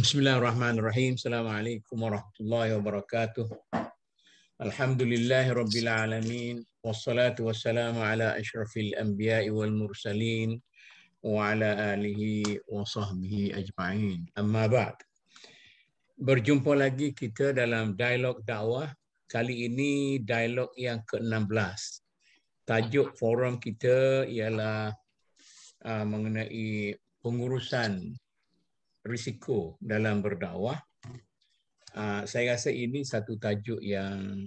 Bismillahirrahmanirrahim. Assalamualaikum warahmatullahi wabarakatuh. Alhamdulillahirabbil alamin wassalatu wassalamu ala asyrafil anbiya'i wal mursalin wa ala alihi wa sahbihi ajma'in. Amma ba'd. Berjumpa lagi kita dalam dialog dakwah. Kali ini dialog yang ke-16. Tajuk forum kita ialah mengenai pengurusan risiko dalam berdakwah. Saya rasa ini satu tajuk yang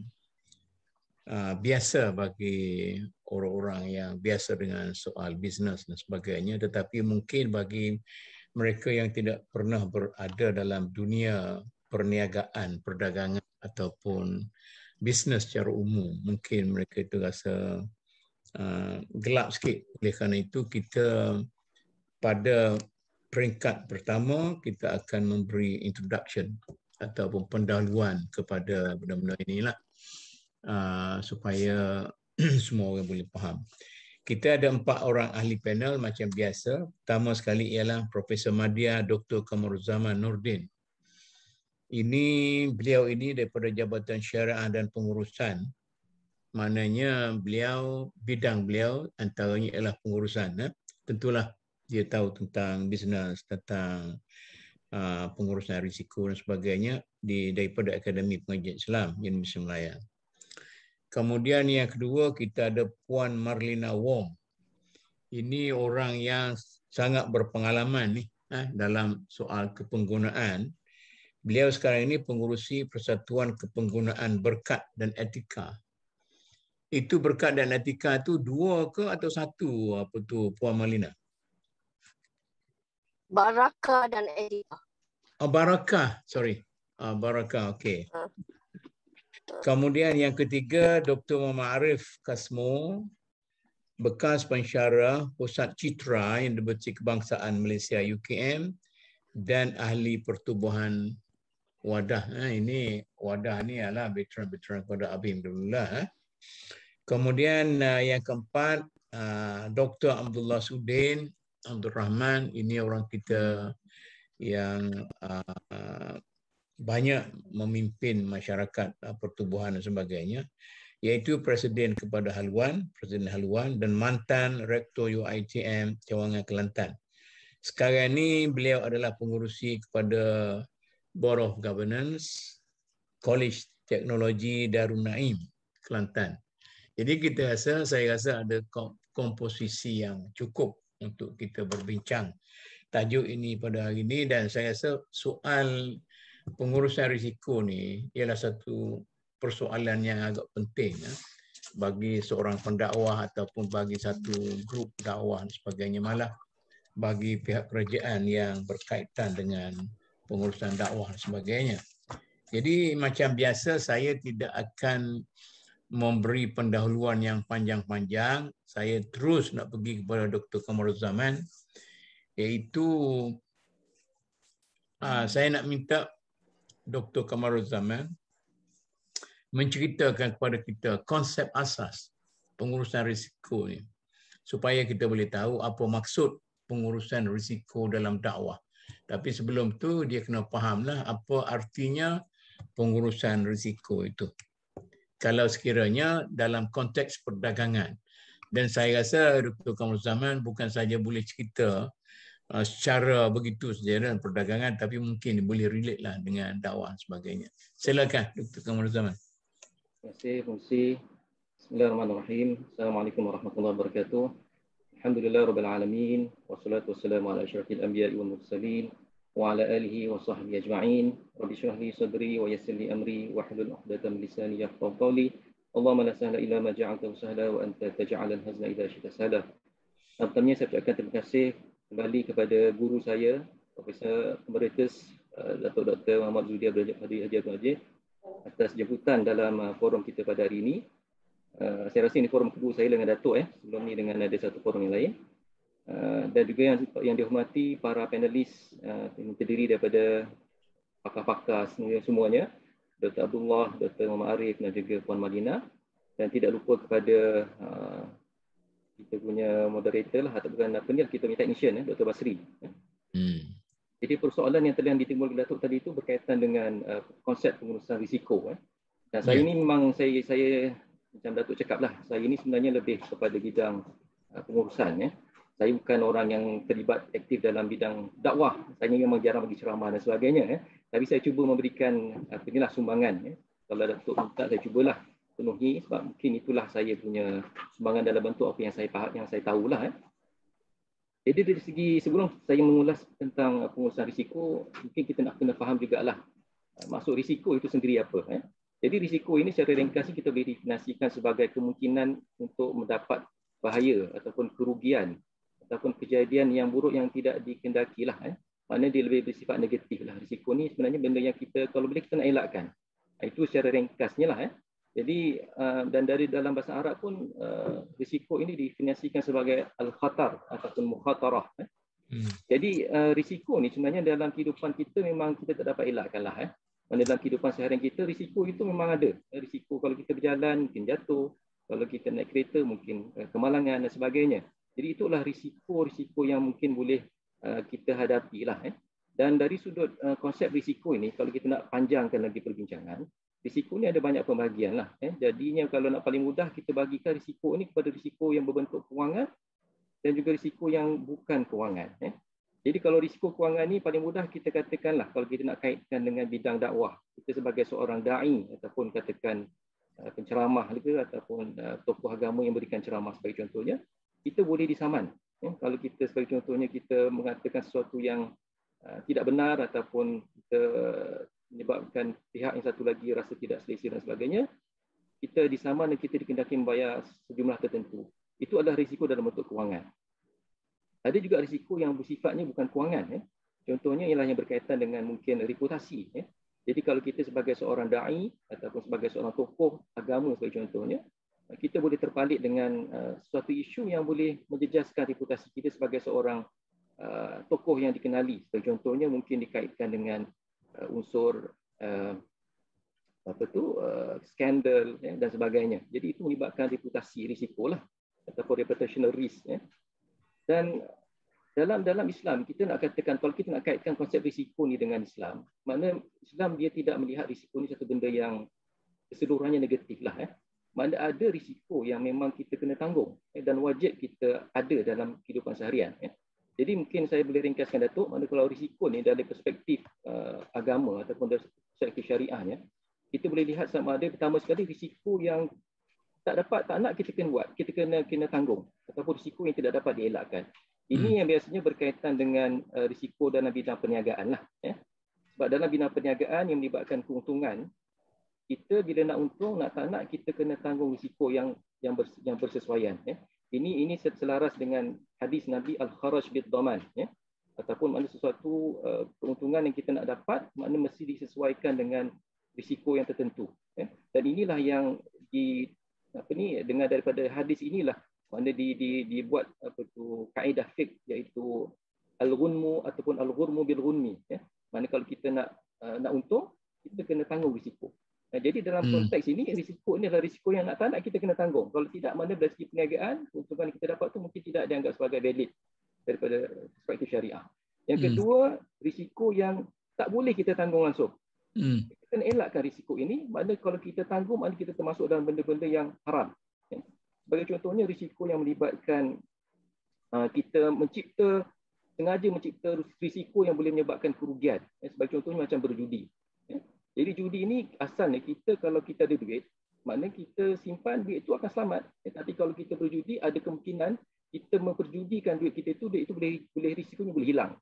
biasa bagi orang-orang yang biasa dengan soal bisnes dan sebagainya, tetapi mungkin bagi mereka yang tidak pernah berada dalam dunia perniagaan, perdagangan ataupun bisnes secara umum, mungkin mereka itu rasa gelap sikit. Oleh kerana itu kita pada peringkat pertama kita akan memberi introduction ataupun pendahuluan kepada benda-benda inilah supaya semua orang boleh faham. Kita ada 4 orang ahli panel macam biasa. Pertama sekali ialah Profesor Madya Dr. Kamaruzaman Nordin. Beliau ini daripada Jabatan Syariah dan Pengurusan. Maknanya bidang beliau antaranya ialah pengurusan. Tentulah dia tahu tentang bisnes, tentang pengurusan risiko dan sebagainya daripada Akademi Pengajian Islam Indonesia Melaya. Kemudian yang kedua kita ada Puan Marlina Wong. Ini orang yang sangat berpengalaman dalam soal kepenggunaan. Beliau sekarang ini pengurusi Persatuan Kepenggunaan Berkat dan Etika. Itu berkat dan etika itu 2 ke atau 1? Apa tu Puan Marlina? Barakah dan etika. Barakah, sorry. Barakah, okey. Kemudian yang ketiga, Dr. Muhammad Arif Kasmo, bekas pensyarah Pusat Citra Universiti Kebangsaan Malaysia UKM dan ahli pertubuhan wadah. Ini wadah ni adalah veteran-veteran pada Abim dulu lah. Kemudian yang keempat, Dr. Abdullah Sudin Abdul Rahman, ini orang kita yang banyak memimpin masyarakat pertubuhan dan sebagainya, iaitu Presiden kepada Haluan, Presiden Haluan dan mantan Rektor UiTM Cawangan Kelantan. Sekarang ini beliau adalah pengurusi kepada Board of Governance College Teknologi Darul Naim Kelantan. Jadi saya rasa ada komposisi yang cukup untuk kita berbincang tajuk ini pada hari ini, dan saya rasa soal pengurusan risiko ni ialah satu persoalan yang agak penting bagi seorang pendakwah ataupun bagi satu grup dakwah dan sebagainya, malah bagi pihak kerajaan yang berkaitan dengan pengurusan dakwah dan sebagainya. Jadi macam biasa saya tidak akan memberi pendahuluan yang panjang-panjang. Saya terus nak pergi kepada Dr. Kamaruzaman, iaitu saya nak minta Dr. Kamaruzaman menceritakan kepada kita konsep asas pengurusan risiko ni, supaya kita boleh tahu apa maksud pengurusan risiko dalam dakwah. Tapi sebelum tu dia kena fahamlah apa artinya pengurusan risiko itu, kalau sekiranya dalam konteks perdagangan. Dan saya rasa Dr. Kamaruzaman bukan saja boleh cerita secara begitu saja dalam perdagangan, tapi mungkin boleh relate lah dengan dakwah dan sebagainya. Silakan Dr. Kamaruzaman. Terima kasih. Bismillahirrahmanirrahim. Assalamualaikum warahmatullahi wabarakatuh. Alhamdulillah rabbil alamin, wassalatu wassalamu ala asyrafil anbiya'i wal mursalin wa ala alihi wa sahbihi ajma'in. Rabbi shrah li sadri wa yassir li amri wahlul 'uqdatam min lisani yafqahu qawli. Allahumma la sahla illa ma ja'altahu sahla wa anta taj'alul hazna idza syi'ta sahla. Pertama saya ucapkan terima kasih kembali kepada guru saya, Profesor Emeritus Datuk Dr. Muhammad Zudia Haji Abdul Majid, atas jemputan dalam forum kita pada hari ini. Saya rasa ini forum kedua saya dengan Datuk. Sebelum ni dengan ada satu forum yang lain. Dan juga yang dihormati para panelis yang terdiri daripada pakar-pakar semuanya, Dr. Abdullah, Dr. Muhammad Arif dan juga Puan Marlina. Dan tidak lupa kepada kita punya moderator lah, atau bukan apa ni, kita punya technician, Dr. Basri. Jadi persoalan yang telah ditimbulkan Datuk tadi itu berkaitan dengan konsep pengurusan risiko. Dan saya ini memang saya macam Datuk cakap lah, saya ini sebenarnya lebih kepada bidang pengurusan. Saya bukan orang yang terlibat aktif dalam bidang dakwah. Saya memang jarang bagi ceramah dan sebagainya. Tapi saya cuba memberikan inilah sumbangan. Kalau Datuk minta, saya cubalah penuhi sebab mungkin itulah saya punya sumbangan dalam bentuk apa yang saya faham, yang saya tahulah. Jadi dari segi sebelum saya mengulas tentang pengurusan risiko, mungkin kita nak kena faham jugalah maksud risiko itu sendiri apa. Jadi risiko ini secara ringkas kita boleh definisikan sebagai kemungkinan untuk mendapat bahaya ataupun kerugian ataupun kejadian yang buruk yang tidak dikendaki lah. Maknanya dia lebih bersifat negatif lah. Risiko ni sebenarnya benda yang kita kalau boleh kita nak elakkan. Itu secara ringkasnya lah. Jadi dan dari dalam bahasa Arab pun risiko ini definisikan sebagai al-khatar ataupun mukhatarah. Jadi risiko ni sebenarnya dalam kehidupan kita memang kita tak dapat elakkan lah. Dalam kehidupan seharian kita risiko itu memang ada. Risiko kalau kita berjalan mungkin jatuh, kalau kita naik kereta mungkin kemalangan dan sebagainya. Jadi itulah risiko-risiko yang mungkin boleh kita hadapi lah. Dan dari sudut konsep risiko ini, kalau kita nak panjangkan lagi perbincangan, risiko ni ada banyak pembahagian lah. Jadinya kalau nak paling mudah kita bagikan risiko ini kepada risiko yang berbentuk kewangan dan juga risiko yang bukan kewangan. Jadi kalau risiko kewangan ni paling mudah kita katakanlah kalau kita nak kaitkan dengan bidang dakwah, kita sebagai seorang da'i ataupun katakan penceramah ke ataupun tokoh agama yang berikan ceramah sebagai contohnya, kita boleh disaman. Kalau kita sebagai contohnya kita mengatakan sesuatu yang tidak benar ataupun kita menyebabkan pihak yang satu lagi rasa tidak selesa dan sebagainya, kita disaman dan kita dikendaki membayar sejumlah tertentu. Itu adalah risiko dalam bentuk kewangan. Ada juga risiko yang bersifatnya bukan kewangan. Contohnya ialah yang berkaitan dengan mungkin reputasi. Jadi kalau kita sebagai seorang da'i ataupun sebagai seorang tokoh agama sebagai contohnya, kita boleh terpalit dengan suatu isu yang boleh menjejaskan reputasi kita sebagai seorang tokoh yang dikenali. Sebagai contohnya mungkin dikaitkan dengan unsur skandal dan sebagainya. Jadi itu menyebabkan reputasi risiko lah ataupun reputational risk. Dan dalam Islam kita nak katakan kalau kita nak kaitkan konsep risiko ni dengan Islam, makna Islam dia tidak melihat risiko ni satu benda yang keseluruhannya negatif lah. Makna ada risiko yang memang kita kena tanggung dan wajib kita ada dalam kehidupan seharian. Jadi mungkin saya boleh ringkaskan Datuk, makna kalau risiko ni dari perspektif agama ataupun dari perspektif syariahnya, kita boleh lihat sama ada pertama sekali risiko yang tak nak kita kena buat, kita kena tanggung ataupun risiko yang tidak dapat dielakkan. Ini yang biasanya berkaitan dengan risiko dalam bidang perniagaan lah. Sebab dalam bidang perniagaan yang melibatkan keuntungan, kita bila nak untung, nak tak nak kita kena tanggung risiko yang bersesuaian. Ini selaras dengan hadis Nabi al-kharaj bid-daman. Ataupun makna sesuatu keuntungan yang kita nak dapat, makna mesti disesuaikan dengan risiko yang tertentu. Dan inilah yang dengan daripada hadis inilah mana dibuat kaedah fiqh iaitu al-ghunmu ataupun al-ghurmu bil ghunmi. Mana kalau kita nak untung, kita kena tanggung risiko. Jadi dalam konteks ini risiko ini adalah risiko yang nak tak nak kita kena tanggung. Kalau tidak, mana dari segi perniagaan keuntungan yang kita dapat tu mungkin tidak dianggap sebagai valid daripada perspektif syariah. Yang kedua, risiko yang tak boleh kita tanggung langsung. Kita kena elakkan risiko ini. Maknanya kalau kita tanggung, maknanya kita termasuk dalam benda-benda yang haram. Sebagai contohnya risiko yang melibatkan kita sengaja mencipta risiko yang boleh menyebabkan kerugian. Sebagai contohnya macam berjudi. Jadi judi ini asalnya kita kalau kita ada duit, maknanya kita simpan duit itu akan selamat. Tapi kalau kita berjudi, ada kemungkinan kita memperjudikan duit kita itu, duit itu boleh risikonya boleh hilang.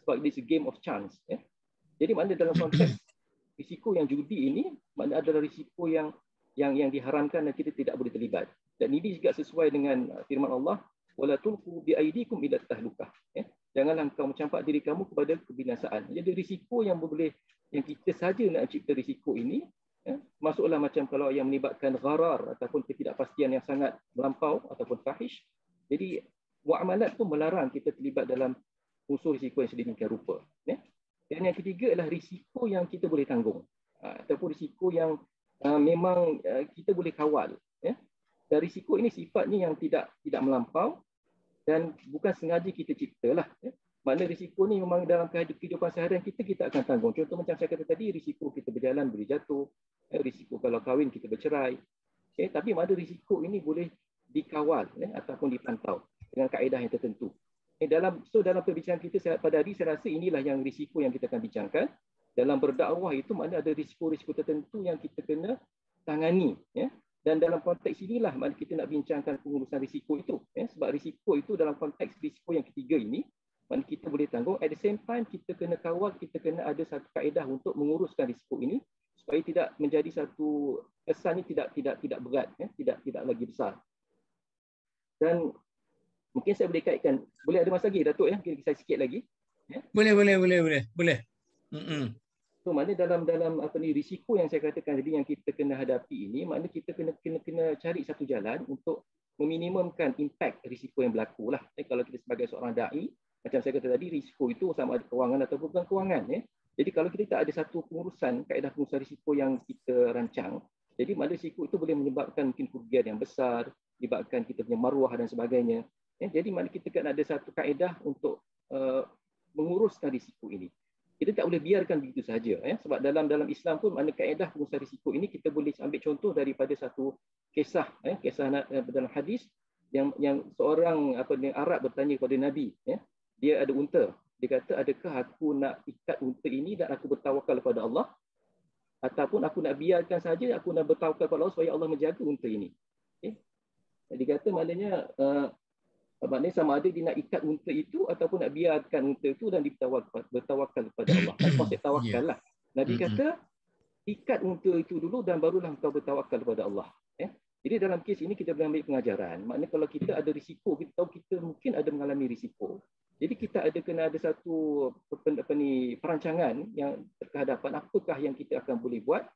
Sebab it's a game of chance. Jadi maknanya dalam konteks risiko yang judi ini, maknanya adalah risiko yang diharamkan dan kita tidak boleh terlibat. Dan ini juga sesuai dengan firman Allah, wala tulqu bi aydikum ila tahlukah. Janganlah engkau mencampak diri kamu kepada kebinasaan. Jadi risiko yang boleh yang kita saja nak cipta risiko ini, masuklah macam kalau yang melibatkan gharar ataupun ketidakpastian yang sangat melampau ataupun fahish. Jadi muamalat pun melarang kita terlibat dalam unsur risiko yang sedemikian rupa. Dan yang ketiga adalah risiko yang kita boleh tanggung ataupun risiko yang memang kita boleh kawal. Dan risiko ini sifatnya yang tidak melampau dan bukan sengaja kita ciptalah. Makna risiko ni memang dalam kehidupan seharian kita akan tanggung. Contoh macam saya kata tadi, risiko kita berjalan boleh jatuh, risiko kalau kahwin kita bercerai. Tapi makna risiko ini boleh dikawal ataupun dipantau dengan kaedah yang tertentu. Dalam perbincangan kita pada hari, saya rasa inilah yang risiko yang kita akan bincangkan. Dalam berdakwah itu makna ada risiko-risiko tertentu yang kita kena tangani. Dan dalam konteks inilah makna kita nak bincangkan pengurusan risiko itu. Sebab risiko itu dalam konteks risiko yang ketiga ini, makna kita boleh tanggung. At the same time, kita kena kawal, kita kena ada satu kaedah untuk menguruskan risiko ini supaya tidak menjadi satu kesan ini tidak berat, tidak lagi besar. Dan mungkin saya boleh kaitkan, boleh ada masa lagi Datuk ya, mungkin saya sikit lagi. Boleh. So maknanya dalam risiko yang saya katakan tadi yang kita kena hadapi ini, maknanya kita kena cari satu jalan untuk meminimumkan impak risiko yang berlaku lah. Kalau kita sebagai seorang dai, macam saya kata tadi, risiko itu sama ada kewangan atau bukan kewangan. Jadi kalau kita tak ada satu pengurusan, kaedah pengurusan risiko yang kita rancang, jadi maknanya risiko itu boleh menyebabkan mungkin kerugian yang besar, menyebabkan kita punya maruah dan sebagainya. Jadi maknanya kita kena ada satu kaedah untuk menguruskan risiko ini. Kita tak boleh biarkan begitu sahaja. Sebab dalam Islam pun makna kaedah pengurusan risiko ini kita boleh ambil contoh daripada satu kisah dalam hadis yang seorang Arab bertanya kepada Nabi. Dia ada unta. Dia kata, adakah aku nak ikat unta ini dan aku bertawakal kepada Allah, ataupun aku nak biarkan saja, aku nak bertawakal kepada Allah supaya Allah menjaga unta ini. Dia kata maknanya sama ada dia nak ikat unta itu ataupun nak biarkan unta itu dan bertawakal kepada Allah. Kan konsep tawakal lah. Nabi kata, ikat unta itu dulu dan barulah kau bertawakal kepada Allah. Jadi dalam kes ini kita boleh ambil pengajaran. Maknanya kalau kita ada risiko, kita tahu kita mungkin ada mengalami risiko. Jadi kita kena ada satu perancangan yang terhadapan apakah yang kita akan boleh buat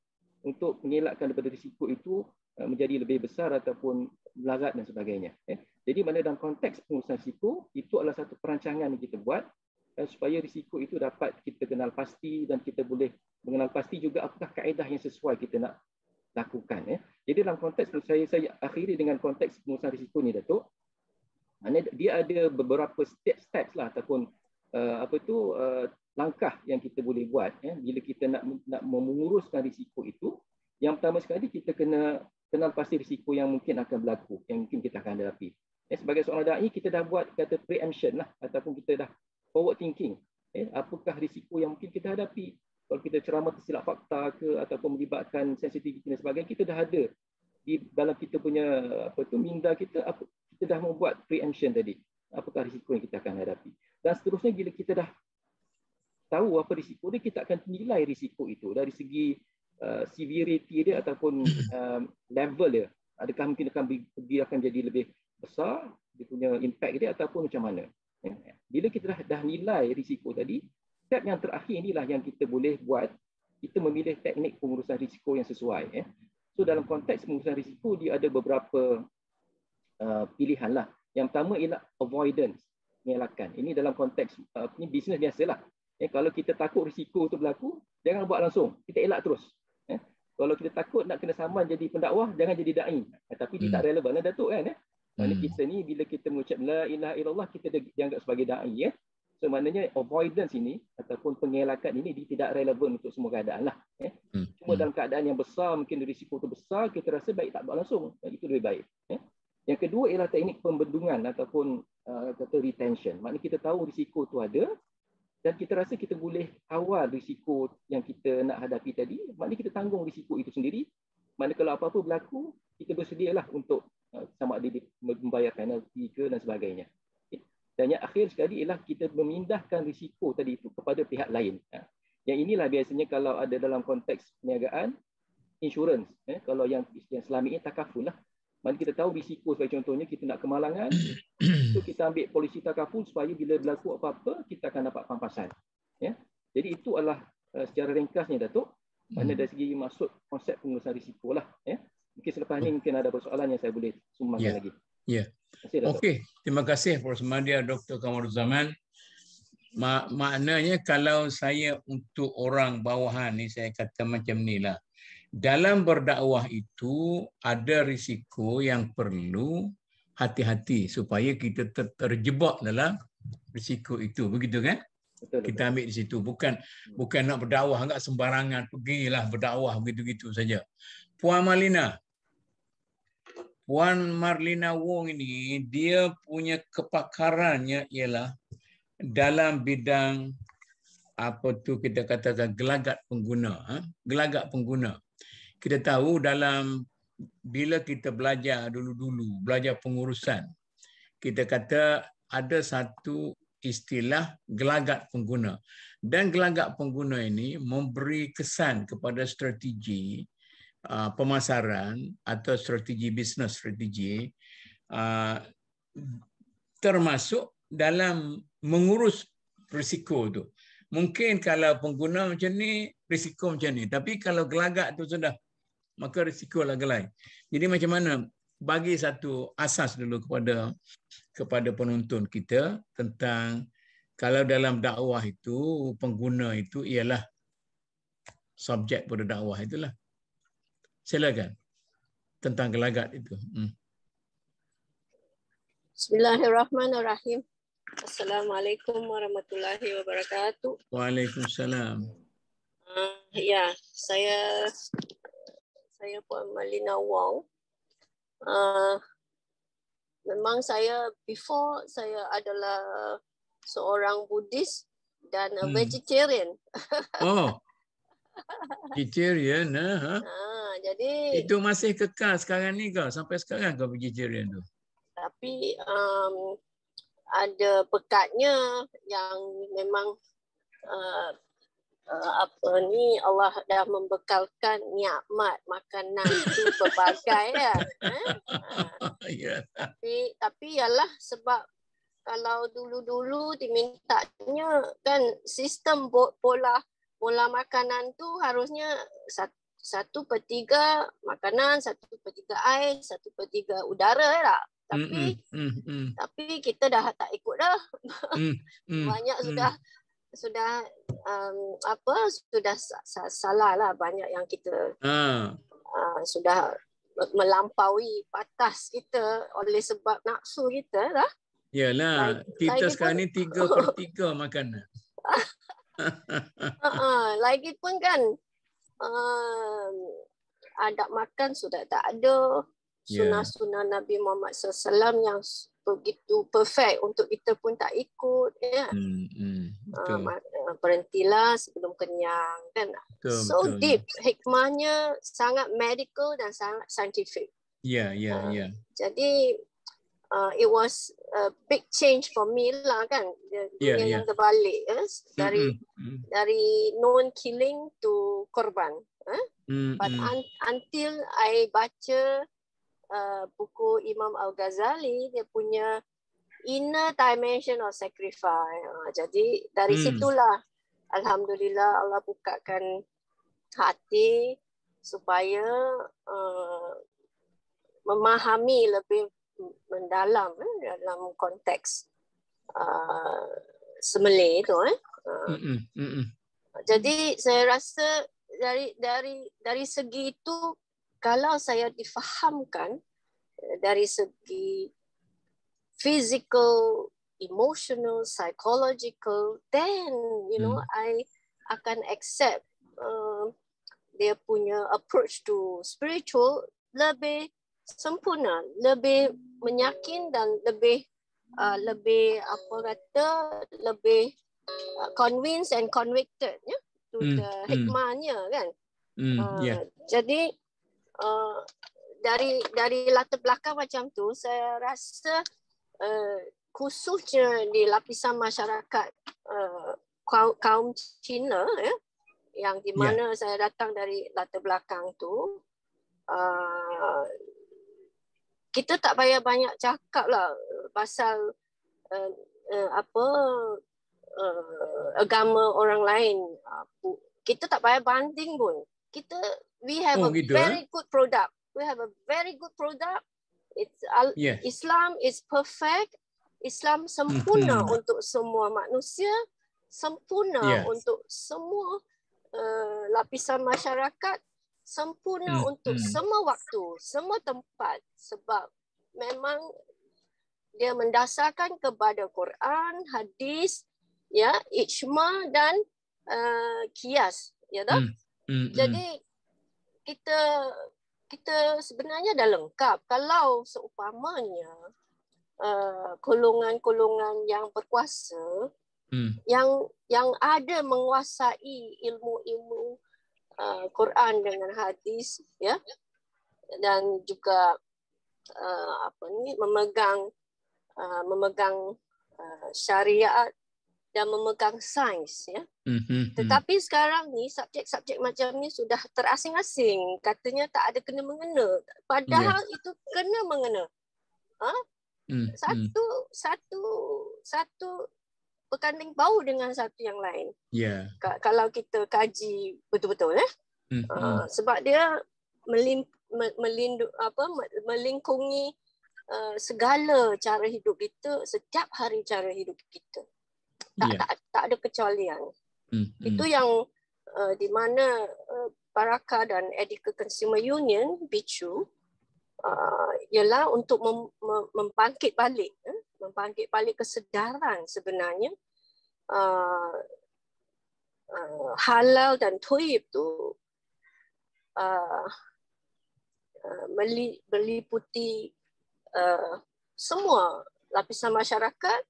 untuk mengelakkan daripada risiko itu menjadi lebih besar ataupun melarat dan sebagainya. Jadi mana dalam konteks pengurusan risiko, itu adalah satu perancangan yang kita buat supaya risiko itu dapat kita kenal pasti dan kita boleh mengenal pasti juga apakah kaedah yang sesuai kita nak lakukan. Jadi dalam konteks saya akhiri dengan konteks pengurusan risiko ni Datuk. Dia ada beberapa steps lah ataupun langkah yang kita boleh buat bila kita nak menguruskan risiko itu. Yang pertama sekali kita kena kenal pasti risiko yang mungkin akan berlaku, yang mungkin kita akan hadapi. Sebagai seorang dai kita dah buat kata preemption lah ataupun kita dah forward thinking. Apakah risiko yang mungkin kita hadapi? Kalau kita ceramah tersilap fakta ke ataupun melibatkan sensitiviti dan sebagainya, kita dah ada di dalam kita punya minda kita dah membuat preemption tadi. Apakah risiko yang kita akan hadapi? Dan seterusnya bila kita dah tahu apa risiko dia, kita akan nilai risiko itu dari segi severity dia ataupun level dia. Adakah mungkin akan jadi lebih besar dia punya impact dia ataupun macam mana? Bila kita dah nilai risiko tadi, step yang terakhir inilah yang kita boleh buat, kita memilih teknik pengurusan risiko yang sesuai. So dalam konteks pengurusan risiko dia ada beberapa pilihan lah. Yang pertama ialah avoidance, mengelakkan. Ini dalam konteks ini bisnes biasalah. Kalau kita takut risiko itu berlaku, jangan buat langsung. Kita elak terus. Kalau kita takut nak kena saman jadi pendakwah, jangan jadi dai. Tapi dia tak relevan lah Datuk kan. Maknanya kita ni bila kita mengucap la ilaha illallah, kita dianggap sebagai dai. So maknanya avoidance ini ataupun pengelakan ini dia tidak relevan untuk semua keadaan lah. Cuma dalam keadaan yang besar, mungkin risiko itu besar, kita rasa baik tak buat langsung. Itu lebih baik. Yang kedua ialah teknik pembendungan ataupun kata retention. Maknanya kita tahu risiko itu ada dan kita rasa kita boleh kawal risiko yang kita nak hadapi tadi. Maknanya kita tanggung risiko itu sendiri. Maknanya kalau apa-apa berlaku, kita bersedialah untuk sama ada membayar penalti ke dan sebagainya. Dan yang akhir sekali ialah kita memindahkan risiko tadi itu kepada pihak lain. Yang inilah biasanya kalau ada dalam konteks perniagaan, insurans. Kalau yang selama ini takaful lah. Mana kita tahu risiko sebagai contohnya kita nak kemalangan, so kita ambil polisi takaful supaya bila berlaku apa-apa kita akan dapat pampasan. Jadi itu adalah secara ringkasnya Datuk, mana dari segi maksud konsep pengurusan risiko lah. Mungkin selepas ini mungkin ada persoalan yang saya boleh sumbangkan lagi. Okey, terima kasih Prof. Madia Dr. Kamaruzaman. Maknanya kalau saya untuk orang bawahan ni saya kata macam ni lah. Dalam berdakwah itu ada risiko yang perlu hati-hati supaya kita terjebak dalam risiko itu, begitu kan? Betul. Kita ambil di situ, bukan nak berdakwah enggak sembarangan, pergilah berdakwah begitu-gitu saja. Puan Marlina Wong ini, dia punya kepakarannya ialah dalam bidang apa tu kita katakan gelagat pengguna. Gelagat pengguna. Kita tahu dalam bila kita belajar dulu-dulu, belajar pengurusan, kita kata ada satu istilah gelagat pengguna. Dan gelagat pengguna ini memberi kesan kepada strategi pemasaran atau strategi bisnes strategi termasuk dalam mengurus risiko tu. Mungkin kalau pengguna macam ni, risiko macam ni. Tapi kalau gelagat tu sudah, maka risiko lagi lain. Jadi macam mana? Bagi satu asas dulu kepada penonton kita tentang kalau dalam dakwah itu, pengguna itu ialah subjek pada dakwah itulah. Silakan tentang gelagat itu. Bismillahirrahmanirrahim. Assalamualaikum warahmatullahi wabarakatuh. Waalaikumsalam. Ya, saya Puan Marlina Wong. Memang before saya adalah seorang Buddhis dan vegetarian. Oh, vegetarian, jadi itu masih kekal sekarang ni kau? Sampai sekarang kau vegetarian tu? Tapi ada pekatnya yang memang Allah dah membekalkan nikmat makanan tu berbagai ya. Tapi ialah sebab kalau dulu-dulu dimintanya kan sistem pola makanan tu harusnya 1/3 makanan, 1/3 air, 1/3 udara tak? Tapi kita dah tak ikut dah. Banyak sudah salah lah, banyak yang kita sudah melampaui batas kita oleh sebab nafsu kita lah. Yalah, kita sekarang ni 3/3 makanan. Lagipun kan adab makan sudah tak ada. Sunnah-sunnah Nabi Muhammad SAW yang begitu perfect untuk kita pun tak ikut ya. Berhentilah sebelum kenyang kan. So deep, hikmahnya sangat medical dan sangat scientific. Jadi it was a big change for me lah kan. Dunia yang terbalik dari non killing to korban. But until I baca buku Imam Al-Ghazali, dia punya inner dimension of sacrifice. Jadi dari situlah alhamdulillah Allah bukakan hati supaya memahami lebih mendalam dalam konteks semele itu. Jadi saya rasa dari segi itu, kalau saya difahamkan dari segi physical, emotional, psychological, then I akan accept dia punya approach to spiritual lebih sempurna, lebih menyakin dan lebih lebih convinced and convicted to the hikmahnya kan. Jadi dari latar belakang macam tu, saya rasa khususnya di lapisan masyarakat kaum Cina yang di mana saya datang dari latar belakang tu, kita tak payah banyak cakap lah pasal agama orang lain. Kita tak payah banding pun. We have a very good product. We have a very good product. Islam is perfect. Islam sempurna untuk semua manusia, sempurna untuk semua lapisan masyarakat, sempurna untuk semua waktu, semua tempat. Sebab memang dia mendasarkan kepada Quran, hadis, ya, ijma dan qiyas, ya dah. Jadi kita sebenarnya dah lengkap. Kalau seumpamanya golongan-golongan yang berkuasa yang ada menguasai ilmu-ilmu Quran dengan hadis, ya, dan juga memegang syariat dan memegang sains, ya. Tetapi sekarang ni subjek-subjek macam ni sudah terasing-asing, katanya tak ada kena mengena, padahal itu kena mengena. Satu berkanding bau dengan satu yang lain. Kalau kita kaji betul-betul, sebab dia melingkungi segala cara hidup kita, setiap hari cara hidup kita. Tak ada kecualian. Itu yang di mana Barakah dan Ethical Consumer Union, BICU, ialah untuk membangkit balik kesedaran sebenarnya halal dan thayyib tu meliputi semua lapisan masyarakat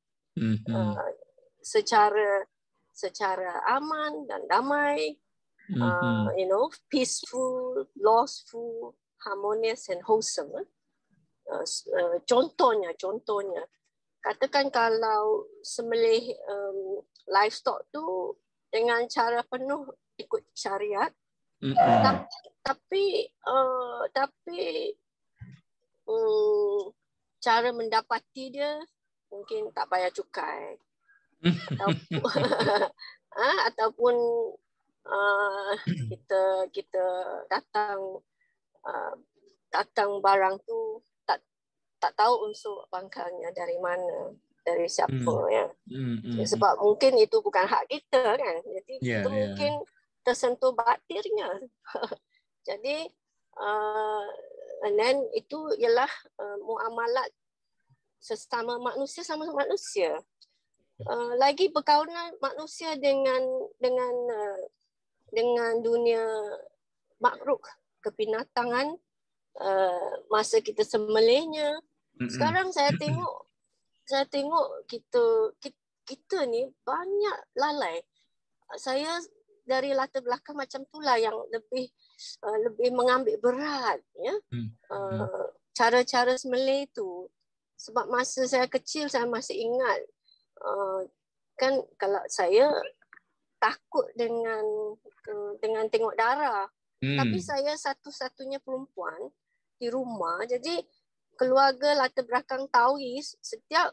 secara aman dan damai, peaceful, lawful, harmonious and wholesome. Contohnya, katakan kalau sembelih livestock tu dengan cara penuh ikut syariat, tapi cara mendapati dia mungkin tak bayar cukai, ataupun kita datang barang tu tak tahu unsur pangkalnya dari mana, dari siapa, ya. Sebab mungkin itu bukan hak kita, kan. Jadi kita mungkin tersentuh batirnya. Jadi and then itu ialah muamalat sesama manusia sama manusia. Lagi perkaunan manusia dengan dunia makhluk kebinatangan, masa kita sembelihnya. Sekarang saya tengok kita ni banyak lalai. Saya dari latar belakang macam itulah yang lebih mengambil berat, ya, cara-cara sembelih itu. Sebab masa saya kecil saya masih ingat, kan kalau saya takut dengan tengok darah. Tapi saya satu-satunya perempuan di rumah, jadi keluarga latar belakang Taois, setiap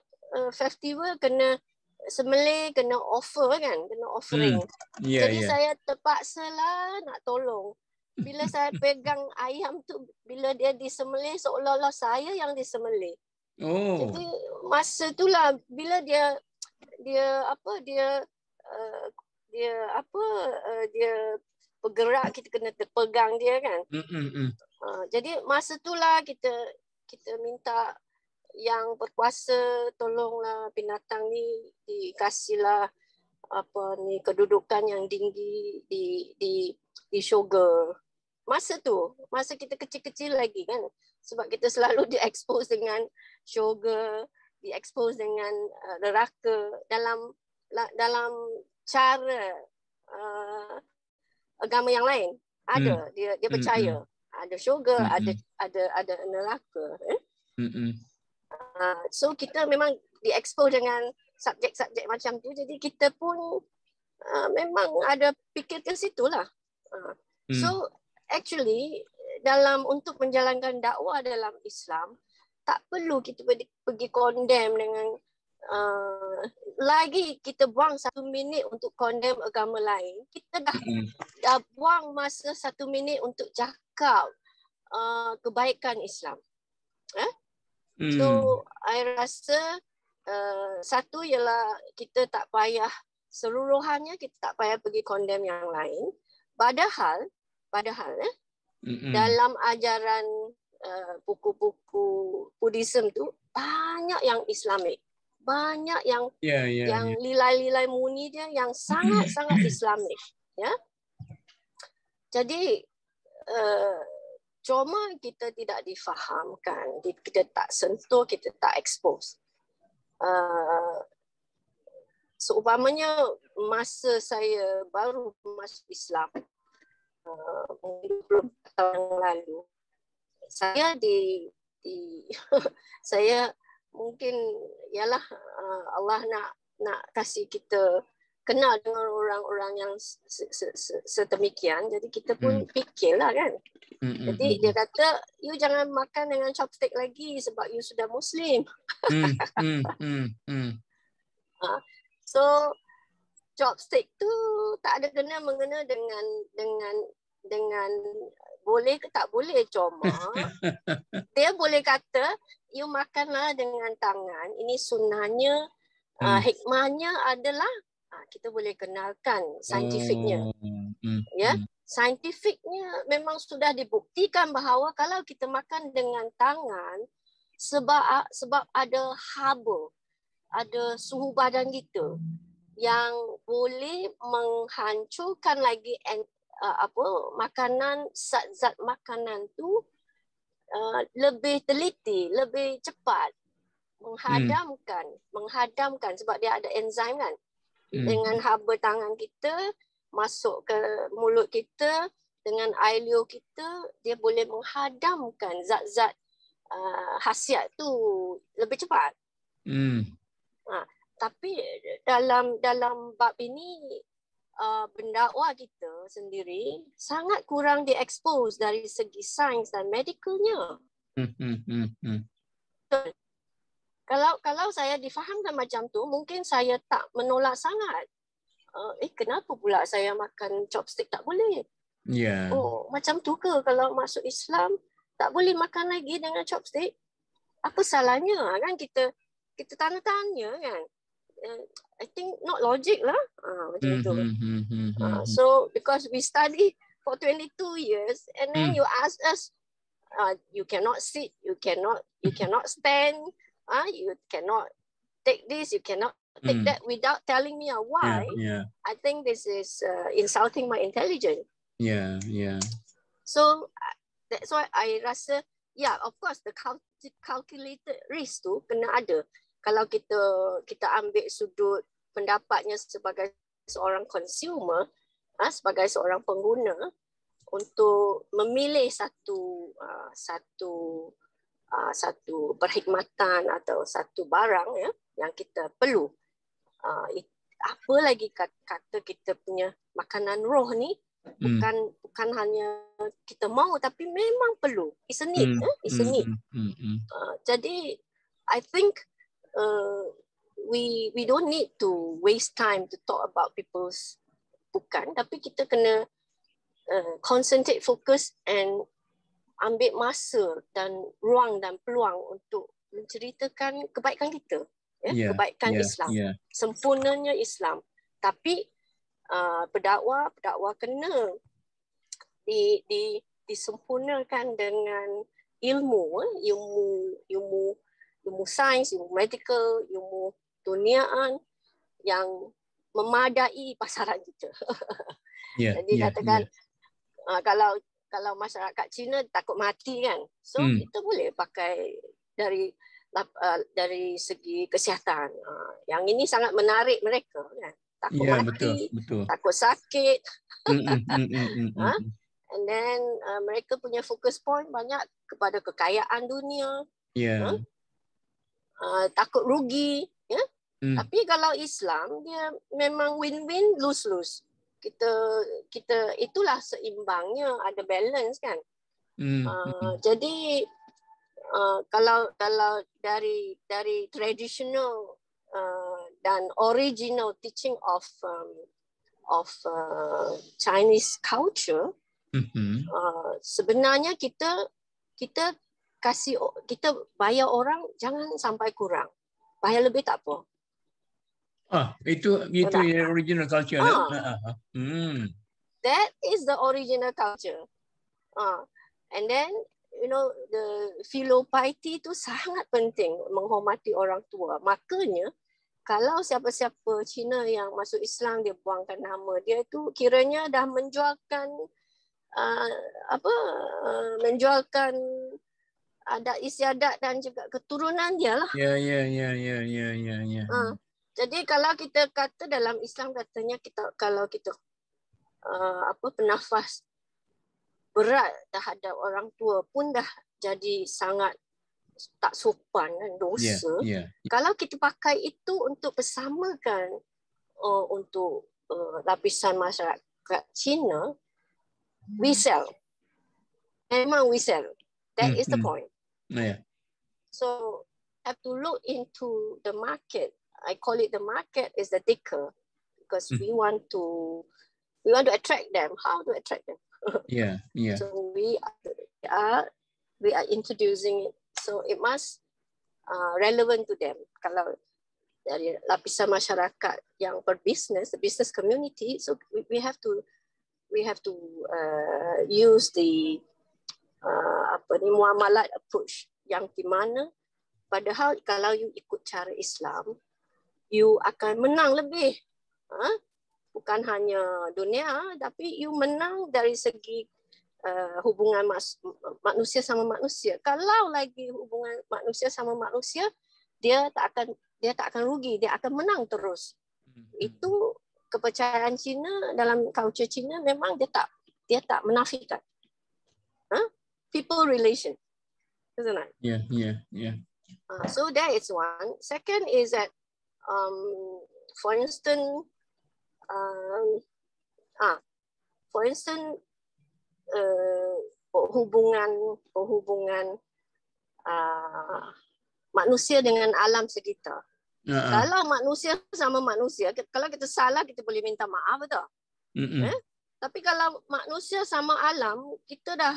festival kena sembelih, kena offer, kan, kena offering. Jadi saya terpaksalah nak tolong. Bila saya pegang ayam tu, bila dia disembelih, seolah-olah saya yang disembelih. Jadi masa itulah bila dia bergerak, kita kena terpegang dia, kan. Jadi masa itulah kita minta yang berkuasa, tolonglah binatang ni dikasihlah kedudukan yang tinggi di syurga. Masa kita kecil-kecil lagi, kan. Sebab kita selalu diekspos dengan syurga, diekspos dengan neraka dalam cara agama yang lain. Ada dia percaya ada syurga, ada neraka. So kita memang diekspos dengan subjek-subjek macam tu, jadi kita pun memang ada fikir ke situlah. So actually untuk menjalankan dakwah dalam Islam, tak perlu kita pergi condemn dengan lagi kita buang 1 minit untuk condemn agama lain. Kita dah buang masa 1 minit untuk cakap kebaikan Islam. So I rasa satu ialah kita tak payah seluruhannya, kita tak payah pergi condemn yang lain. Padahal dalam ajaran buku-buku Buddhism tu banyak yang Islamic, banyak yang lilai-lilai muni dia yang sangat-sangat Islamic, ya. Jadi cuma kita tidak difahamkan, kita tak sentuh, kita tak expose. Seumpamanya masa saya baru masuk Islam 20 tahun yang lalu, saya saya mungkin ialah Allah nak kasih kita kenal dengan orang-orang yang sedemikian, jadi kita pun fikirlah kan. Jadi dia kata, you jangan makan dengan chopstick lagi sebab you sudah Muslim. So chopstick tu tak ada kena-mengena dengan boleh ke tak boleh, cuma dia boleh kata you makanlah dengan tangan. Ini sunnahnya, hikmahnya adalah kita boleh kenalkan saintifiknya. Ya, saintifiknya memang sudah dibuktikan bahawa kalau kita makan dengan tangan, sebab ada haba, ada suhu badan kita yang boleh menghancurkan lagi makanan, zat-zat makanan tu lebih teliti, lebih cepat menghadamkan sebab dia ada enzim kan. Dengan haba tangan kita masuk ke mulut kita dengan air liur kita, dia boleh menghadamkan zat-zat khasiat tu lebih cepat. Tapi dalam bab ini pendakwa kita sendiri sangat kurang diekspos dari segi sains dan medikalnya. Kalau saya difahamkan macam tu, mungkin saya tak menolak sangat. Kenapa pula saya makan chopstick tak boleh? Oh, macam tu ke kalau masuk Islam tak boleh makan lagi dengan chopstick? Apa salahnya kan kita tanya-tanya kan? I think not logic lah. Macam tu. So because we study for 22 years and then you ask us, you cannot sit, you cannot stand, you cannot take this, you cannot take that without telling me why. I think this is insulting my intelligence. So that's why I rasa, of course the calculated risk tu kena ada. Kalau kita ambil sudut pendapatnya sebagai seorang consumer, sebagai seorang pengguna, untuk memilih satu perkhidmatan atau satu barang yang kita perlu. Apa lagi kata kita punya makanan roh ni bukan hanya kita mahu tapi memang perlu. It's a need. It's a need. Jadi I think we don't need to waste time to talk about people's tapi kita kena concentrate, fokus and ambil masa dan ruang dan peluang untuk menceritakan kebaikan kita, kebaikan Islam, sempurnanya Islam. Tapi pendakwa kena disempurnakan dengan ilmu sains, ilmu medical, ilmu duniaan yang memadai pasaran kita. Jadi katakan kalau masyarakat Cina takut mati kan, so kita boleh pakai dari segi kesihatan. Yang ini sangat menarik mereka kan, takut mati, betul. Takut sakit. And then mereka punya focus point banyak kepada kekayaan dunia. Takut rugi, Tapi kalau Islam dia memang win-win, lose-lose. Kita itulah seimbangnya, ada balance kan. Jadi kalau dari traditional dan original teaching of Chinese culture, sebenarnya kita bayar orang jangan sampai kurang, bayar lebih tak apa. Itu yang original culture. That is the original culture. And then the filial piety itu sangat penting, menghormati orang tua. Makanya kalau siapa-siapa Cina yang masuk Islam, dia buangkan nama dia, itu kiranya dah menjualkan menjualkan adat istiadat dan juga keturunan dia lah. Ya. Jadi kalau kita kata dalam Islam, katanya kalau kita penafas berat terhadap orang tua pun dah jadi sangat tak sopan dan dosa. Kalau kita pakai itu untuk bersamakan untuk lapisan masyarakat Cina, we sell. Memang we sell. That is the point. So have to look into the market. I call it the market is the dicker, because we want to attract them. How to attract them? So we are introducing it. So it must relevant to them. Kalau dari lapisan masyarakat yang berbisnes, the business community, so we have to use the muamalat approach, yang di mana padahal kalau you ikut cara Islam, you akan menang lebih. Bukan hanya dunia, tapi you menang dari segi hubungan manusia sama manusia. Kalau lagi hubungan manusia sama manusia, dia tak akan rugi, dia akan menang terus. Itu kepercayaan Cina, dalam culture Cina memang dia tak menafikan. People relation, isn't it? Yeah. So that is one. Second is that for instance hubungan manusia dengan alam sekitar. Kalau manusia sama manusia, kalau kita salah, kita boleh minta maaf, betul? Tapi kalau manusia sama alam, kita dah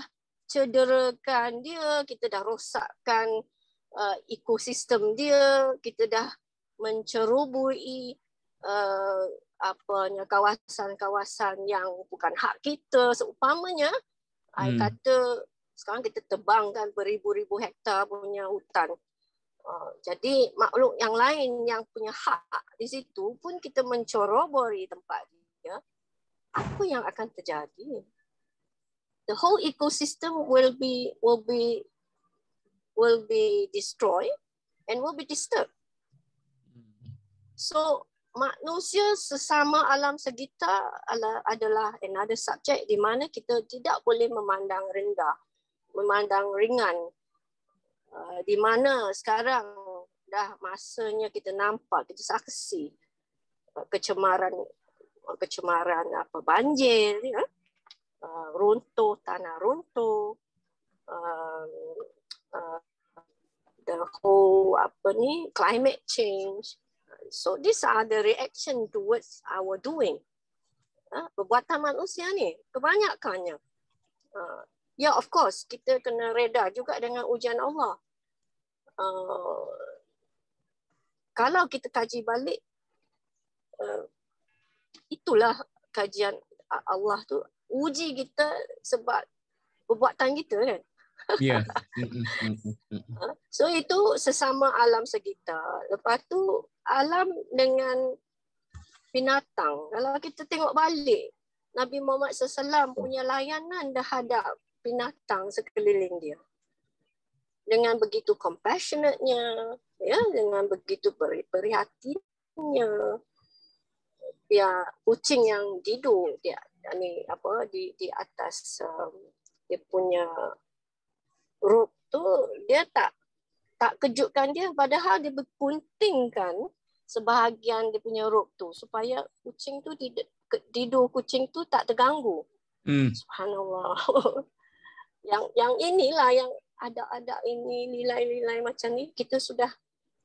cederakan dia, kita dah rosakkan ekosistem dia, kita dah mencerubui kawasan-kawasan yang bukan hak kita. Seumpamanya, I kata sekarang kita tebangkan beribu-ribu hektar punya hutan. Jadi makhluk yang lain yang punya hak di situ pun kita mencorobori tempat dia. Apa yang akan terjadi? The whole ecosystem will be destroyed and will be disturbed. So manusia sesama alam sekitar adalah another subject di mana kita tidak boleh memandang rendah, memandang ringan. Di mana sekarang dah masanya kita nampak, kita saksi kecemaran banjir, runtuh, tanah runtuh, the whole climate change. So these are the reaction towards our doing. Perbuatan manusia ni kebanyakannya. Ya, of course kita kena reda juga dengan ujian Allah. Kalau kita kaji balik, itulah kajian Allah tu, uji kita sebab perbuatan kita kan. So itu sesama alam sekitar. Lepas tu alam dengan binatang. Kalau kita tengok balik, Nabi Muhammad SAW punya layanan terhadap binatang sekeliling dia. Dengan begitu compassionate-nya, ya, dengan begitu berhatinya. Ya, kucing yang tidur dia di atas dia punya rope tu, dia tak kejutkan dia, padahal dia berguntingkan sebahagian dia punya rope tu supaya kucing tu tidur kucing tu tak terganggu. Subhanallah. Yang inilah yang ada ini, nilai-nilai macam ni kita sudah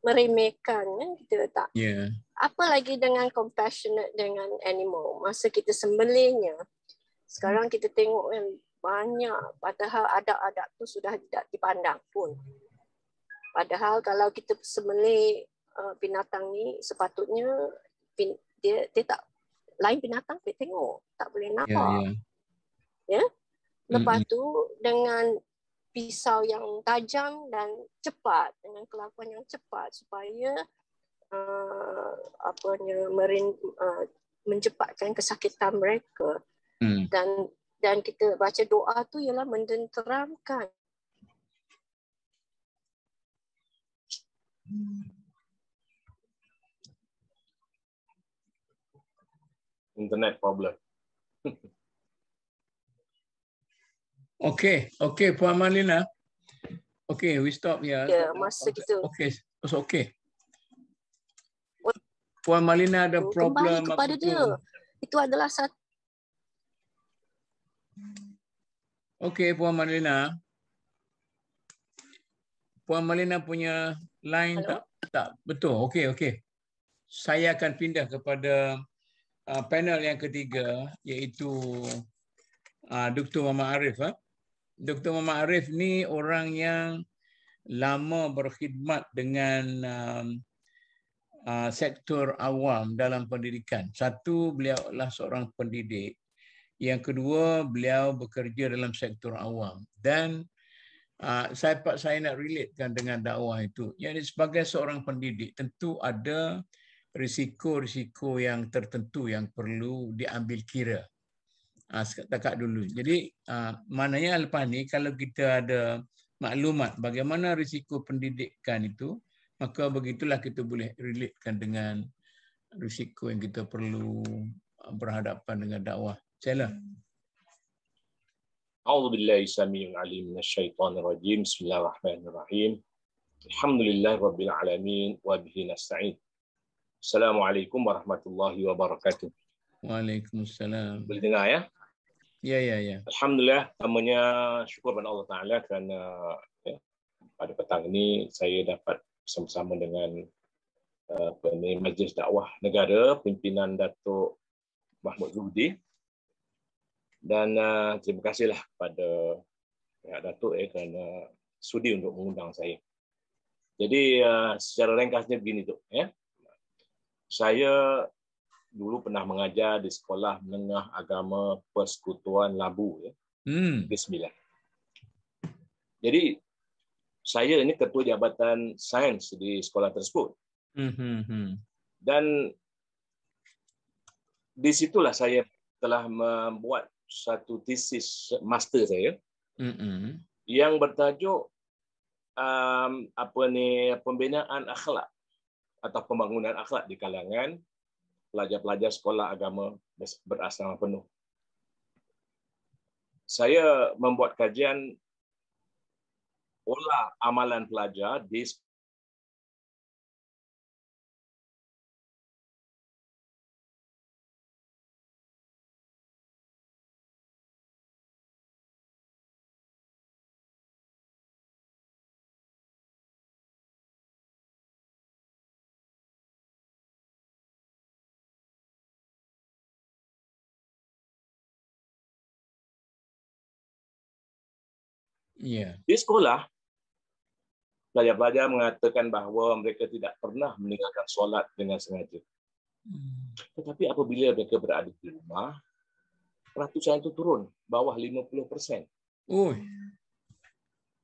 meremehkan, kan? Kita tak. Apa lagi dengan compassionate dengan animal masa kita sembelihnya. Sekarang kita tengok kan banyak, padahal adat-adat tu sudah tidak dipandang pun. Padahal kalau kita sembelih binatang ni, sepatutnya dia tak, lain binatang dia tengok, tak boleh nampak. Ya. Lepas tu dengan pisau yang tajam dan cepat, dengan kelakuan yang cepat supaya mencepatkan kesakitan mereka. Dan kita baca doa tu ialah menenteramkan. Internet problem. Okay, Puan Marlina. Okay, we stop here. Ya, masa kita. Okay, it's okay. Puan Marlina ada problem kembali kepada dia. Itu adalah satu. Okay, Puan Marlina. Puan Marlina punya line tak betul. Okay. Saya akan pindah kepada panel yang ketiga, iaitu Dr. Muhammad Arif. Dr. Muhammad Arif ni orang yang lama berkhidmat dengan sektor awam dalam pendidikan. Satu, beliau adalah seorang pendidik. Yang kedua, beliau bekerja dalam sektor awam. Dan saya nak relatekan dengan dakwah itu. Jadi sebagai seorang pendidik, tentu ada risiko-risiko yang tertentu yang perlu diambil kira. Setakat dulu. Jadi maknanya lepas ni kalau kita ada maklumat bagaimana risiko pendidikan itu, maka begitulah kita boleh relatekan dengan risiko yang kita perlu berhadapan dengan dakwah. Sila. A'udzu billahi samii'il 'aliim minasyaitonir rajiim. Bismillahirrahmanirrahim. Alhamdulillahirabbil alamin wa bihi nasta'in. Assalamualaikum warahmatullahi wabarakatuh. Waalaikumsalam. Boleh dengar ya? Ya. Alhamdulillah, namanya syukur kepada Allah Ta'ala kerana pada petang ini saya dapat bersama-sama dengan Majlis Dakwah Negara, pimpinan Datuk Mahmud Zuhdi. Dan terima kasihlah kepada Datuk kerana sudi untuk mengundang saya. Jadi secara ringkasnya begini tu. Saya dulu pernah mengajar di Sekolah Menengah Agama Persekutuan Labu, Negeri Sembilan. Jadi saya ini ketua Jabatan Sains di sekolah tersebut. Dan di situlah saya telah membuat satu tesis master saya yang bertajuk pembinaan akhlak atau pembangunan akhlak di kalangan pelajar-pelajar sekolah agama berasrama penuh. Saya membuat kajian olah amalan pelajar di di sekolah, pelajar-pelajar mengatakan bahawa mereka tidak pernah meninggalkan solat dengan sengaja. Tetapi apabila mereka berada di rumah, peratusan itu turun, bawah 50%.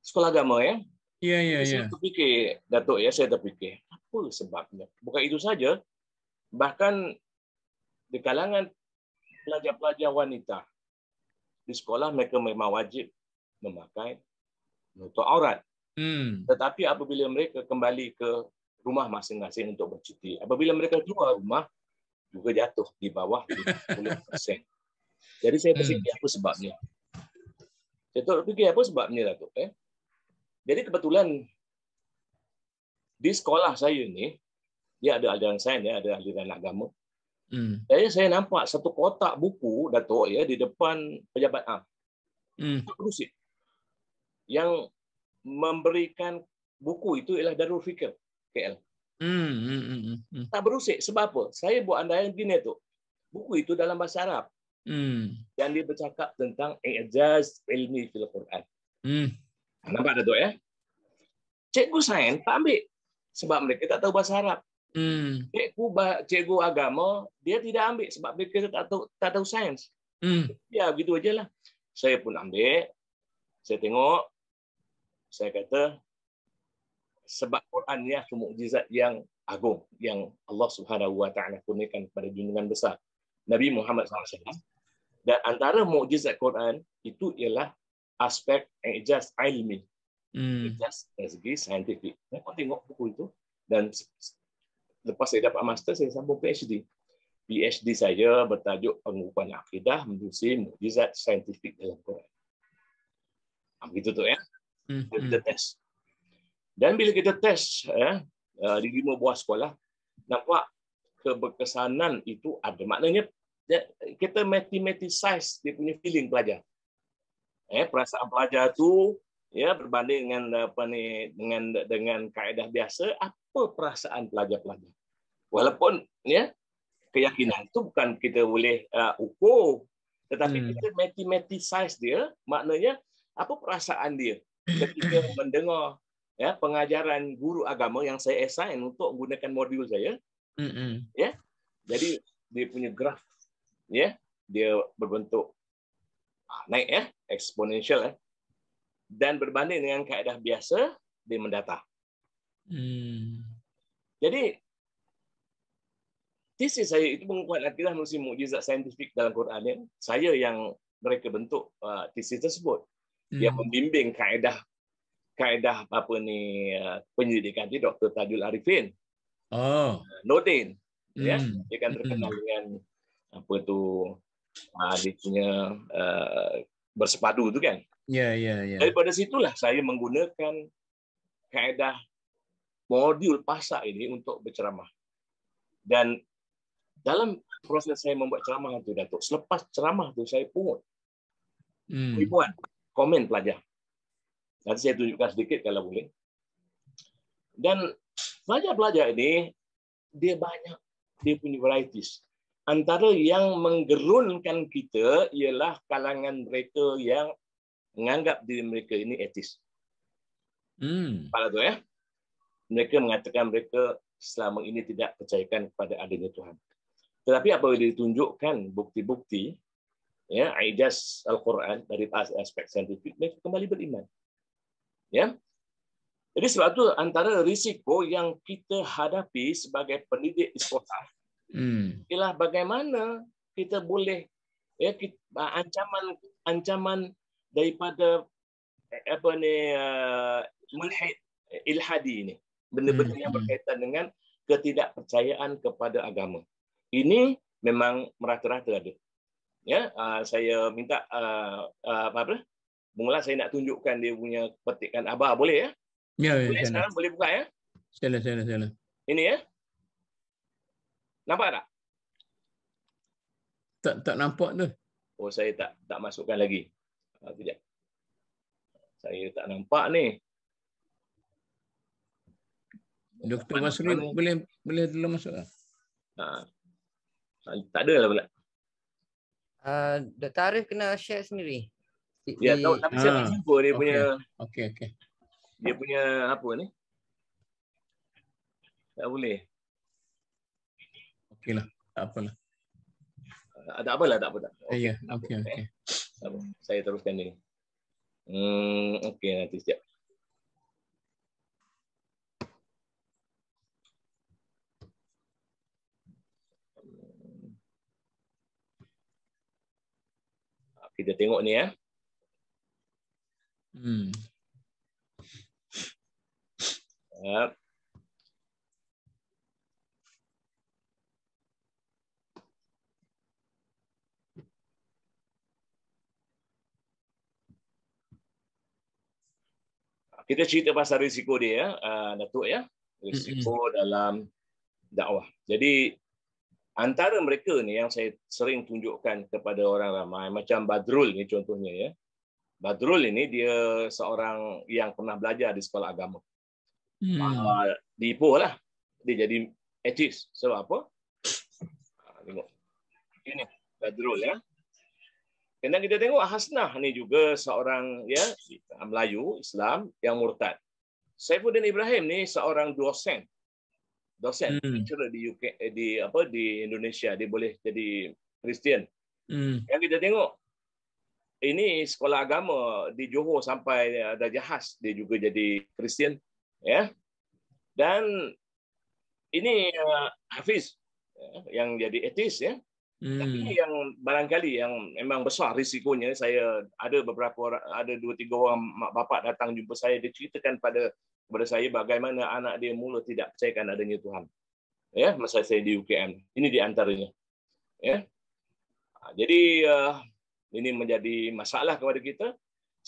Sekolah agama ya? Ya. Saya terfikir, Datuk saya terfikir, apa sebabnya? Bukan itu saja, bahkan di kalangan pelajar-pelajar wanita, di sekolah mereka memang wajib memakai penutup aurat. Tetapi apabila mereka kembali ke rumah masing-masing untuk bercuti, apabila mereka keluar rumah, juga jatuh di bawah 50%. Jadi saya terfikir apa sebabnya. Saya terfikir apa sebabnya, Datuk. Jadi kebetulan di sekolah saya ni, dia ada aliran sains, ada aliran agama. Saya nampak satu kotak buku, Datuk, di depan pejabat am. Berusik. Yang memberikan buku itu ialah Darul Fikr KL. Tak berusik. Sebab apa? Saya buat andaian gini tu. Buku itu dalam bahasa Arab. Yang dia bercakap tentang i'jaz ilmi fil Quran. Nampak Datuk Cikgu sains tak ambil sebab mereka tak tahu bahasa Arab. Cikgu agama dia tidak ambil sebab mereka tak tahu sains. Ya begitu ajalah. Saya pun ambil. Saya tengok saya kata sebab Quran ni mukjizat yang agung yang Allah Subhanahu Wa Taala kurniakan kepada junjungan besar Nabi Muhammad SAW. Dan antara mukjizat Quran itu ialah aspek ijaz ilmi, ijaz dari segi saintifik. Saya tengok buku itu dan lepas saya dapat master saya sambung PhD. PhD saya bertajuk pengukuran akidah menerusi mukjizat saintifik dalam Quran. Begitu tu ya. Kita test. Dan bila kita test di 5 buah sekolah, nampak keberkesanan itu ada. Maknanya kita mathematicize dia punya feeling pelajar. Perasaan pelajar tu ya berbanding dengan dengan kaedah biasa, apa perasaan pelajar-pelajar. Walaupun ya keyakinan itu bukan kita boleh ukur, tetapi kita mathematicize dia, maknanya apa perasaan dia ketika mendengar ya pengajaran guru agama yang saya assign untuk menggunakan modul saya. Ya. Jadi dia punya graf ya, dia berbentuk naik ya, eksponensial ya. Dan berbanding dengan kaedah biasa, dia mendatar. Jadi tesis saya itu mengukuhkan akidah menerusi mukjizat saintifik dalam Quran ya. Saya yang mereka bentuk tesis tersebut. Dia membimbing kaedah penyelidikan di Dr. Tajul Arifin. Nordin. Ya, dia kan terkenal dengan apa tu dia punya bersepadu tu kan. Ya. Daripada situlah saya menggunakan kaedah modul pasak ini untuk berceramah. Dan dalam proses saya membuat ceramah itu, Datuk, selepas ceramah tu saya pungut ribuan komen pelajar. Nanti saya tunjukkan sedikit kalau boleh. Dan pelajar-pelajar ini dia banyak, dia punya varieties. Antara yang menggerunkan kita ialah kalangan mereka yang menganggap diri mereka ini etis. Pada tu ya. Mereka mengatakan mereka selama ini tidak percayakan kepada adanya Tuhan. Tetapi apabila ditunjukkan bukti-bukti ya ijaz Al-Quran dari aspek saintifik, mereka kembali beriman. Ya. Jadi sebab itu antara risiko yang kita hadapi sebagai pendidik di sekolah ialah bagaimana kita boleh ya ancaman daripada mulhid ilhadi ini, benda-benda yang berkaitan dengan ketidakpercayaan kepada agama. Ini memang merata-rata ada. Ya, saya minta mula saya nak tunjukkan dia punya petikan Abah, boleh ya? Ya, boleh sekarang boleh buka ya? Sila. Ini ya? Nampak tak? Tak nampak tu. Oh, saya tak masukkan lagi. Sekejap. Saya tak nampak ni. Dr. Masri boleh tolong masuk tak? Tak ada lah pula. Dr. Arif kena share sendiri. Ya, tahu tapi saya tak jumpa dia punya. Okey. Dia punya apa ni? Tak boleh. Okeylah, tak apalah. Tak apalah, tak apa. Ya, okey. Saya teruskan ni. Okey, nanti sekejap. Kita tengok ni ya. Kita cerita pasal risiko dia ya, Datuk ya. Risiko dalam dakwah. Jadi antara mereka ni yang saya sering tunjukkan kepada orang ramai, macam Badrul ni contohnya ya. Badrul ini dia seorang yang pernah belajar di sekolah agama. Di Ipoh lah. Dia jadi etis. Sebab apa? Tengok. Ini Badrul ya. Kena kita tengok Hasnah ni juga seorang ya Melayu Islam yang murtad. Saifuddin Ibrahim ni seorang dosen lecturer di UK di Indonesia, dia boleh jadi Kristian. Yang kita tengok ini sekolah agama di Johor sampai Darjah Khas, dia juga jadi Kristian, ya. Dan ini Hafiz yang jadi etis, ya. Tapi yang barangkali yang memang besar risikonya, saya ada beberapa orang, ada 2-3 orang mak bapak datang jumpa saya, dia ceritakan kepada saya bagaimana anak dia mula tidak percayakan adanya Tuhan. Ya, masa saya di UKM. Ini di antaranya. Ya. Jadi ini menjadi masalah kepada kita.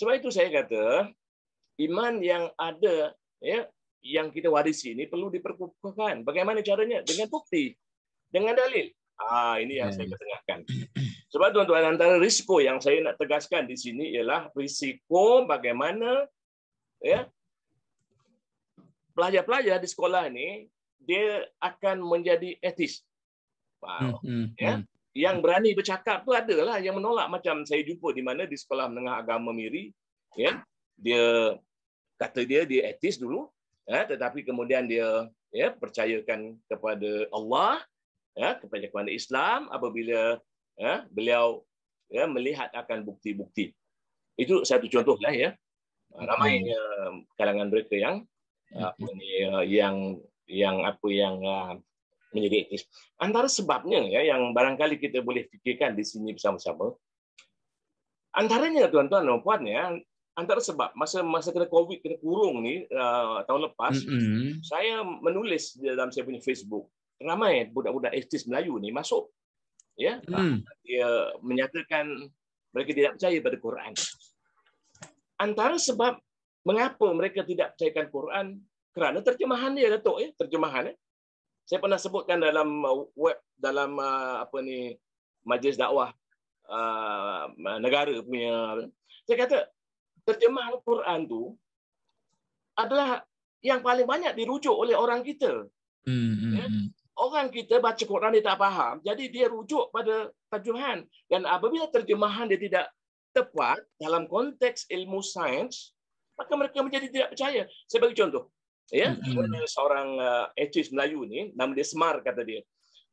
Sebab itu saya kata iman yang ada, ya, yang kita warisi ini perlu diperkukuhkan. Bagaimana caranya? Dengan bukti, dengan dalil. Ini yang saya ketengahkan. Sebab tuan-tuan, antara risiko yang saya nak tegaskan di sini ialah risiko bagaimana, ya, pelajar-pelajar di sekolah ini dia akan menjadi etis. Ya. Yang berani bercakap tu adalah yang menolak, macam saya jumpa di mana di sekolah menengah agama Miri, ya, dia kata dia etis dulu, ya, tetapi kemudian dia, ya, percayakan kepada Allah, ya, kepada Islam apabila, ya, beliau, ya, melihat akan bukti-bukti. Itu satu contoh lah, ya. Ramai kalangan mereka yang menjadi etis. Antara sebabnya, ya, yang barangkali kita boleh fikirkan di sini bersama-sama. Antaranya, tuan-tuan dan puan, ya, antara sebab masa kena COVID, kena kurung ni tahun lepas, saya menulis dalam saya punya Facebook. Ramai budak-budak etis Melayu ni masuk, ya, dia menyatakan mereka tidak percaya pada Quran. Antara sebab mengapa mereka tidak percayakan Quran kerana terjemahan dia, Datuk, ya, terjemahan. Saya pernah sebutkan dalam web, dalam majlis dakwah negara punya. Saya kata terjemahan Quran tu adalah yang paling banyak dirujuk oleh orang kita. Ya? Orang kita baca Quran dia tak faham, jadi dia rujuk pada terjemahan. Dan apabila terjemahan dia tidak tepat dalam konteks ilmu sains, maka mereka menjadi tidak percaya. Saya bagi contoh. Ya, ada seorang etis Melayu ni, nama dia Semar, kata dia.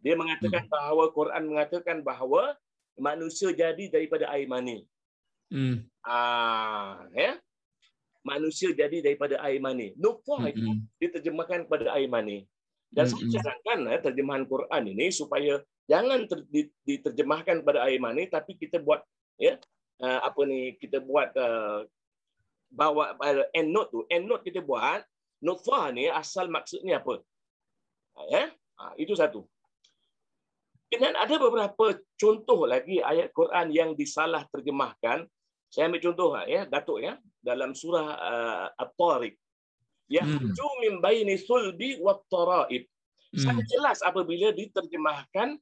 Dia mengatakan bahawa Quran mengatakan bahawa manusia jadi daripada air mani. Ya. Manusia jadi daripada air mani. Nutfah itu diterjemahkan kepada air mani. Dan saya cadangkan terjemahan Quran ini supaya jangan diterjemahkan kepada air mani, tapi kita buat, ya, kita buat bawa endnote tu. Endnote kita buat nutfah ni asal maksudnya apa? Ya, itu satu. Kemudian ada beberapa contoh lagi ayat Quran yang disalah terjemahkan. Saya ambil contoh, ya, Datuk, ya, dalam surah At-Tariq. Yahju min baini sulbi wat taraib. Sangat jelas apabila diterjemahkan,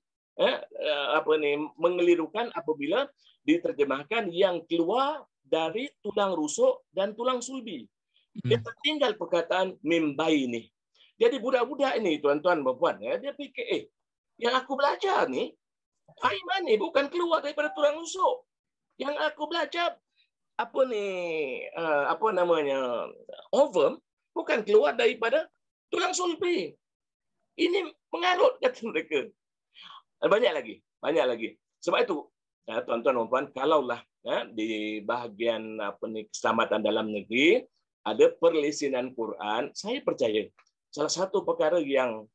mengelirukan apabila diterjemahkan yang keluar dari tulang rusuk dan tulang sulbi. Dia tertinggal perkataan min baini. Jadi budak-budak ini, tuan-tuan dan puan, ya, dia fikir, yang aku belajar ni air mani bukan keluar daripada tulang rusuk. Yang aku belajar ovum bukan keluar daripada tulang sulbi. Ini mengarut, kata mereka. Banyak lagi. Sebab itu, tuan-tuan dan puan, kalaulah, ya, di bahagian keselamatan dalam negeri ada perlesinan Quran, saya percaya salah satu perkara yang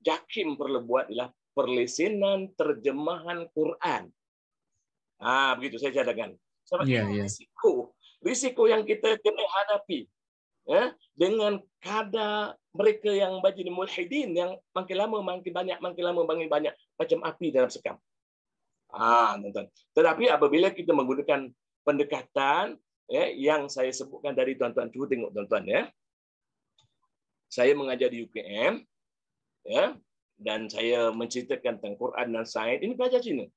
JAKIM perlu buat adalah perlesinan terjemahan Quran. Begitu saya cadangkan. Sebab risiko yang kita kena hadapi, ya, dengan kadar mereka yang bagi mulhidin yang makin lama makin banyak macam api dalam sekam. Tetapi apabila kita menggunakan pendekatan, ya, yang saya sebutkan dari tuan-tuan, cuba tengok tuan-tuan, ya. Saya mengajar di UKM, ya, dan saya menceritakan tentang Quran dan sains. Ini pelajar Cina.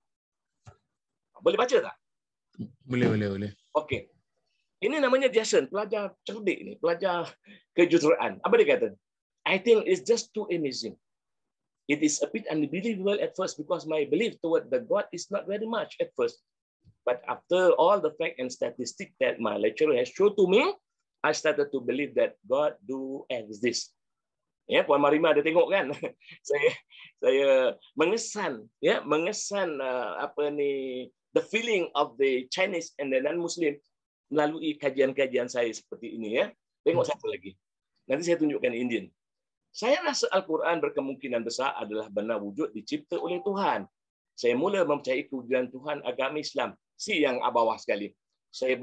Boleh baca tak? Boleh. Okey. Ini namanya Jason, pelajar cerdik ni, pelajar kejuruteraan. Apa dia kata? I think it's just too amazing. It is a bit unbelievable at first because my belief toward the God is not very much at first. But after all the fact and statistics that my lecturer has shown to me, I started to believe that God do exist. Ya, Puan Marima ada tengok kan? saya mengesan the feeling of the Chinese and the non-Muslim melalui kajian-kajian saya seperti ini ya. Tengok satu lagi. Nanti saya tunjukkan Indian. Saya rasa Al-Quran berkemungkinan besar adalah benar wujud dicipta oleh Tuhan. Saya mula mempercayai kewujudan Tuhan agama Islam. Si yang bawah sekali. Saya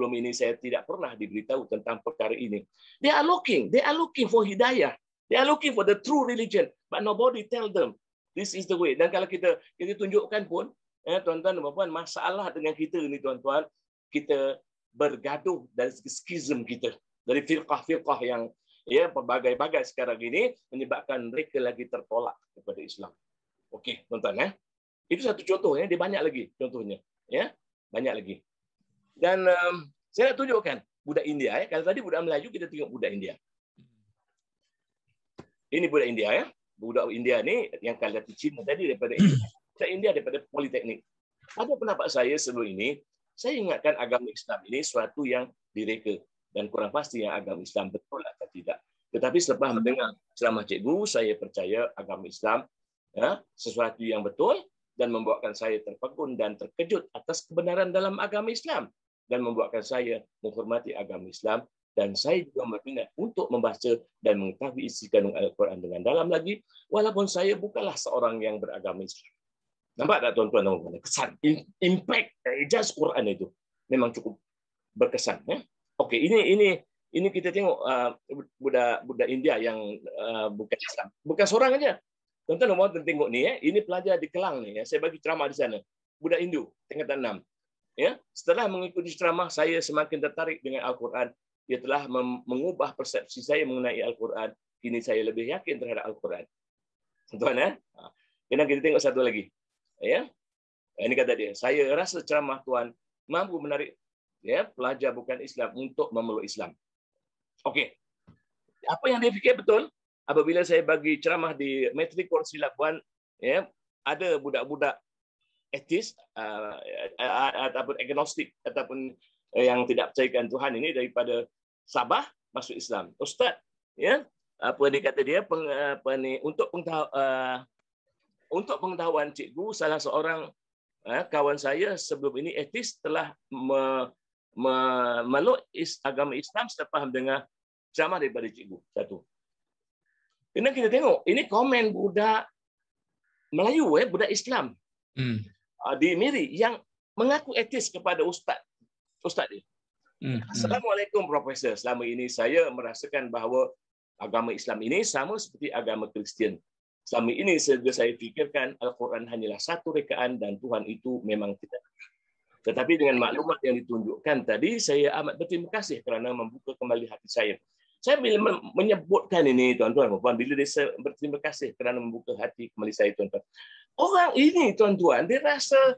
tidak pernah diberitahu tentang perkara ini. They are looking for hidayah. They are looking for the true religion, but nobody tell them this is the way. Dan kalau kita tunjukkan pun, tuan-tuan dan puan, masalah dengan kita ni tuan-tuan, kita bergaduh dari skism kita, dari firqah-firqah yang berbagai-bagai sekarang ini menyebabkan mereka lagi tertolak kepada Islam. Okey, tuan-tuan Itu satu contoh dia banyak lagi contohnya, banyak lagi. Dan saya nak tunjukkan budak India Kalau tadi budak Melayu, kita tengok budak India. Ini budak India Budak India ni yang kalau dari Cina tadi daripada India. Budak India daripada Politeknik. Ada pendapat saya sebelum ini, saya ingatkan agama Islam ini suatu yang direka dan kurang pasti yang agama Islam betul atau tidak. Tetapi selepas mendengar ceramah cikgu, saya percaya agama Islam sesuatu yang betul dan membuatkan saya terpegun dan terkejut atas kebenaran dalam agama Islam dan membuatkan saya menghormati agama Islam. Dan saya juga berminat untuk membaca dan mengetahui isi kandung Al-Quran dengan dalam lagi, walaupun saya bukanlah seorang yang beragama Islam. Nampak tak tuan-tuan? Kesan, impact ijaz Quran itu memang cukup berkesan. Okey, ini kita tengok budak India yang bukan Islam, bukan seorang aja. Tuan-tuan mau tengok ni, ini pelajar di Kelang ni. Saya bagi ceramah di sana, budak Hindu, tingkatan 6. Setelah mengikuti ceramah, saya semakin tertarik dengan Al-Quran. Dia telah mengubah persepsi saya mengenai Al-Quran. Kini saya lebih yakin terhadap Al-Quran. Tuan-tuan, dan kita tengok satu lagi. Ini kata dia, saya rasa ceramah Tuan mampu menarik pelajar bukan Islam untuk memeluk Islam. Okey. Apa yang dia fikir betul? Apabila saya bagi ceramah di Matrikul Silap 1, ada budak-budak etis ataupun agnostik ataupun yang tidak percayakan Tuhan ini daripada Sabah masuk Islam. Ustaz, apa dia kata dia untuk pengetahuan cikgu, salah seorang kawan saya sebelum ini etis telah memeluk agama Islam selepas mendengar ceramah daripada cikgu. Satu. Kena kita tengok, ini komen budak Melayu, budak Islam di Miri yang mengaku etis kepada ustaz dia. Assalamualaikum Profesor. Selama ini saya merasakan bahawa agama Islam ini sama seperti agama Kristian. Selama ini saya fikirkan Al-Quran hanyalah satu rekaan dan Tuhan itu memang tidak. Tetapi dengan maklumat yang ditunjukkan tadi, saya amat berterima kasih kerana membuka kembali hati saya. Saya bila menyebutkan ini, tuan-tuan, bila dia berterima kasih kerana membuka hati kembali saya, tuan-tuan. Orang ini, tuan-tuan, dia rasa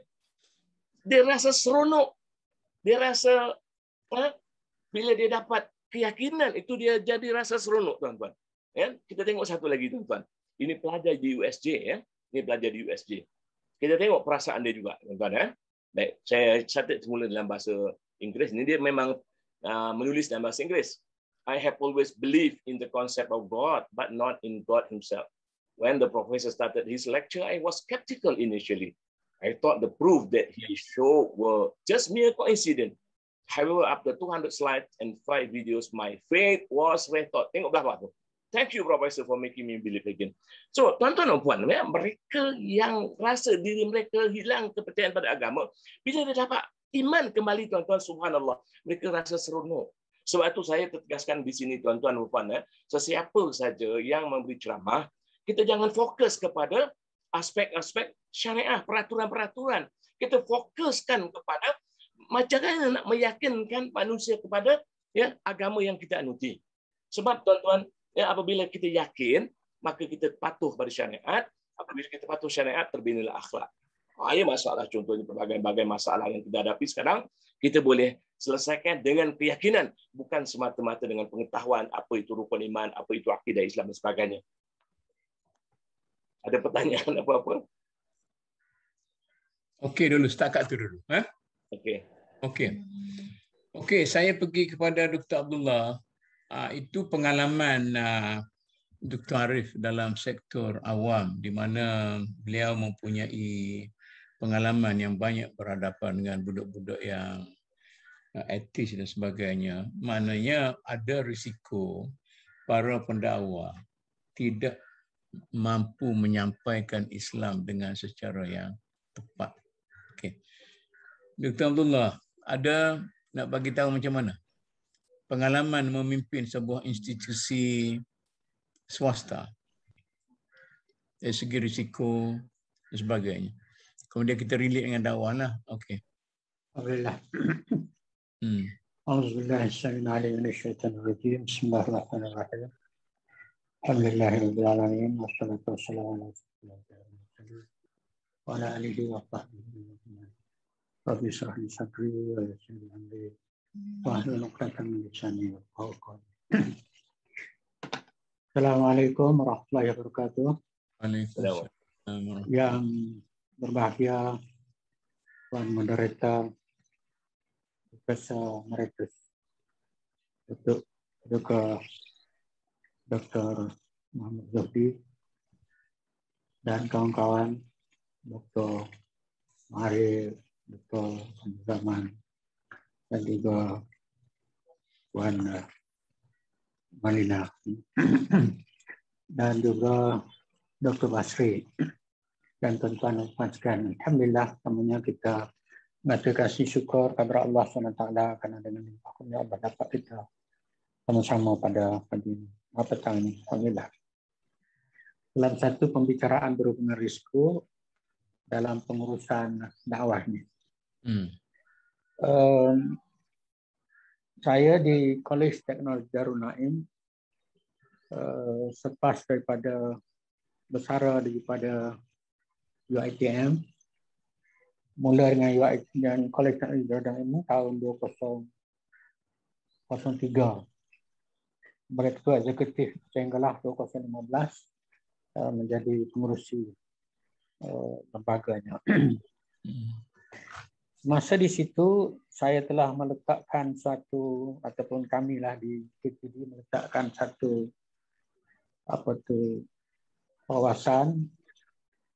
seronok. Dia rasa bila dia dapat keyakinan itu dia jadi rasa seronok, tuan-tuan. Kita tengok satu lagi, tuan-tuan. Ini pelajar di USJ, Ini pelajar di USJ. Kita tengok perasaan dia juga, tuan-tuan. Baik, saya catat semula dalam bahasa Inggeris. Ini dia memang menulis dalam bahasa Inggeris. I have always believed in the concept of God, but not in God himself. When the professor started his lecture, I was skeptical initially. I thought the proof that he showed were just mere coincidence. However, after 200 slides and 5 videos, my faith was restored. Tengok berapa tu. Thank you, Professor, for making me believe again. So, tuan-tuan dan puan, mereka yang rasa diri mereka hilang kepercayaan pada agama, bila dia dapat iman kembali, tuan-tuan, subhanallah, mereka rasa seronok. Sebab itu saya tegaskan di sini, tuan-tuan dan puan, sesiapa saja yang memberi ceramah, kita jangan fokus kepada aspek-aspek syariah, peraturan-peraturan. Kita fokuskan kepada macam mana nak meyakinkan manusia kepada agama yang kita anuti. Sebab tuan-tuan, apabila kita yakin, maka kita patuh pada syariat. Apabila kita patuh syariat, terbinalah akhlak. Ini masalah, contohnya berbagai-bagai masalah yang kita hadapi sekarang, kita boleh selesaikan dengan keyakinan, bukan semata-mata dengan pengetahuan apa itu rukun iman, apa itu akidah Islam dan sebagainya. Ada pertanyaan apa-apa? Okey dulu, setakat tu dulu. Okey, saya pergi kepada Dr. Abdullah. Itu pengalaman Dr. Arif dalam sektor awam, di mana beliau mempunyai pengalaman yang banyak berhadapan dengan budak-budak yang etis dan sebagainya, maknanya ada risiko para pendakwa tidak mampu menyampaikan Islam dengan secara yang tepat. Okey. Dr. Abdullah, ada nak bagi tahu macam mana pengalaman memimpin sebuah institusi swasta dari segi risiko dan sebagainya. Kemudian kita relate dengan dakwah lah. Okey. Alhamdulillah. Auzubillahi minasyaitonir rajim. Bismillahirrahmanirrahim. Alhamdulillahirabbil alamin wassalatu wassalamu ala rasulillah wa ala alihi wa sahbihi. Rabbi shrah li sadri wa yassir li amri wahlul 'uqdatam min lisani yafqahu qawli. Assalamualaikum warahmatullahi wabarakatuh. Waalaikumsalam. Yang berbahagia Tuan Moderator Profesor Emeritus Dr. Muhammad Zuhdi dan kawan-kawan Dr. Mahir, Dr. Zaman dan juga Puan Malina dan juga Dr. Basri dan tuan-tuan dan puan sekalian. Alhamdulillah, namanya kita kasih syukur kepada Allah SWT kerana dengan limpahnya Allah dapat kita sama-sama pada pagi petang ini. Alhamdulillah. Dalam satu pembicaraan berhubungan risiko dalam pengurusan dakwah ini. Saya di Kolej Teknologi Darul Naim selepas daripada bersara daripada UiTM, mula dengan UiTM dan Kolej Teknologi Darul Naim tahun 2003 sebagai ketua eksekutif sehinggalah 2015 menjadi pengurusi lembaganya. Masa di situ saya telah meletakkan satu, ataupun kamilah di KPD meletakkan satu wawasan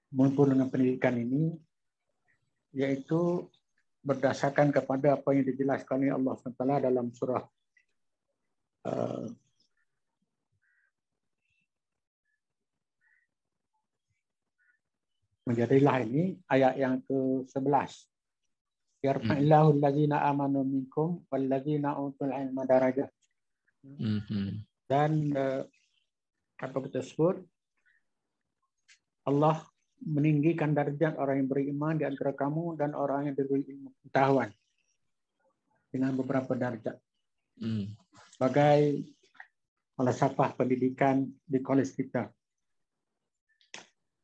mumpun dengan pendidikan ini, yaitu berdasarkan kepada apa yang dijelaskan oleh Allah SWT dalam surah menjadilah ini ayat yang ke-11. Yarfa'illahu allazina amanu minkum wallazina utul ilma darajat. Dan apa kita sebut, Allah meninggikan darjat orang yang beriman di antara kamu dan orang yang diberi ilmu pengetahuan dengan beberapa darjat. Sebagai falsafah pendidikan di kolej kita.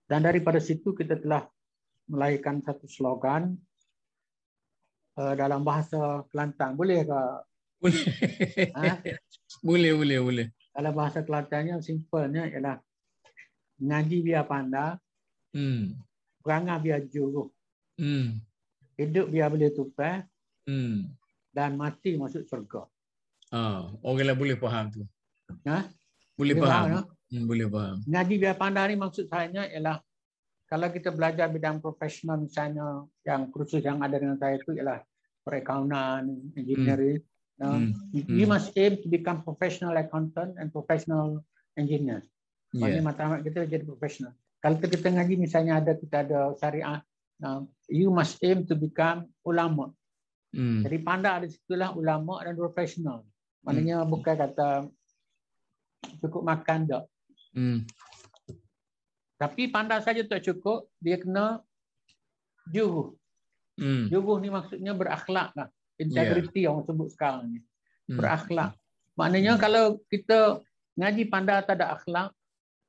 Dan daripada situ kita telah melahirkan satu slogan dalam bahasa Kelantan. Boleh ke? Boleh. Boleh. Dalam bahasa Kelantannya simpelnya ialah ngaji biar pandai, perangai biar juruh, hidup biar boleh tupai, dan mati masuk syurga. Orang boleh faham tu. Boleh faham. Boleh faham. Ngaji biar pandai ni maksud saya ialah kalau kita belajar bidang profesional misalnya yang kursus yang ada dengan saya itu ialah perakaunan, engineering. You must aim to become professional accountant and professional engineer. Maksudnya matlamat kita jadi profesional. Kalau kita ngaji misalnya kita ada syariah, you must aim to become ulama. Jadi pandai di situlah ulama dan profesional. Maknanya bukan kata cukup makan tak. Tapi pandai saja tak cukup, dia kena juruh. Juruh ni maksudnya berakhlak lah. Integrity orang sebut sekarang ni. Berakhlak. Maknanya kalau kita ngaji pandai tak ada akhlak,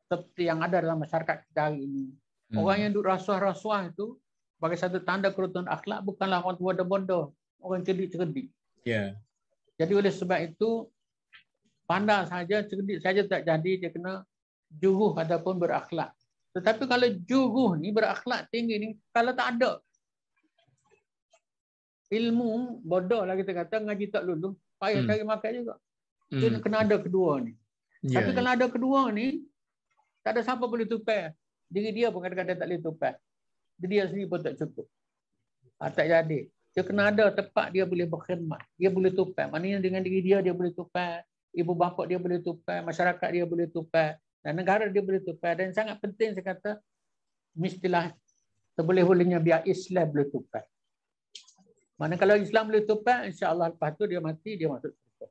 seperti yang ada dalam masyarakat kita hari ini. Orang yang duduk rasuah-rasuah itu sebagai satu tanda kerutuan akhlak bukanlah orang tua bodoh, orang cerdik-cerdik. Jadi oleh sebab itu pandai saja, cerdik saja tak jadi, dia kena juruh ataupun berakhlak. Tetapi kalau juruh ni berakhlak tinggi ni, kalau tak ada ilmu, bodoh lah kita kata, ngaji tak lulus, payah cari makan juga. Jadi kena ada kedua ni. Tapi kalau ada kedua ni, tak ada siapa boleh tupai. Diri dia pun kadang-kadang tak boleh tupai. Dia sendiri pun tak cukup. Tak jadi. Dia kena ada tempat dia boleh berkhidmat. Dia boleh tupai. Maknanya dengan diri dia boleh tupai. Ibu bapa dia boleh tupai. Masyarakat dia boleh tupai. Dan negara dia boleh tupai. Dan sangat penting saya kata, mestilah seboleh-bolehnya biar Islam boleh tupai. Mana kalau Islam boleh tupai, insya-Allah lepas tu dia mati, dia masuk surga.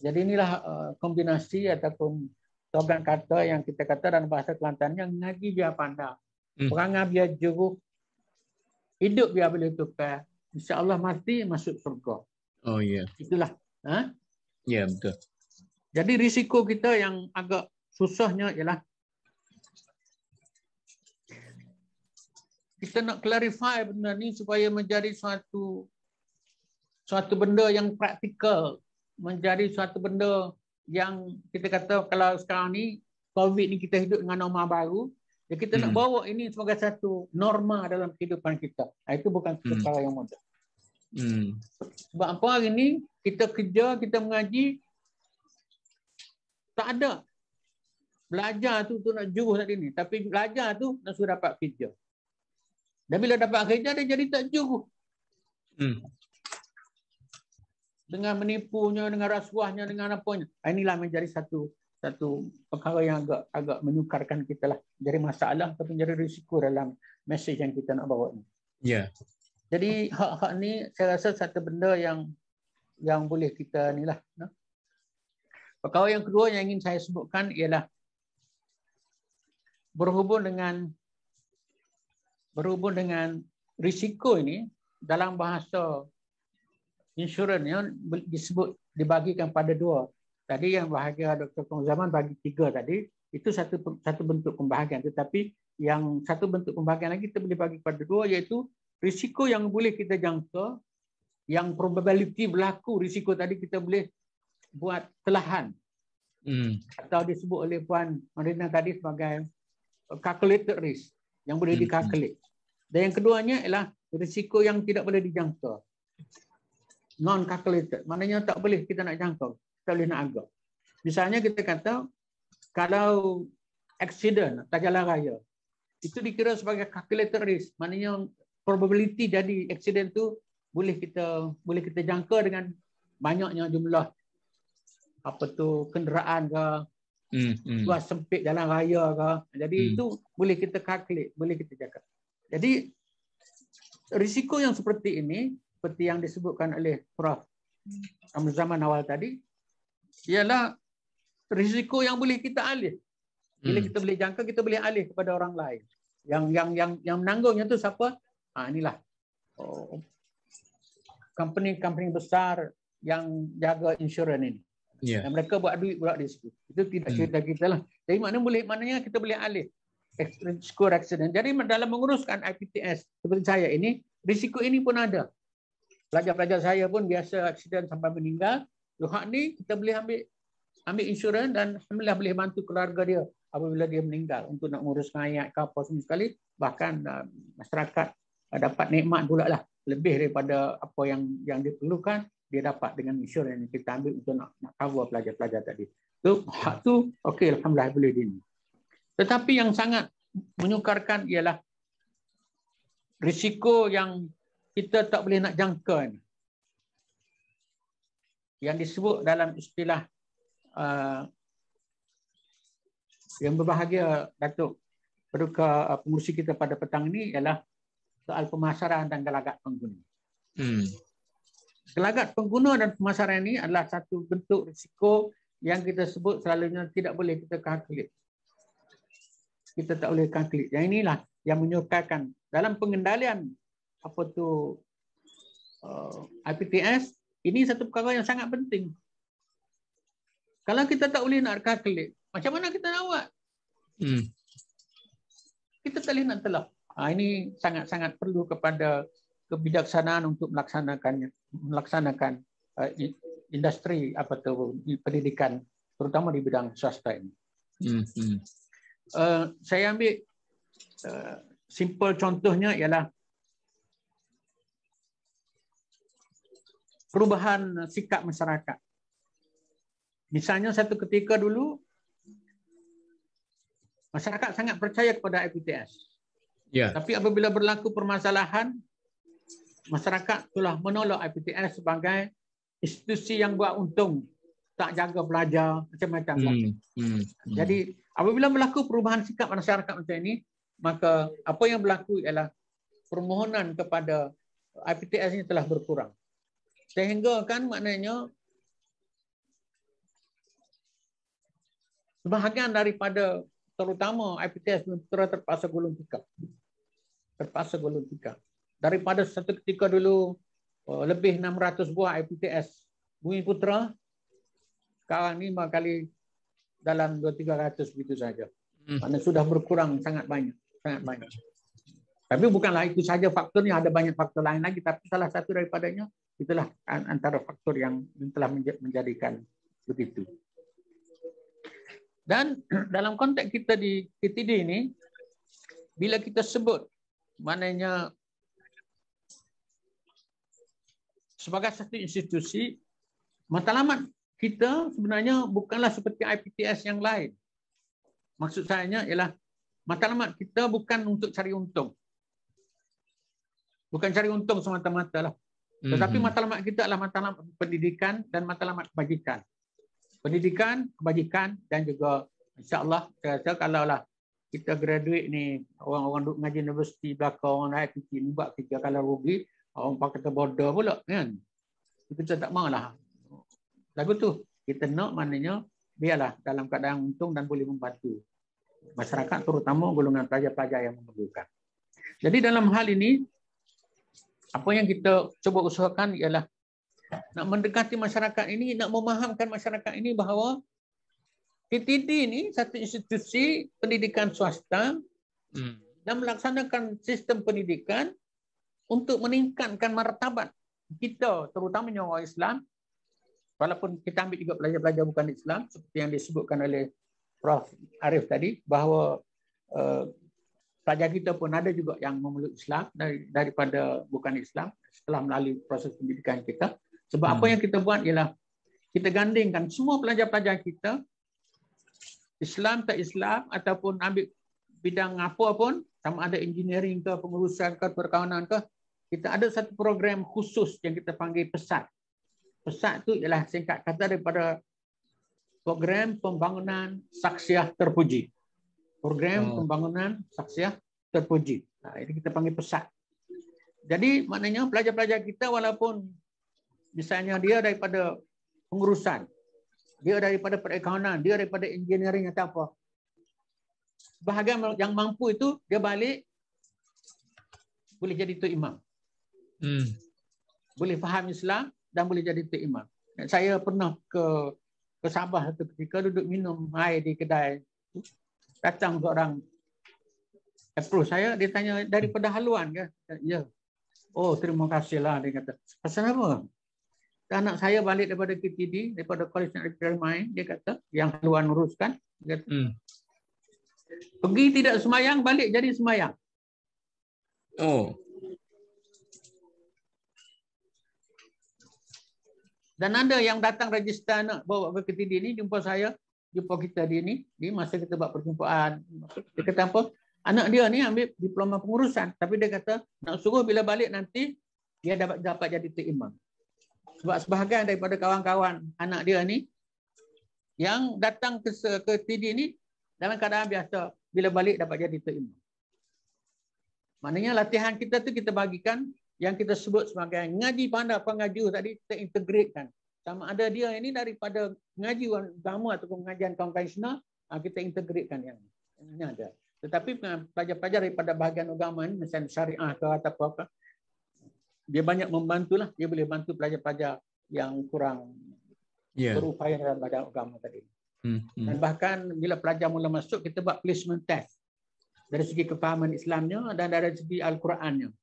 Jadi inilah kombinasi ataupun slogan kata yang kita kata dalam bahasa Kelantan, yang ngaji biar pandang. Perangai biar jeruk. Hidup biar boleh tupai. InsyaAllah mati masuk surga. Oh ya. Yeah. Itulah. Ha? Ya, yeah, betul. Jadi risiko kita yang agak susahnya ialah kita nak clarify benda ni supaya menjadi suatu benda yang praktikal, menjadi suatu benda yang kita kata kalau sekarang ni COVID ni kita hidup dengan norma baru, ya kita nak bawa ini sebagai satu norma dalam kehidupan kita. Itu bukan perkara yang mudah. Sebab apa hari ni kita kerja, kita mengaji, tak ada. Belajar tu nak jurus tadi ni. Tapi belajar tu nak suruh dapat kerja. Dan bila dapat kerja, dia jadi tak jurus. Dengan menipunya, dengan rasuahnya, dengan apanya. Inilah menjadi satu perkara yang agak menyukarkan kita lah. Jadi masalah ataupun jadi risiko dalam mesej yang kita nak bawa ni. Ya. Jadi hak-hak ni saya rasa satu benda yang boleh kita ni lah. Perkara yang kedua yang ingin saya sebutkan ialah berhubung dengan risiko ini dalam bahasa insurans yang disebut dibagikan pada dua. Tadi yang bahagia Dr. Zaman bagi 3 tadi, itu satu bentuk pembahagian. Tetapi yang satu bentuk pembahagian lagi kita boleh bagi pada 2, iaitu risiko yang boleh kita jangka, yang probability berlaku risiko tadi kita boleh buat telahan. Atau disebut oleh Puan Marina tadi sebagai calculated risk, yang boleh dikalkulate. Dan yang keduanya ialah risiko yang tidak boleh dijangka. Non-calculated. Maknanya tak boleh kita nak jangka. Kita boleh nak agak. Misalnya kita kata, kalau accident atas jalan raya, itu dikira sebagai calculated risk. Maknanya probability jadi accident tu boleh kita jangka dengan banyaknya jumlah kenderaan ke, luas sempit jalan raya ke. Jadi itu boleh kita calculate, boleh kita jaga. Jadi risiko yang seperti ini, seperti yang disebutkan oleh Prof. Zaman awal tadi, ialah risiko yang boleh kita alih. Bila kita boleh jangka, kita boleh alih kepada orang lain. Yang menanggungnya tu siapa? Inilah company besar yang jaga insurans ini. Yeah. Dan mereka buat duit pula di situ. Itu tidak cerita kita lah. Jadi maknanya kita boleh alih risiko accident. Jadi dalam menguruskan IPTS seperti saya ini, risiko ini pun ada. Pelajar-pelajar saya pun biasa accident sampai meninggal. Hak ni kita boleh ambil insurans dan alhamdulillah boleh bantu keluarga dia apabila dia meninggal untuk nak menguruskan ayat ke apa semua sekali. Bahkan masyarakat dapat nikmat pula lah. Lebih daripada apa yang diperlukan, dia dapat dengan insurans yang kita ambil untuk nak cover pelajar-pelajar tadi. So, hak tu, okey, alhamdulillah boleh ini. Tetapi yang sangat menyukarkan ialah risiko yang kita tak boleh nak jangka ni. Yang disebut dalam istilah yang berbahagia Datuk Paduka pengurusi kita pada petang ini ialah soal pemasaran dan gelagat pengguna. Gelagat pengguna dan pemasaran ini adalah satu bentuk risiko yang kita sebut selalunya tidak boleh kita kalkulate. Kita tak boleh kalkulate. Yang inilah yang menyukarkan dalam pengendalian IPTS, ini satu perkara yang sangat penting. Kalau kita tak boleh nak kalkulate, macam mana kita nak buat? Kita tak boleh nak telak. Ini sangat-sangat perlu kepada kebijaksanaan untuk melaksanakan industri pendidikan, terutama di bidang swasta ini. Saya ambil simple contohnya ialah perubahan sikap masyarakat. Misalnya satu ketika dulu masyarakat sangat percaya kepada IPTS. Yeah. Tapi apabila berlaku permasalahan masyarakat telah menolak IPTS sebagai institusi yang buat untung, tak jaga pelajar, macam-macam. Jadi apabila berlaku perubahan sikap masyarakat macam ini, maka apa yang berlaku ialah permohonan kepada IPTS ini telah berkurang. Sehingga kan maknanya sebahagian daripada terutama IPTS terpaksa gulung tikar. Daripada satu ketika dulu lebih 600 buah IPTS Bumi Putra, sekarang ni 5 kali dalam 200-300 begitu saja. Maknanya sudah berkurang sangat banyak. Tapi bukanlah itu saja faktornya, ada banyak faktor lain lagi, tapi salah satu daripadanya itulah antara faktor yang telah menjadikan begitu. Dan dalam konteks kita di KTD ini, bila kita sebut maknanya sebagai satu institusi, matlamat kita sebenarnya bukanlah seperti IPTS yang lain. Maksud saya ialah matlamat kita bukan untuk cari untung. Bukan cari untung semata-mata lah. Tetapi matlamat kita adalah matlamat pendidikan dan matlamat kebajikan. Pendidikan, kebajikan dan juga insya-Allah saya rasa kalaulah kita graduate ni, orang-orang duk ngaji universiti belakang, orang naik tinggi, buat kerja kalau rugi, orang pakai bodoh pula kan. Kita tak maulah. Lagu tu kita nak maknanya biarlah dalam keadaan untung dan boleh membantu masyarakat, terutama golongan pelajar-pelajar yang memerlukan. Jadi dalam hal ini apa yang kita cuba usahakan ialah nak mendekati masyarakat ini, nak memahamkan masyarakat ini bahawa KTD ini satu institusi pendidikan swasta dan melaksanakan sistem pendidikan untuk meningkatkan martabat kita, terutamanya orang Islam. Walaupun kita ambil juga pelajar-pelajar bukan Islam, seperti yang disebutkan oleh Prof. Arif tadi, bahawa pelajar kita pun ada juga yang memeluk Islam daripada bukan Islam setelah melalui proses pendidikan kita. Sebab apa yang kita buat ialah kita gandingkan semua pelajar-pelajar kita, Islam tak Islam ataupun ambil bidang apa pun, sama ada engineering ke, pengurusan ke, perkawanan ke, kita ada satu program khusus yang kita panggil PESAT. PESAT itu ialah singkat kata daripada Program Pembangunan Saksiah Terpuji. Program Pembangunan Saksiah Terpuji. Nah, ini kita panggil PESAT. Jadi maknanya pelajar-pelajar kita walaupun misalnya dia daripada pengurusan, dia daripada perakaunan, dia daripada engineering atau apa, bahagian yang mampu itu dia balik boleh jadi tok imam. Boleh faham Islam dan boleh jadi tok imam. Saya pernah ke Sabah satu ketika duduk minum air di kedai. Datang seorang approach saya, dia tanya daripada haluan ke? Ya. Oh, terima kasihlah, dia kata. Pasal apa? Anak saya balik daripada KTD, daripada College Negeri Main, dia kata, yang haluan uruskan, dia kata, pergi tidak semayang, balik jadi semayang. Oh. Dan ada yang datang register nak bawa ke KTD ni, jumpa saya, jumpa kita di masa kita buat perjumpaan. Dia kata apa? Anak dia ni ambil diploma pengurusan, tapi dia kata nak suruh bila balik nanti dia dapat jadi tok imam. Sebab sebahagian daripada kawan-kawan anak dia ni yang datang ke TD ni dalam keadaan biasa, bila balik dapat jadi tok imam. Maknanya latihan kita tu kita bagikan yang kita sebut sebagai ngaji pandai pengaju tadi, kita integratekan. Sama ada dia ini daripada ngaji agama atau pengajian konvensional, kita integratekan yang ini ada. Tetapi pelajar-pelajar daripada bahagian agama ini, misalnya syariah ke atau apa, dia banyak membantulah. Dia boleh bantu pelajar-pelajar yang kurang berupaya dalam bahagian agama tadi. Dan bahkan bila pelajar mula masuk, kita buat placement test dari segi kefahaman Islamnya dan dari segi Al-Qurannya.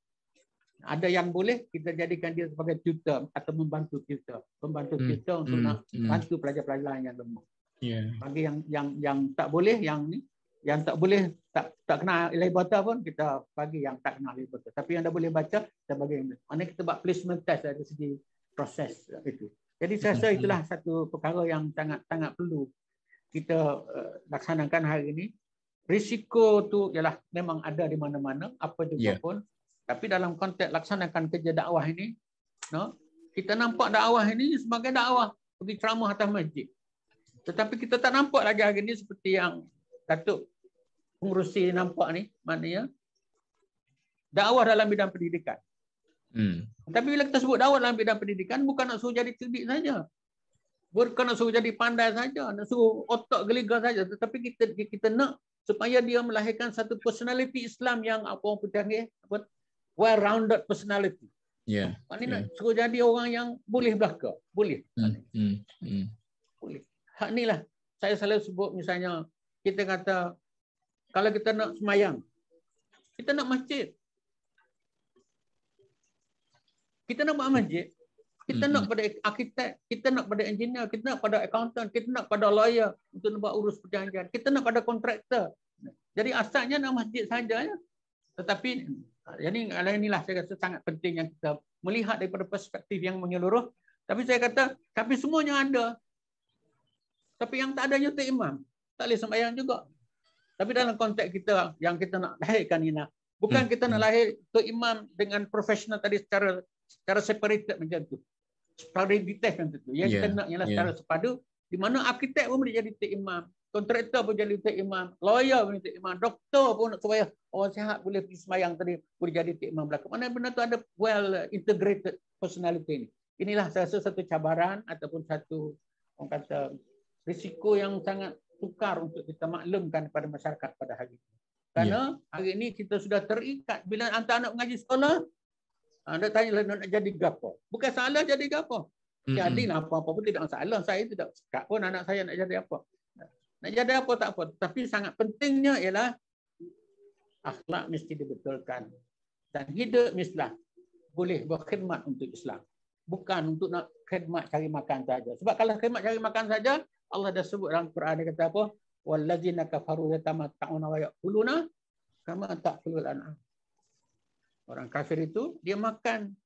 Ada yang boleh kita jadikan dia sebagai tutor atau membantu tutor, tutor untuk nak bantu pelajar-pelajar lain yang lemah. Bagi yang tak boleh, yang tak boleh tak kenal lebater pun kita bagi yang tak kenal lebater. Tapi yang dah boleh baca kita bagi. Maknanya kita buat placement test dari segi proses itu. Jadi saya rasa itulah satu perkara yang sangat perlu kita laksanakan hari ini. Risiko tu ialah memang ada di mana-mana, apa juga pun. Tapi dalam konteks laksanakan kerja dakwah ini, kita nampak dakwah ini sebagai dakwah, pergi ceramah atas masjid. Tetapi kita tak nampak lagi hari ini seperti yang Datuk Pengerusi nampak ni, maknanya dakwah dalam bidang pendidikan. Tapi bila kita sebut dakwah dalam bidang pendidikan, bukan nak suruh jadi cerdik saja. Bukan nak suruh jadi pandai saja, nak suruh otak geliga saja. Tetapi kita nak supaya dia melahirkan satu personality Islam yang well-rounded personality. Maknanya nak suruh jadi orang yang boleh belaka. Boleh. Boleh. Hak inilah saya selalu sebut, misalnya kita kata kalau kita nak semayang, kita nak masjid. Kita nak buat masjid, kita nak pada arkitek, kita nak pada engineer, kita nak pada accountant, kita nak pada lawyer untuk buat urus perjanjian, kita nak pada kontraktor. Jadi asalnya nak masjid saja ya. Tetapi jadi inilah saya rasa sangat penting yang kita melihat daripada perspektif yang menyeluruh. Tapi saya kata, tapi semuanya ada. Tapi yang tak adanya tu imam. Tak boleh sembahyang juga. Tapi dalam konteks kita yang kita nak lahirkan ini, bukan kita nak lahir tu imam dengan profesional tadi secara separated macam tu. Secara detail macam tu. Yang kita nak ialah secara sepadu, di mana arkitek pun boleh jadi tu imam, kontraktor pun jadi tu imam, lawyer pun jadi tu imam, doktor pun supaya orang sihat boleh pergi sembahyang tadi boleh jadi tu imam belaka. Mana benda tu ada well integrated personality ini. Inilah saya rasa satu cabaran ataupun satu orang kata risiko yang sangat sukar untuk kita maklumkan kepada masyarakat pada hari ini. Kerana hari ini kita sudah terikat bila hantar anak mengaji sekolah, anda tanya nak jadi gapo. Bukan salah jadi gapo. Jadilah apa-apa pun tidak masalah. Saya tidak cakap pun anak saya nak jadi apa. Nak jadi apa tak apa. Tapi sangat pentingnya ialah akhlak mesti dibetulkan. Dan hidup mestilah boleh berkhidmat untuk Islam. Bukan untuk nak khidmat cari makan saja. Sebab kalau khidmat cari makan saja, Allah dah sebut dalam Quran, dia kata apa? Wallazina kafaru yatamatta'una wa ya'kuluna kama ta'kulul an'am. Orang kafir itu dia makan,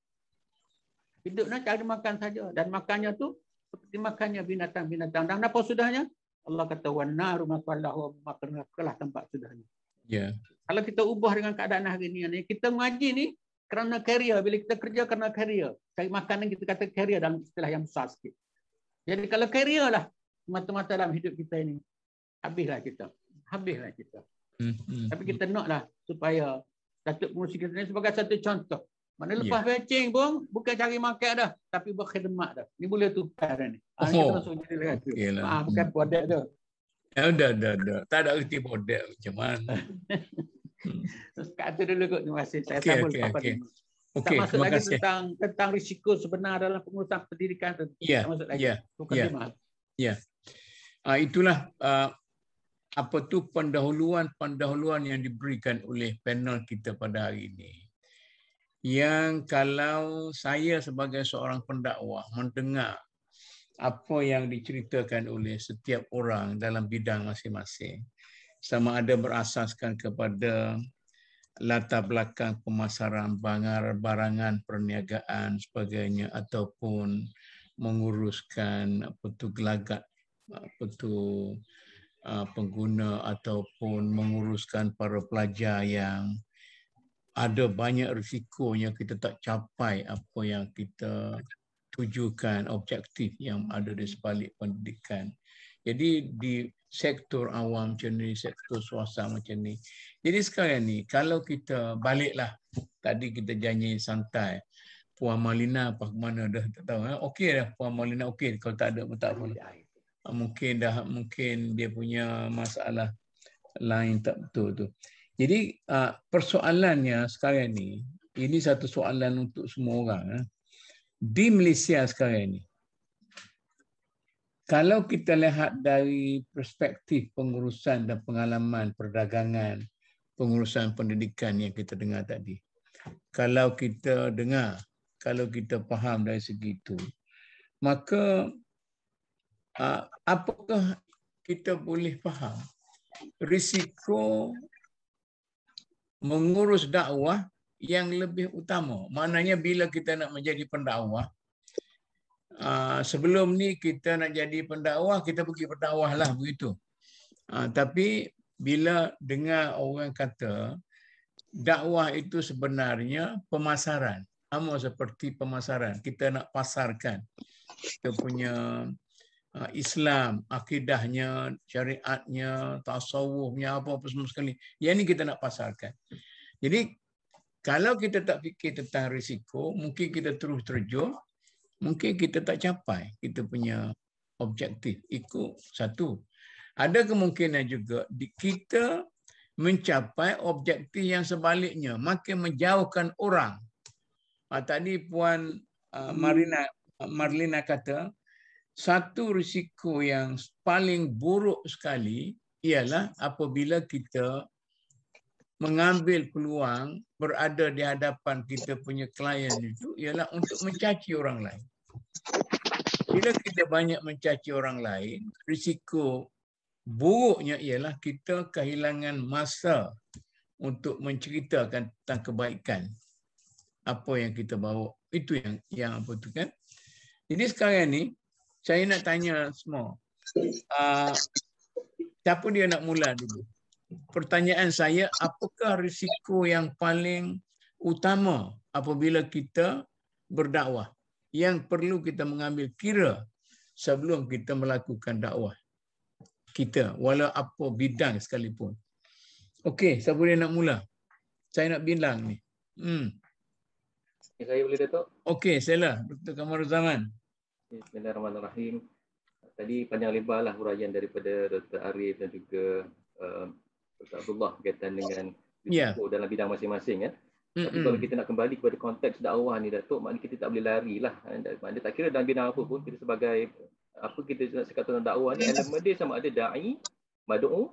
hidupnya cari makan saja, dan makannya tu seperti makannya binatang-binatang. Dan apa sudahnya? Allah kata wan naru maswallahu, makalah tempat sudahnya. Kalau kita ubah dengan keadaan hari ini, kita mengaji ni kerana career, bila kita kerja kerana career, cari makan kita kata career dalam istilah yang besar sikit. Jadi kalau career lah mata-mata dalam hidup kita ini, habislah kita. Tapi kita naklah supaya Datuk Pengerusi kita ini sebagai satu contoh. Mana lepas batching pun bukan cari makan dah, tapi berkhidmat dah. Ni boleh tukar dah ni. Kita langsung jadi lagi tu. Bukan produk tu. Dah. Tak ada erti produk macam mana. Kat tu dulu kot. Terima kasih. Saya sambung lepas ni. Tak masuk lagi tentang risiko sebenar dalam pengurusan pendidikan tu. Tak masuk lagi. Itulah apa tu pendahuluan yang diberikan oleh panel kita pada hari ini. Yang kalau saya sebagai seorang pendakwah mendengar apa yang diceritakan oleh setiap orang dalam bidang masing-masing, sama ada berasaskan kepada latar belakang pemasaran barangan perniagaan sebagainya, ataupun menguruskan gelagat pengguna, ataupun menguruskan para pelajar yang ada banyak risikonya kita tak capai apa yang kita tujukan, objektif yang ada di sebalik pendidikan. Jadi di sektor awam macam ni, sektor swasta macam ni. Jadi sekarang ni kalau kita baliklah, tadi kita janji santai, Puan Malina apa mana dah tak tahu. Okey dah Puan Malina, okey, kalau tak ada pun tak apa. Mungkin dia punya masalah lain tak betul tu. Jadi persoalannya sekarang ni, ini satu soalan untuk semua orang. Di Malaysia sekarang ni, kalau kita lihat dari perspektif pengurusan dan pengalaman perdagangan, pengurusan pendidikan yang kita dengar tadi, kalau kita dengar, kalau kita faham dari segi itu, maka apakah kita boleh faham risiko mengurus dakwah yang lebih utama? Maknanya bila kita nak menjadi pendakwah, sebelum ni kita nak jadi pendakwah, kita pergi berdakwah lah begitu. Tapi bila dengar orang kata dakwah itu sebenarnya pemasaran. Sama seperti pemasaran. Kita nak pasarkan kita punya Islam, akidahnya, syariatnya, tasawufnya, apa-apa semua sekali. Yang ini kita nak pasarkan. Jadi, kalau kita tak fikir tentang risiko, mungkin kita terus terjun, mungkin kita tak capai kita punya objektif. Itu satu. Ada kemungkinan juga kita mencapai objektif yang sebaliknya, makin menjauhkan orang. Tadi Puan Marlina kata, satu risiko yang paling buruk sekali ialah apabila kita mengambil peluang berada di hadapan kita punya klien itu ialah untuk mencaci orang lain. Bila kita banyak mencaci orang lain, risiko buruknya ialah kita kehilangan masa untuk menceritakan tentang kebaikan apa yang kita bawa. Itu yang apa tu kan. Jadi sekarang ni saya nak tanya semua. Siapa dia nak mula dulu? Pertanyaan saya, apakah risiko yang paling utama apabila kita berdakwah yang perlu kita mengambil kira sebelum kita melakukan dakwah kita, walau apa bidang sekalipun? Okey, siapa dia nak mula? Saya nak bilang ni. Saya boleh, Datuk? Okey, saya Dr. Kamaruzaman. Bismillahirrahmanirrahim. Tadi panjang lebar lah huraian daripada Dr. Arif dan juga Dr. Abdullah berkaitan dengan risiko dalam bidang masing-masing. Tapi kalau kita nak kembali kepada konteks dakwah ni, Datuk, maknanya kita tak boleh lari lah. Maknanya tak kira dalam bidang apa pun, kita sebagai apa kita nak cakap tentang dakwah ni, elemen dia sama ada da'i, mad'u,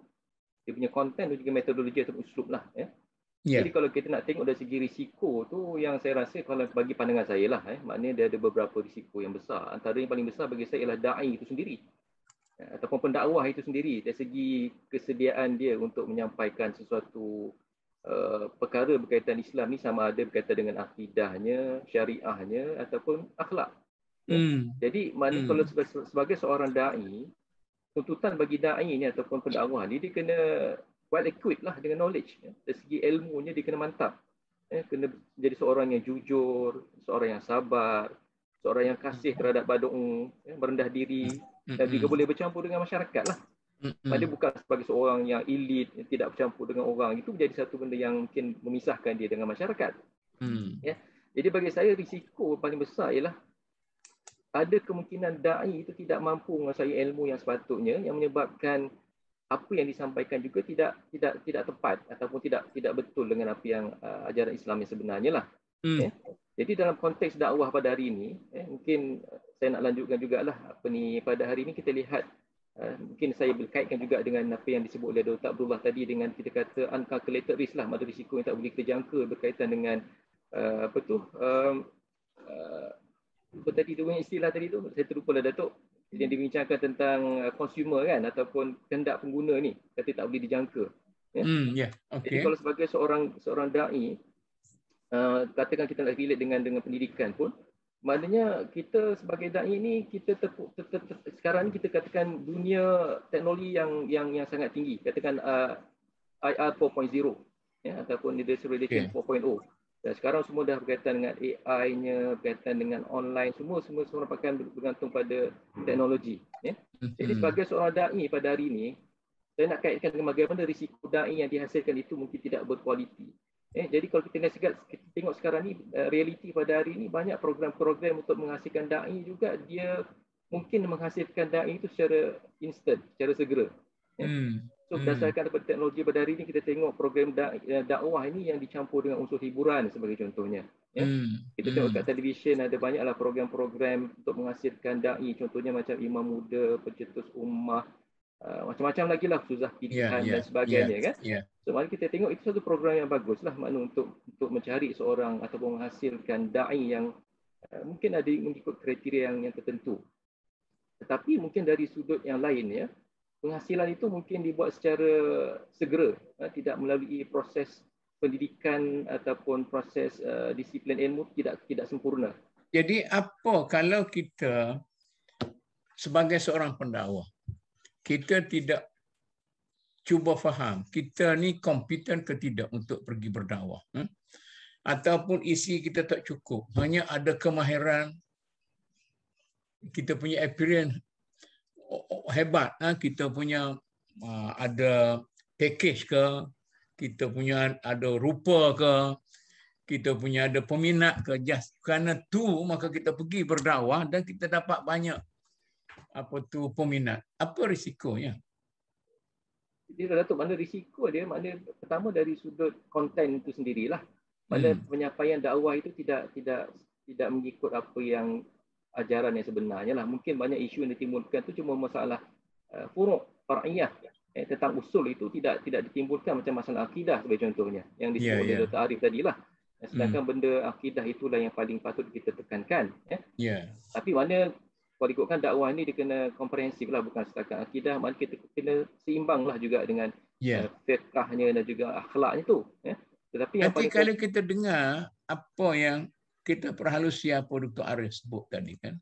dia punya konten dan juga metodologi atau uslub lah. Jadi kalau kita nak tengok dari segi risiko tu, yang saya rasa kalau bagi pandangan saya lah, maknanya dia ada beberapa risiko yang besar. Antara yang paling besar bagi saya ialah da'i itu sendiri, ataupun pendakwah itu sendiri, dari segi kesediaan dia untuk menyampaikan sesuatu perkara berkaitan Islam ni, sama ada berkaitan dengan akidahnya, syariahnya ataupun akhlak. Jadi maknanya kalau sebagai seorang da'i, tuntutan bagi da'i ni ataupun pendakwah ni, dia kena well equipped lah dengan knowledge. Dari segi ilmunya dia kena mantap. Kena jadi seorang yang jujur, seorang yang sabar, seorang yang kasih terhadap badung, merendah diri, dan juga boleh bercampur dengan masyarakat lah. Dia bukan sebagai seorang yang elit, yang tidak bercampur dengan orang. Itu menjadi satu benda yang mungkin memisahkan dia dengan masyarakat. Jadi bagi saya risiko paling besar ialah ada kemungkinan da'i itu tidak mampu menguasai ilmu yang sepatutnya, yang menyebabkan apa yang disampaikan juga tidak tepat ataupun tidak betul dengan apa yang ajaran Islam yang sebenarnya lah. Jadi dalam konteks dakwah pada hari ini, mungkin saya nak lanjutkan jugalah pada hari ini kita lihat, mungkin saya berkaitkan juga dengan apa yang disebut oleh Dr. Abdullah tadi, dengan kita kata uncalculated risk lah, maksud risiko yang tak boleh kita jangka berkaitan dengan apa tadi tu istilah tadi tu, saya terlupa lah, Datuk, yang dibincangkan tentang consumer kan, ataupun kehendak pengguna ni, kata tak boleh dijangka. Jadi kalau sebagai seorang da'i, katakan kita nak relate dengan pendidikan pun, maknanya kita sebagai da'i ni, kita sekarang ni kita katakan dunia teknologi yang sangat tinggi, katakan IR 4.0 ataupun Industrial Revolution 4.0. Dan sekarang semua dah berkaitan dengan AI-nya, berkaitan dengan online, semua merupakan bergantung pada teknologi. Jadi sebagai seorang da'i pada hari ini, saya nak kaitkan dengan bagaimana risiko da'i yang dihasilkan itu mungkin tidak berkualiti. Jadi kalau kita tengok sekarang ni, realiti pada hari ini, banyak program-program untuk menghasilkan da'i juga, dia mungkin menghasilkan da'i itu secara instant, secara segera. So berdasarkan daripada teknologi pada hari ini, kita tengok program dakwah ini yang dicampur dengan unsur hiburan sebagai contohnya. Kita tengok kat televisyen ada banyaklah program-program untuk menghasilkan da'i, contohnya macam Imam Muda, Pencetus Ummah, macam-macam lagi lah, Suzah Pilihan dan sebagainya kan. So mari kita tengok itu satu program yang bagus lah, makna untuk mencari seorang ataupun menghasilkan da'i yang mungkin ada mengikut kriteria yang tertentu. Tetapi mungkin dari sudut yang lain, penghasilan itu mungkin dibuat secara segera, tidak melalui proses pendidikan ataupun proses disiplin ilmu, tidak sempurna. Jadi apa kalau kita sebagai seorang pendakwah, kita tidak cuba faham kita ni kompeten ke tidak untuk pergi berdakwah. Ataupun isi kita tak cukup, hanya ada kemahiran, kita punya experience hebat, kita punya ada package ke, kita punya ada rupa ke, kita punya ada peminat ke, just kerana tu maka kita pergi berdakwah dan kita dapat banyak peminat. Apa risikonya? Jadi Datuk, mana risiko dia? Mana pertama dari sudut konten itu sendirilah. Mana penyampaian dakwah itu tidak mengikut apa yang ajaran yang sebenarnya lah. Mungkin banyak isu yang ditimbulkan itu cuma masalah furu' far'iyah. Tentang usul itu tidak ditimbulkan macam masalah akidah sebagai contohnya yang disebut oleh Dr. Arif tadilah. Sedangkan benda akidah itulah yang paling patut kita tekankan. Tapi mana kalau ikutkan dakwah ini dia kena komprehensif lah, bukan setakat akidah. Mana kita kena seimbang lah juga dengan fiqhnya dan juga akhlaknya tu. Tetapi nanti kalau kita dengar apa yang kita perhalusi apa Dr. Arif sebut tadi kan,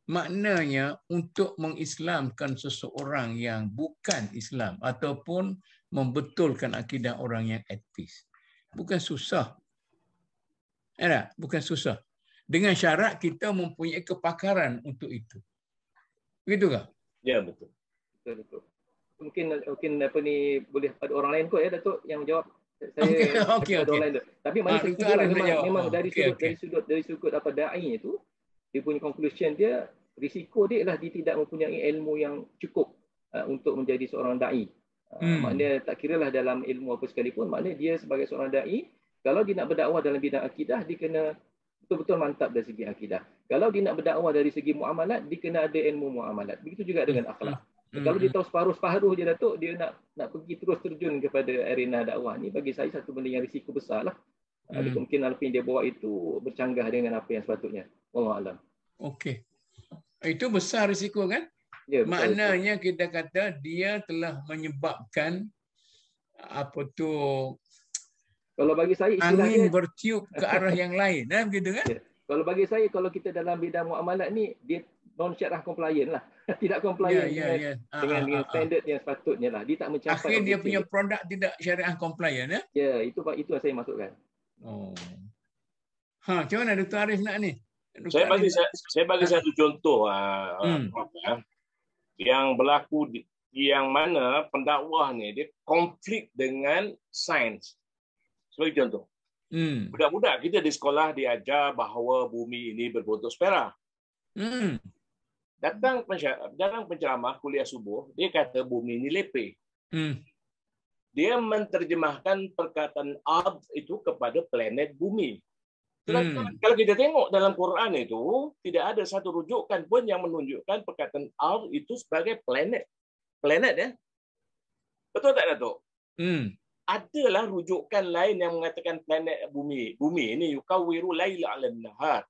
maknanya untuk mengislamkan seseorang yang bukan Islam ataupun membetulkan akidah orang yang ateis bukan susah. Bukan susah. Dengan syarat kita mempunyai kepakaran untuk itu. Begitu tak? Ya, betul. Betul. Mungkin apa ni boleh pada orang lain kot ya Datuk yang menjawab. Saya Okey. Tapi mana memang dari sudut apa da'i itu dia punya conclusion dia, risiko dia ialah dia tidak mempunyai ilmu yang cukup untuk menjadi seorang da'i. Maknanya tak kiralah dalam ilmu apa sekalipun, maknanya dia sebagai seorang da'i, kalau dia nak berdakwah dalam bidang akidah, dia kena betul-betul mantap dari segi akidah. Kalau dia nak berdakwah dari segi muamalat, dia kena ada ilmu muamalat. Begitu juga dengan akhlak. Kalau dia tahu separuh-separuh je Datuk, dia nak pergi terus terjun kepada arena dakwah ni, bagi saya satu benda yang risiko besar lah. Ada kemungkinan apa yang dia bawa itu bercanggah dengan apa yang sepatutnya. Wallahualam. Okey. Itu besar risiko kan? Ya, maknanya betul. Kita kata dia telah menyebabkan kalau bagi saya angin bertiup ke arah yang lain, begitu kan? Ya. Kalau bagi saya, kalau kita dalam bidang muamalat ni, dia non-syarah compliant lah. Tidak compliant dengan standard yang sepatutnya lah. Dia tak mencapai. Akhir dia punya produk tidak syariah compliant. Ya, itu yang saya masukkan. Macam mana Dr. Arif nak ni? Saya bagi satu contoh yang berlaku yang mana pendakwah ni dia konflik dengan sains. Sebagai contoh, budak-budak kita di sekolah diajar bahawa bumi ini berbentuk spera. Datang penceramah kuliah subuh, dia kata bumi ini lepe. Dia menterjemahkan perkataan ard itu kepada planet bumi. Kalau kita tengok dalam Quran itu, tidak ada satu rujukan pun yang menunjukkan perkataan ard itu sebagai planet. Planet ya. Betul tak Datuk? Adalah rujukan lain yang mengatakan planet bumi. Bumi ini yukawiru laila 'ala an-nahar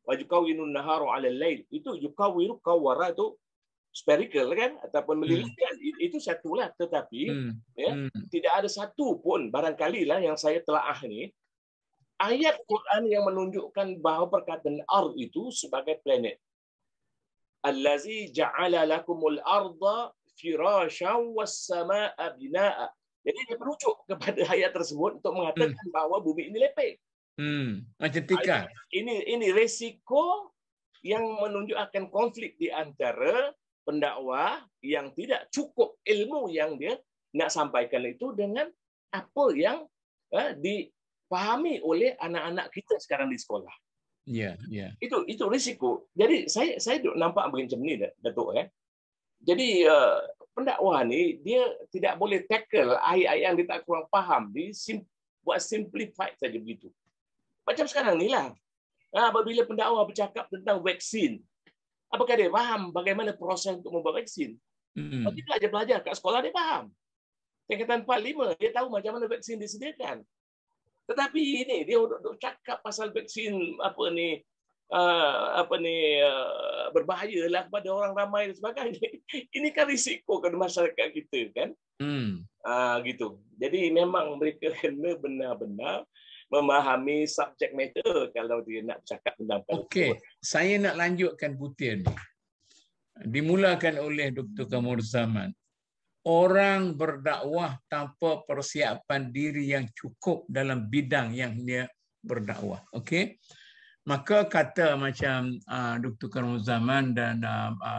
wa yukawinu an-nahara 'ala al-lail. Itu yukawiru kawara itu spherical kan ataupun melilitkan. Itu satulah, tetapi tidak ada satu pun barangkali lah yang saya telaah ni ayat Quran yang menunjukkan bahawa perkataan ard itu sebagai planet. Allazi ja'ala lakumul arda firasyan was samaa'a binaa'a. Jadi dia merujuk kepada ayat tersebut untuk mengatakan bahawa bumi ini lepek. Macam tikar. Ini resiko yang menunjukkan konflik di antara pendakwah yang tidak cukup ilmu yang dia nak sampaikan itu dengan apa yang dipahami oleh anak-anak kita sekarang di sekolah. Itu risiko. Jadi saya nampak macam ni Datuk Jadi pendakwah ni dia tidak boleh tackle ayat-ayat yang dia tak kurang faham. Dia buat simplified saja begitu. Macam sekarang ni lah. Apabila pendakwah bercakap tentang vaksin, apakah dia faham bagaimana proses untuk membuat vaksin? Dia belajar kat sekolah dia faham. Tingkatan 4-5 dia tahu macam mana vaksin disediakan. Tetapi ini dia duk cakap pasal vaksin berbahayalah kepada orang ramai dan sebagainya. Ini kan risiko kepada masyarakat kita kan. Gitu. Jadi memang mereka kena benar-benar memahami subjek matter kalau dia nak bercakap tentang Okey, saya nak lanjutkan butir ni. Dimulakan oleh Dr. Kamur Zaman. orang berdakwah tanpa persiapan diri yang cukup dalam bidang yang dia berdakwah. Okey. Maka kata macam Dr. Karuzaman dan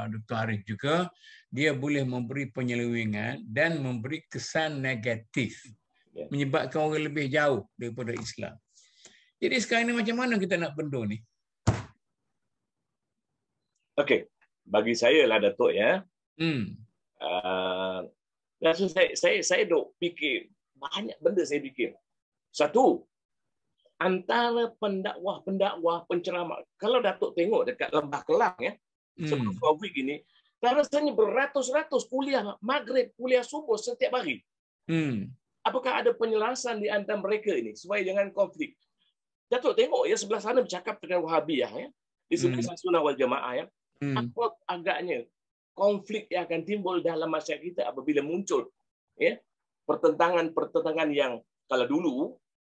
Dr. Arif juga, dia boleh memberi penyelewengan dan memberi kesan negatif, menyebabkan orang lebih jauh daripada Islam. Jadi sekarang ni macam mana kita nak bendung ni? Okey, bagi saya lah Datuk ya. Saya duk fikir banyak benda saya fikir. Satu, antara pendakwah, penceramah. Kalau Datuk tengok dekat Lembah Kelang ya, sebelum COVID ini, rasanya beratus-ratus kuliah maghrib, kuliah subuh setiap hari. Apakah ada penjelasan di antara mereka ini supaya jangan konflik? Datuk tengok ya, sebelah sana bercakap dengan Wahabiyah ya, di sebelah Sunnah wal Jamaah ya. Apa agaknya konflik yang akan timbul dalam masyarakat kita apabila muncul ya pertentangan yang kalau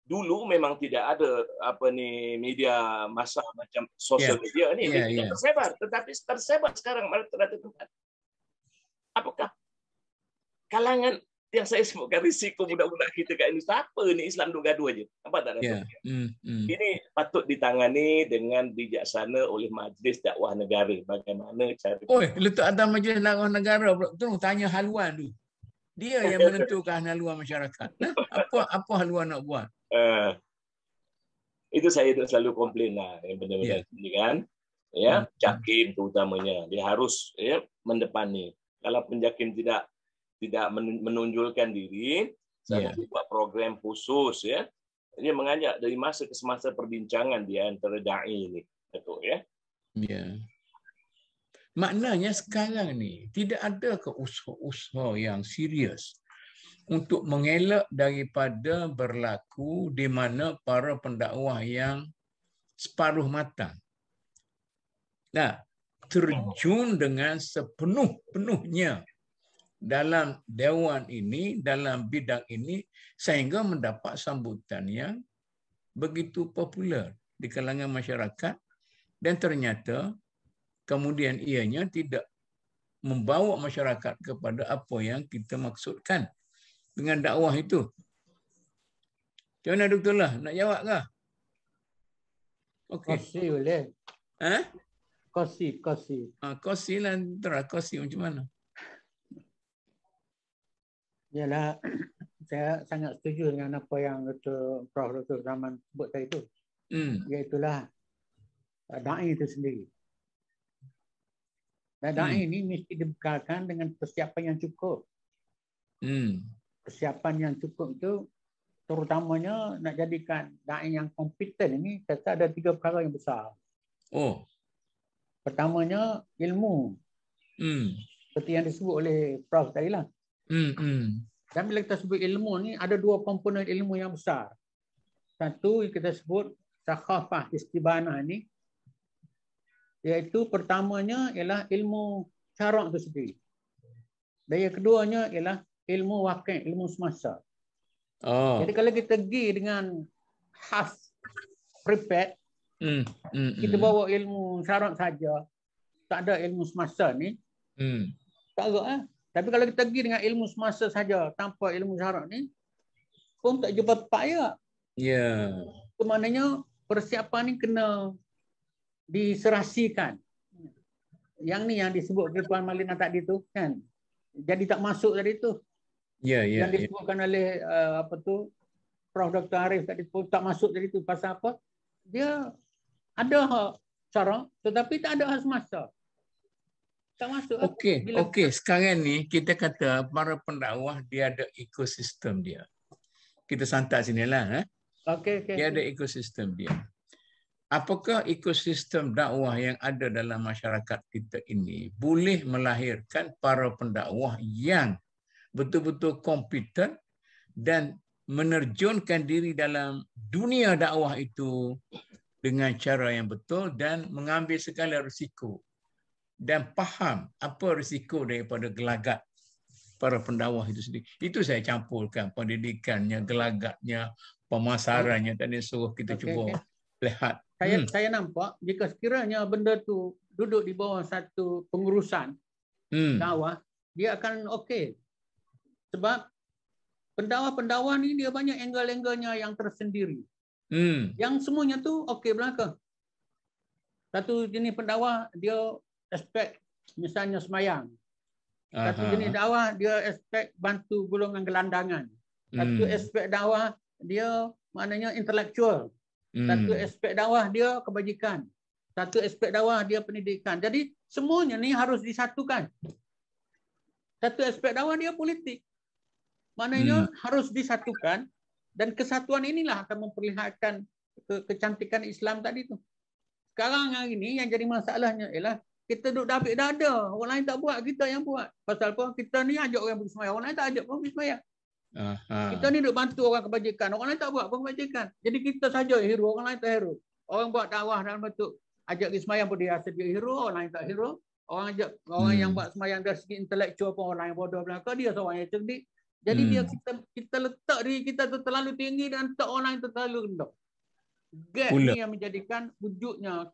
dulu memang tidak ada media massa macam sosial media ni tidak tersebar, tetapi tersebar sekarang pada tempat. Apakah kalangan yang saya sebutkan risiko budak-budak kita kat Indonesia, apa ni Islam duk gaduh aja. Apa tak ada? Ini patut ditangani dengan bijaksana oleh Majlis Dakwah Negara. Bagaimana cara? Letak atas Majlis Dakwah Negara, tolong tanya haluan tu. Dia yang menentukan haluan masyarakat. Apa haluan nak buat? Itu saya selalu komplain lah yang benda-benda ini kan. Ya, JAKIM terutamanya dia harus mendepani. Kalau penjakim tidak menonjolkan diri, saya buat program khusus ya. Dia mengajak dari masa ke semasa perbincangan di antara dai ini, betul ya? Ya. Maknanya sekarang ni tidak ada usaha-usaha yang serius untuk mengelak daripada berlaku di mana para pendakwah yang separuh matang terjun dengan sepenuh-penuhnya dalam dewan ini, dalam bidang ini, sehingga mendapat sambutan yang begitu popular di kalangan masyarakat, dan ternyata kemudian ianya tidak membawa masyarakat kepada apa yang kita maksudkan dengan dakwah itu. Macam mana Dr. Lah? Nak jawab ke? Okey. Kosi boleh. Kosi. Kosi lah. Kosi macam mana? Yalah, saya sangat setuju dengan apa yang Prof. Dr. Zaman sebut tadi itu. Iaitulah da'i itu sendiri. Dan da'i ini mesti dibekalkan dengan persiapan yang cukup. Persiapan yang cukup itu terutamanya nak jadikan da'i yang kompeten ini, kata ada 3 perkara yang besar. Pertamanya ilmu. Seperti yang disebut oleh Prof tadi lah. Dan bila kita sebut ilmu ni, ada 2 komponen ilmu yang besar. Satu kita sebut sakhafah istibanah ni, iaitu pertamanya ialah ilmu syarak itu sendiri. Dan yang keduanya ialah ilmu waqi', ilmu semasa. Jadi kalau kita pergi dengan half prepared, kita bawa ilmu syarak saja, tak ada ilmu semasa ni, tak agak Tapi kalau kita pergi dengan ilmu semasa saja tanpa ilmu syarak ni, pun tak jumpa tepat ya. Itu maknanya persiapan ni kena diserasikan. Yang ni yang disebut oleh Puan Malina tadi tu kan. Jadi tak masuk tadi tu. Yang disebutkan oleh Prof. Dr. Arif tadi tu tak masuk tadi tu. Pasal apa? Dia ada hak syarak tetapi tak ada hak semasa. Okey. Sekarang ni kita kata para pendakwah dia ada ekosistem dia. Kita santak sinilah. Dia ada ekosistem dia. Apakah ekosistem dakwah yang ada dalam masyarakat kita ini boleh melahirkan para pendakwah yang betul-betul kompeten dan menerjunkan diri dalam dunia dakwah itu dengan cara yang betul dan mengambil segala risiko dan faham apa risiko daripada gelagat para pendakwah itu sendiri. Itu saya campurkan pendidikannya, gelagatnya, pemasarannya. Tadi suruh kita cuba lihat. Saya nampak jika sekiranya benda tu duduk di bawah satu pengurusan dakwah, dia akan okey. Sebab pendakwah-pendakwah ni dia banyak angle-angle-nya yang tersendiri. Yang semuanya tu okey belaka. Satu jenis pendakwah dia aspek misalnya semayang. Satu jenis dakwah dia aspek bantu golongan gelandangan. Satu aspek dakwah dia maknanya intelektual. Satu aspek dakwah dia kebajikan. Satu aspek dakwah dia pendidikan. Jadi semuanya ni harus disatukan. Satu aspek dakwah dia politik. Maknanya harus disatukan dan kesatuan inilah akan memperlihatkan kecantikan Islam tadi tu. Sekarang hari ini yang jadi masalahnya ialah kita duduk dapik dada. Orang lain tak buat, kita yang buat. Pasal apa? Kita ni ajak orang pergi sembahyang. Orang lain tak ajak pun pergi sembahyang. Kita ni duduk bantu orang kebajikan. Orang lain tak buat pun kebajikan. Jadi kita saja hero, orang lain tak hero. Orang buat dakwah dalam bentuk ajak pergi sembahyang pun dia rasa dia hero, orang lain tak hero. Orang ajak orang yang buat sembahyang dari segi intelektual pun orang lain bodoh belaka, dia seorang yang cerdik. Jadi dia kita letak diri kita tu terlalu tinggi dan letak orang lain terlalu rendah. Gap ni yang menjadikan wujudnya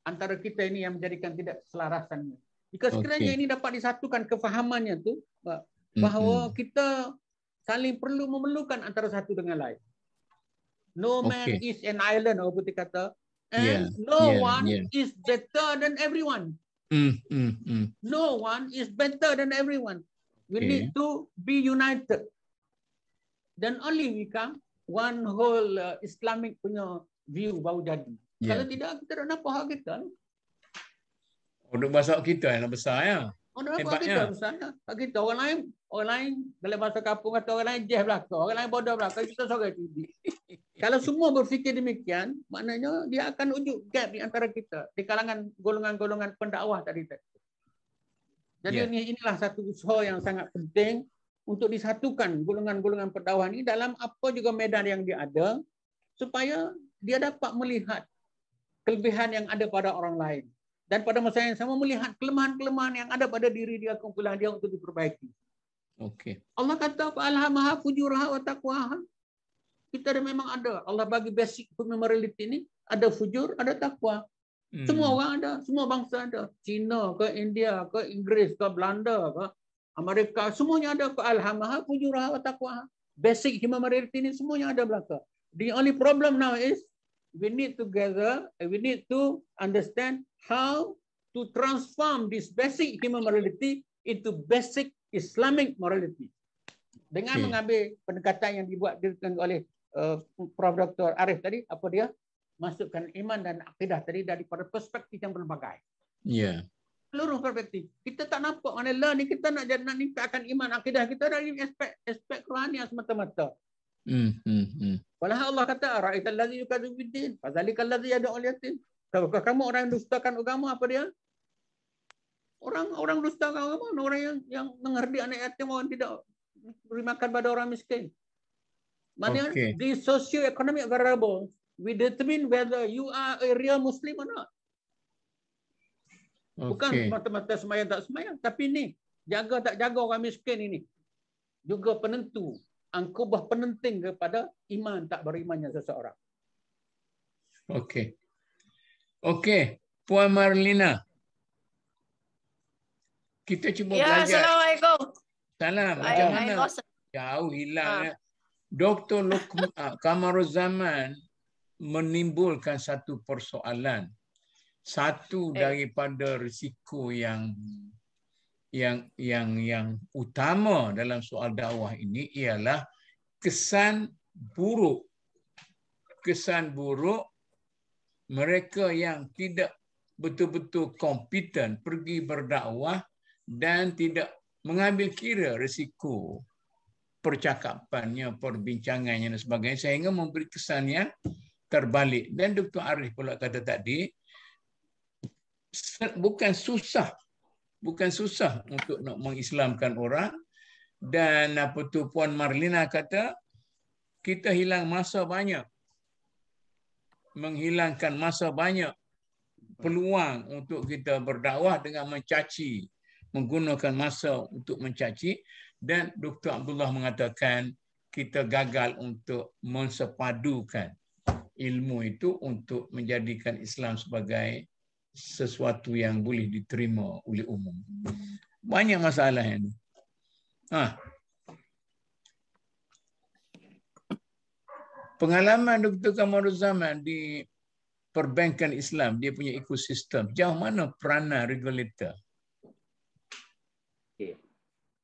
antara kita ini yang menjadikan tidak keselarasannya. Jika sekiranya ini dapat disatukan kefahamannya tu bahawa kita saling perlu memerlukan antara satu dengan lain. No man is an island, orang putih kata, and no one is better than everyone. No one is better than everyone. We need to be united. Then only we come one whole Islamic punya view baru jadi. Kalau tidak, kita tak nampak hak kita. Untuk bahasa kita yang besar ya. Nampak kita besar ya. Hak kita orang lain dalam bahasa kampung kata orang lain jeh belaka, orang lain bodoh belaka, kita seorang tinggi. Kalau semua berfikir demikian, maknanya dia akan wujud gap di antara kita di kalangan golongan-golongan pendakwah tadi. Jadi inilah satu usaha yang sangat penting untuk disatukan golongan-golongan pendakwah ini dalam apa juga medan yang dia ada supaya dia dapat melihat kelebihan yang ada pada orang lain dan pada masa yang sama melihat kelemahan-kelemahan yang ada pada diri dia, kumpulan dia untuk diperbaiki. Allah kata fa'alhamaha fujuraha wa taqwaha. Kita memang ada. Allah bagi basic human morality ini, ada fujur, ada takwa. Semua orang ada, semua bangsa ada. Cina ke India ke Inggeris ke Belanda ke Amerika, semuanya ada fa'alhamaha fujuraha wa taqwaha. Basic human morality ini semuanya ada belaka. The only problem now is we need to understand how to transform this basic human morality into basic Islamic morality. Dengan mengambil pendekatan yang dibuat oleh Prof. Dr. Arif tadi, apa dia? Masukkan iman dan akidah tadi daripada perspektif yang berbagai. Seluruh perspektif. Kita tak nampak mana lah ni kita nak nikahkan iman akidah kita dari aspek rohani semata-mata. Walau Allah kata ra'aital ladzi yukadzibu bid-din fadzalikal ladzi yad'ul yatim. Kalau kamu orang yang dustakan agama, apa dia? Orang dustakan agama, orang yang menghardik anak yatim, orang tidak beri makan pada orang miskin. Maknanya the socio-economic variables will determine whether you are a real Muslim or not. Bukan semata-mata semayang tak semayang, tapi ni jaga tak jaga orang miskin ini juga penentu, angkubah penenting kepada iman tak berimannya seseorang. Okey, Puan Marlina. Kita cuba belajar. Assalamualaikum. Salam. Macam mana? Jauh hilang. Dr. Kamaruzaman menimbulkan satu persoalan. Satu daripada risiko yang utama dalam soal dakwah ini ialah kesan buruk mereka yang tidak betul-betul kompeten pergi berdakwah dan tidak mengambil kira risiko percakapannya, perbincangannya dan sebagainya, sehingga memberi kesan yang terbalik. Dan Dr. Arif pula kata tadi, bukan susah untuk nak mengislamkan orang. Dan Puan Marlina kata kita menghilangkan masa banyak peluang untuk kita berdakwah dengan menggunakan masa untuk mencaci. Dan Dr. Abdullah mengatakan kita gagal untuk mensepadukan ilmu itu untuk menjadikan Islam sebagai sesuatu yang boleh diterima oleh umum. Banyak masalah ini. Pengalaman Dr. Kamaruzzaman di perbankan Islam, dia punya ekosistem, jauh mana peranan regulator? Okay.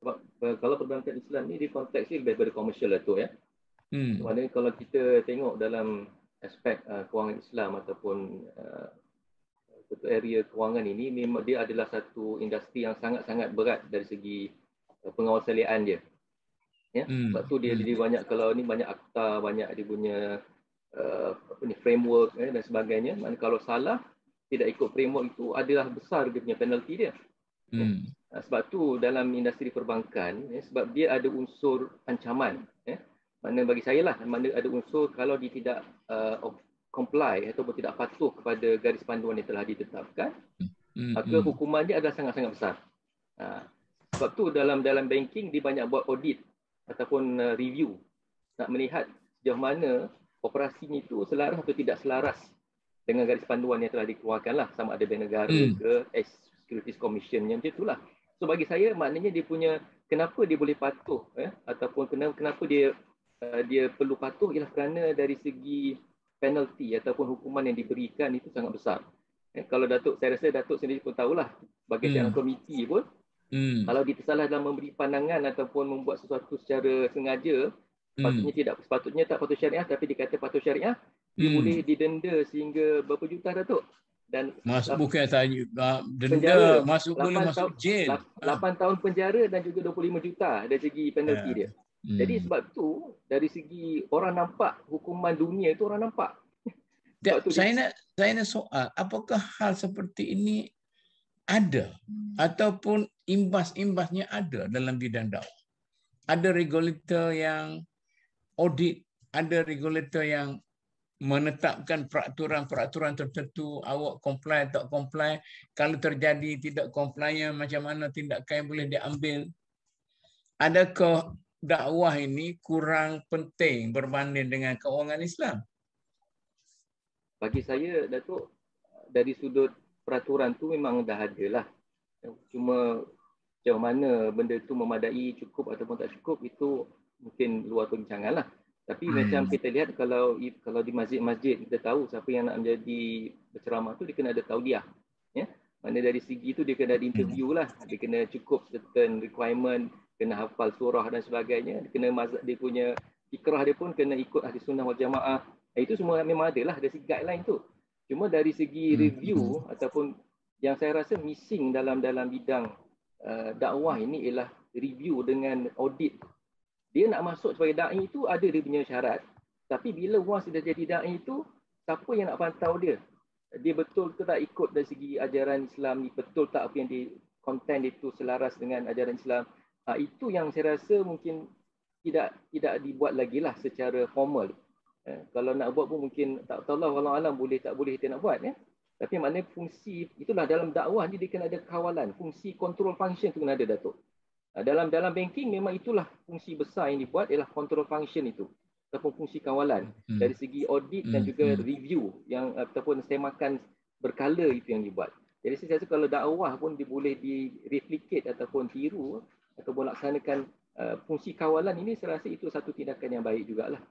Sebab kalau perbankan Islam ni di konteks ni lebih pada komersial lah tu ya. Maknanya kalau kita tengok dalam aspek kewangan Islam ataupun satu area kewangan ini, memang dia adalah satu industri yang sangat-sangat berat dari segi pengawasan dia. Ya, sebab tu dia banyak, kalau ni banyak akta, banyak dia punya framework dan sebagainya. Maknanya kalau salah, tidak ikut framework itu, adalah besar dia punya penalti dia. Sebab tu dalam industri perbankan, sebab dia ada unsur ancaman. Mana bagi saya lah, mana ada unsur kalau dia tidak comply ataupun tidak patuh kepada garis panduan yang telah ditetapkan, maka hukumannya adalah sangat-sangat besar. Sebab tu dalam banking dia banyak buat audit ataupun review, nak melihat sejauh mana operasinya itu selaras atau tidak selaras dengan garis panduan yang telah dikeluarkan lah, sama ada Bank Negara ke Securities Commission, yang macam itulah. So bagi saya maknanya dia punya, kenapa dia boleh patuh ataupun kenapa dia perlu patuh ialah kerana dari segi penalti ataupun hukuman yang diberikan itu sangat besar. Kalau Datuk, saya rasa Datuk sendiri pun tahulah, bagi seorang komiti pun, kalau dia tersalah dalam memberi pandangan ataupun membuat sesuatu secara sengaja, sepatutnya tak patuh syariah, tapi dikata patuh syariah, dia boleh didenda sehingga berapa juta, Datuk? Dan bukan saja denda, boleh masuk jail. 8 tahun penjara dan juga 25 juta dari segi penalti dia. Jadi sebab tu dari segi orang nampak hukuman dunia itu orang nampak. Saya nak soal, apakah hal seperti ini ada ataupun imbas-imbasnya ada dalam bidang dakwah? Ada regulator yang audit, ada regulator yang menetapkan peraturan-peraturan tertentu, awak comply tak comply, kalau terjadi tidak compliant, macam mana tindakan yang boleh diambil? Adakah dakwah ini kurang penting berbanding dengan kewangan Islam? Bagi saya, Datuk, dari sudut peraturan tu memang dah ada lah. Cuma sejauh mana benda tu memadai, cukup ataupun tak cukup, itu mungkin luar perbincangan lah. Tapi macam kita lihat, kalau di masjid-masjid, kita tahu siapa yang nak menjadi berceramah tu, dia kena ada taudiah. Ya? Mana dari segi tu dia kena ada interview lah. Dia kena cukup certain requirement, kena hafal surah dan sebagainya. Dia punya ikrah dia pun kena ikut ahli sunnah wal jamaah. Itu semua memang ada lah, dari segi guideline tu. Cuma dari segi review ataupun yang saya rasa missing dalam bidang dakwah ini ialah review dengan audit. Dia nak masuk sebagai da'i itu ada dia punya syarat. Tapi bila once dia jadi da'i itu, siapa yang nak pantau dia? Dia betul ke tak ikut dari segi ajaran Islam ni? Betul tak apa yang di content itu selaras dengan ajaran Islam? Itu yang saya rasa mungkin tidak dibuat lagi lah secara formal. Kalau nak buat pun mungkin tak tahu lah, walau alam boleh tak boleh kita nak buat. Tapi maknanya fungsi, itulah dalam dakwah ni dia kena ada kawalan. Fungsi control function tu kena ada, Datuk. Dalam banking memang itulah fungsi besar yang dibuat, ialah control function itu ataupun fungsi kawalan dari segi audit dan juga review yang ataupun semakan berkala itu yang dibuat. Jadi saya rasa kalau dakwah pun dia boleh direplicate ataupun tiru ataupun laksanakan fungsi kawalan ini, saya rasa itu satu tindakan yang baik jugalah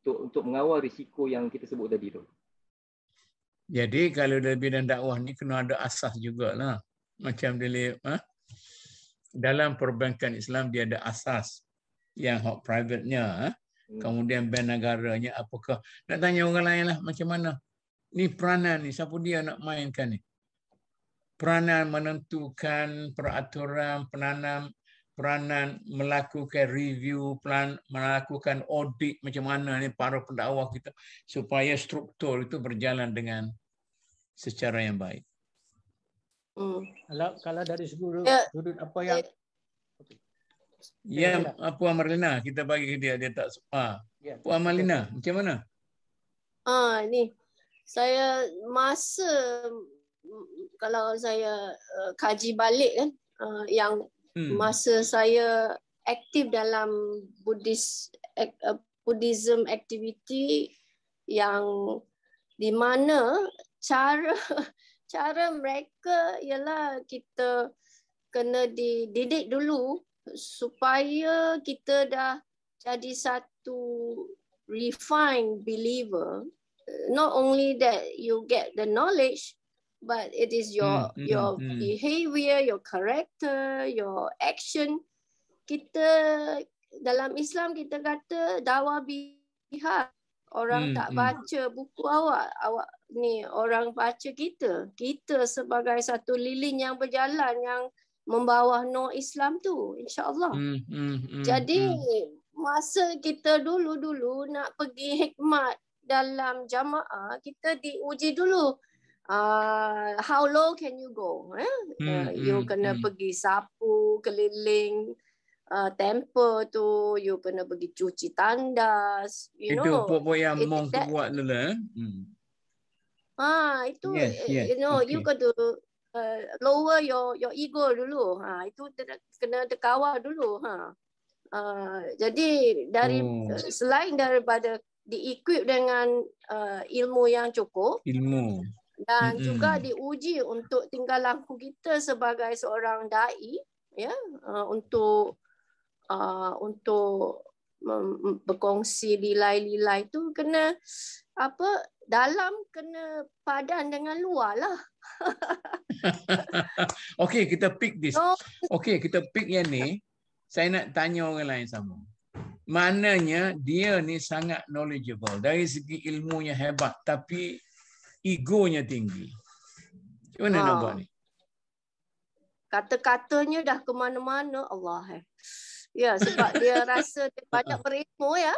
untuk mengawal risiko yang kita sebut tadi tu. Jadi kalau dalam bidang dakwah ni kena ada asas jugalah. Macam dia dalam perbankan Islam dia ada asas yang hak private-nya, kemudian bank negaranya apakah. Nak tanya orang lain lah macam mana. Ni peranan ni, siapa dia nak mainkan ni? Peranan menentukan peraturan penanam, peranan melakukan review, melakukan audit macam mana ni para pendakwah kita supaya struktur itu berjalan dengan secara yang baik. Kalau dari sudut apa yang Puan Marlina, kita bagi dia tak Puan Marlina, macam mana? Ni saya kalau saya kaji balik kan, yang masa saya aktif dalam Buddhism activity, yang di mana cara mereka ialah kita kena dididik dulu supaya kita dah jadi satu refined believer, not only that you get the knowledge, but it is your behavior, your character, your action. Kita dalam Islam kita kata dakwah bihar. Orang tak baca buku awak ni orang baca kita. Kita sebagai satu lilin yang berjalan yang membawa nur Islam tu, insya-Allah. Jadi masa kita dulu nak pergi hikmat dalam jamaah, kita diuji dulu. How low can you go? You kena pergi sapu keliling temple tu, you kena pergi cuci tandas, you know. Itu apa yang monk buat dulu itu you know, you got to lower your ego dulu. Itu kena kawal dulu. Jadi dari selain daripada di-equip dengan ilmu yang cukup, dan juga diuji untuk tingkah laku kita sebagai seorang dai, ya, untuk berkongsi nilai-nilai tu kena dalam kena padan dengan luar lah. Okey, kita pick this. Okey, kita pick yang ni. Saya nak tanya orang lain sama. Maknanya dia ni sangat knowledgeable. Dari segi ilmunya hebat, tapi egonya tinggi. Macam mana nak buat ni? Kata-katanya dah ke mana-mana, Allah. Ya, sebab dia rasa dia banyak berilmu, ya.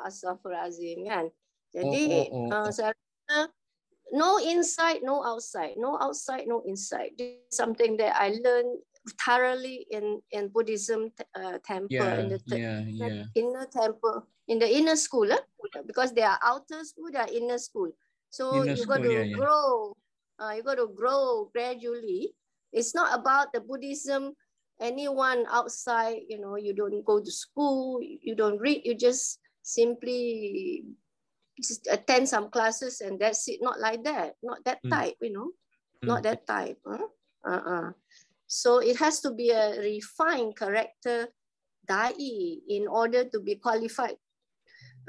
Astaghfirullahalazim, kan. Jadi saya rasa no inside, no outside. No outside, no inside. This is something that I learned thoroughly in Buddhism temple, in the inner temple, in the inner school, because they are outer school, they are inner school. So you got to grow. You got to grow gradually. It's not about the Buddhism. Anyone outside, you know, you don't go to school, you don't read, you just simply just attend some classes and that's it. Not like that. Not that type, you know. Not that type. So it has to be a refined character dai in order to be qualified.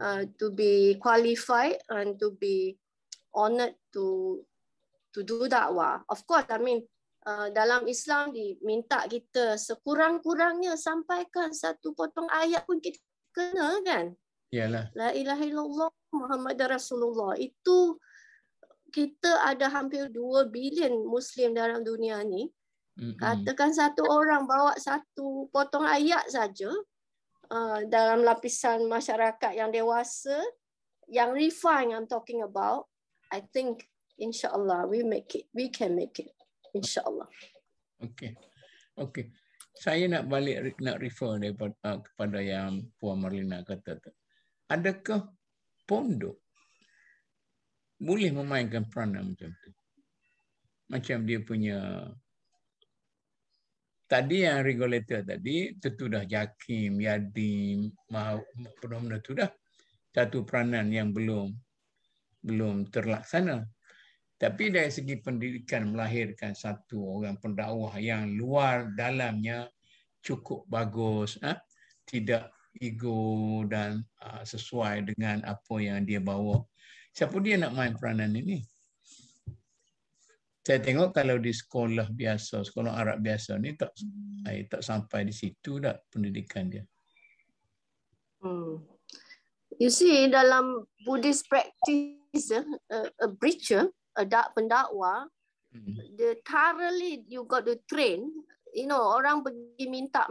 And to be honored to do dakwah. Of course, I mean, dalam Islam diminta kita sekurang-kurangnya sampaikan satu potong ayat pun kita kena, kan? Yalah. La ilaha illallah Muhammadar Rasulullah. Itu kita ada hampir 2 bilion Muslim dalam dunia ni. Katakan satu orang bawa satu potong ayat saja dalam lapisan masyarakat yang dewasa, yang refine I'm talking about, I think insya-Allah we can make it. InsyaAllah. Okey. Saya nak refer kepada yang Puan Marlina kata tu. Adakah pondok boleh memainkan peranan macam tu? Macam dia punya tadi yang regulator tadi tentu dah Jakim, Yadim, benda tu dah satu peranan yang belum terlaksana. Tapi dari segi pendidikan melahirkan satu orang pendakwah yang luar dalamnya cukup bagus, tidak ego dan sesuai dengan apa yang dia bawa. Siapa dia nak main peranan ini? Saya tengok kalau di sekolah biasa, sekolah Arab biasa ni tak sampai di situ dah pendidikan dia. You see, dalam Buddhist practice, a preacher, pendakwa, thoroughly you got to train. You know, orang pergi minta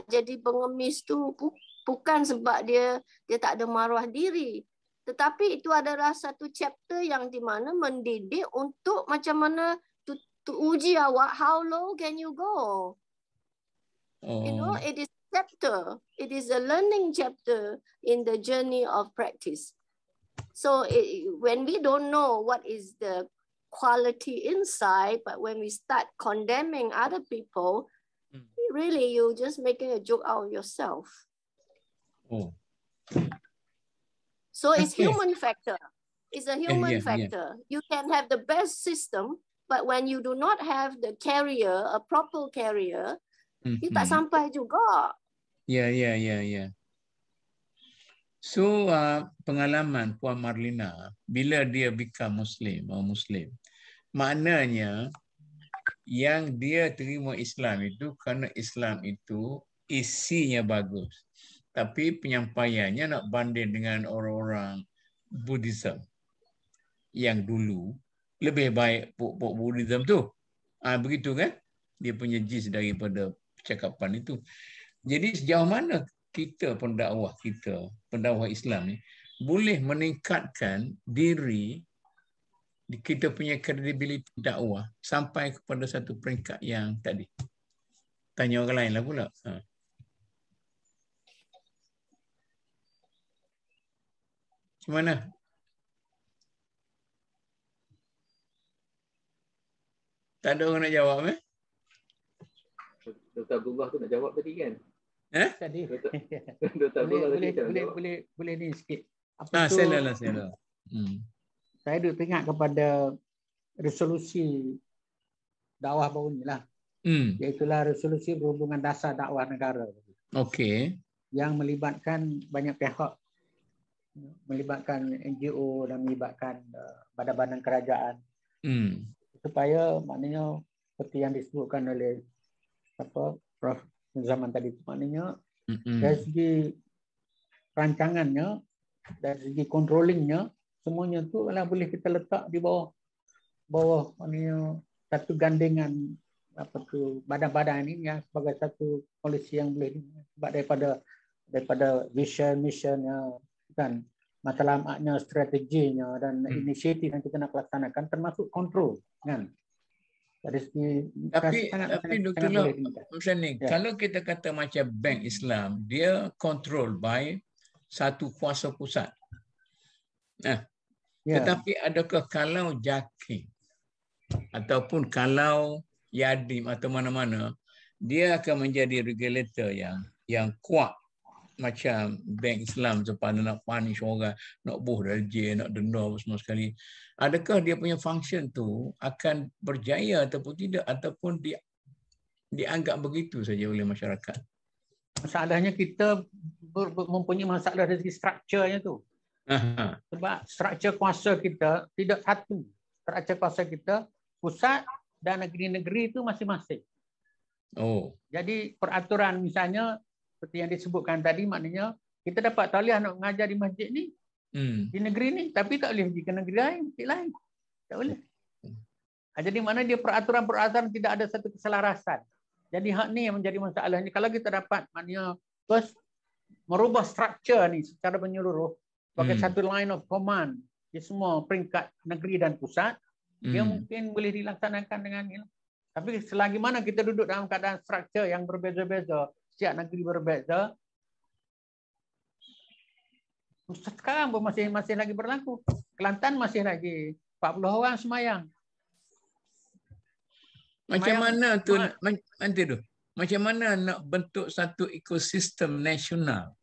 jadi pengemis tu bukan sebab dia tak ada maruah diri, tetapi itu adalah satu chapter yang di mana mendidik untuk macam mana to uji awak, how low can you go. You know, it is chapter, it is a learning chapter in the journey of practice. So when we don't know what is the quality inside, but when we start condemning other people, really you're just making a joke out of yourself. So it's human factor. It's a human factor. You can have the best system, but when you do not have the carrier, a proper carrier, you tak sampai juga. Yeah. So pengalaman Puan Marlina bila dia become Muslim, maknanya yang dia terima Islam itu kerana Islam itu isinya bagus. Tapi penyampaiannya nak banding dengan orang-orang Buddhism yang dulu lebih baik Buddhism tu. Begitu kan? Dia punya gist daripada percakapan itu. Jadi sejauh mana kita pendakwah Islam ni boleh meningkatkan diri kita punya kredibiliti dakwah sampai kepada satu peringkat yang tadi. Tanya orang lain lah pula. Macam mana? Tak ada orang nak jawab Dr. Abdullah tu nak jawab tadi kan? Tadi. Boleh ni sikit. Sila. Saya duk teringat kepada resolusi dakwah baru ni lah. Iaitulah resolusi berhubungan dasar dakwah negara. Okey. Yang melibatkan banyak pihak. Melibatkan NGO dan melibatkan badan-badan kerajaan. Supaya maknanya seperti yang disebutkan oleh Prof Zaman tadi, maknanya dari segi rancangannya, dari segi controllingnya, semuanya tu adalah boleh kita letak di bawah maknanya satu gandingan badan-badan ini yang sebagai satu polisi yang boleh sebab daripada vision, missionnya kan, matlamatnya, strateginya dan inisiatif yang kita nak laksanakan termasuk kontrol kan. Tapi Dr. Loh, macam ni, kalau kita kata macam Bank Islam, dia control by satu kuasa pusat. Tetapi adakah kalau JAKIM ataupun kalau Yadim atau mana-mana, dia akan menjadi regulator yang kuat macam Bank Islam supaya nak punish orang, nak buh dari jail, nak denda semua sekali. Adakah dia punya function tu akan berjaya ataupun tidak, ataupun dianggap begitu saja oleh masyarakat? Masalahnya kita mempunyai masalah dari strukturnya tu. Sebab struktur kuasa kita tidak satu. Struktur kuasa kita pusat dan negeri-negeri itu masing-masing. Jadi peraturan misalnya seperti yang disebutkan tadi, maknanya kita dapat taliah nak mengajar di masjid ni, di negeri ni, tapi tak boleh pergi ke negeri lain, masjid lain. Tak boleh. Jadi mana dia peraturan-peraturan tidak ada satu keselarasan. Jadi hak ni yang menjadi masalah ni. Kalau kita dapat maknanya first merubah struktur ni secara menyeluruh sebagai satu line of command di semua peringkat negeri dan pusat, dia mungkin boleh dilaksanakan dengan ini. Tapi selagi mana kita duduk dalam keadaan struktur yang berbeza-beza, setiap negeri berbeza. Sekarang pun masih lagi berlaku. Kelantan masih lagi 40 orang semayang. Macam mana tu nanti tu? Macam mana nak bentuk satu ekosistem nasional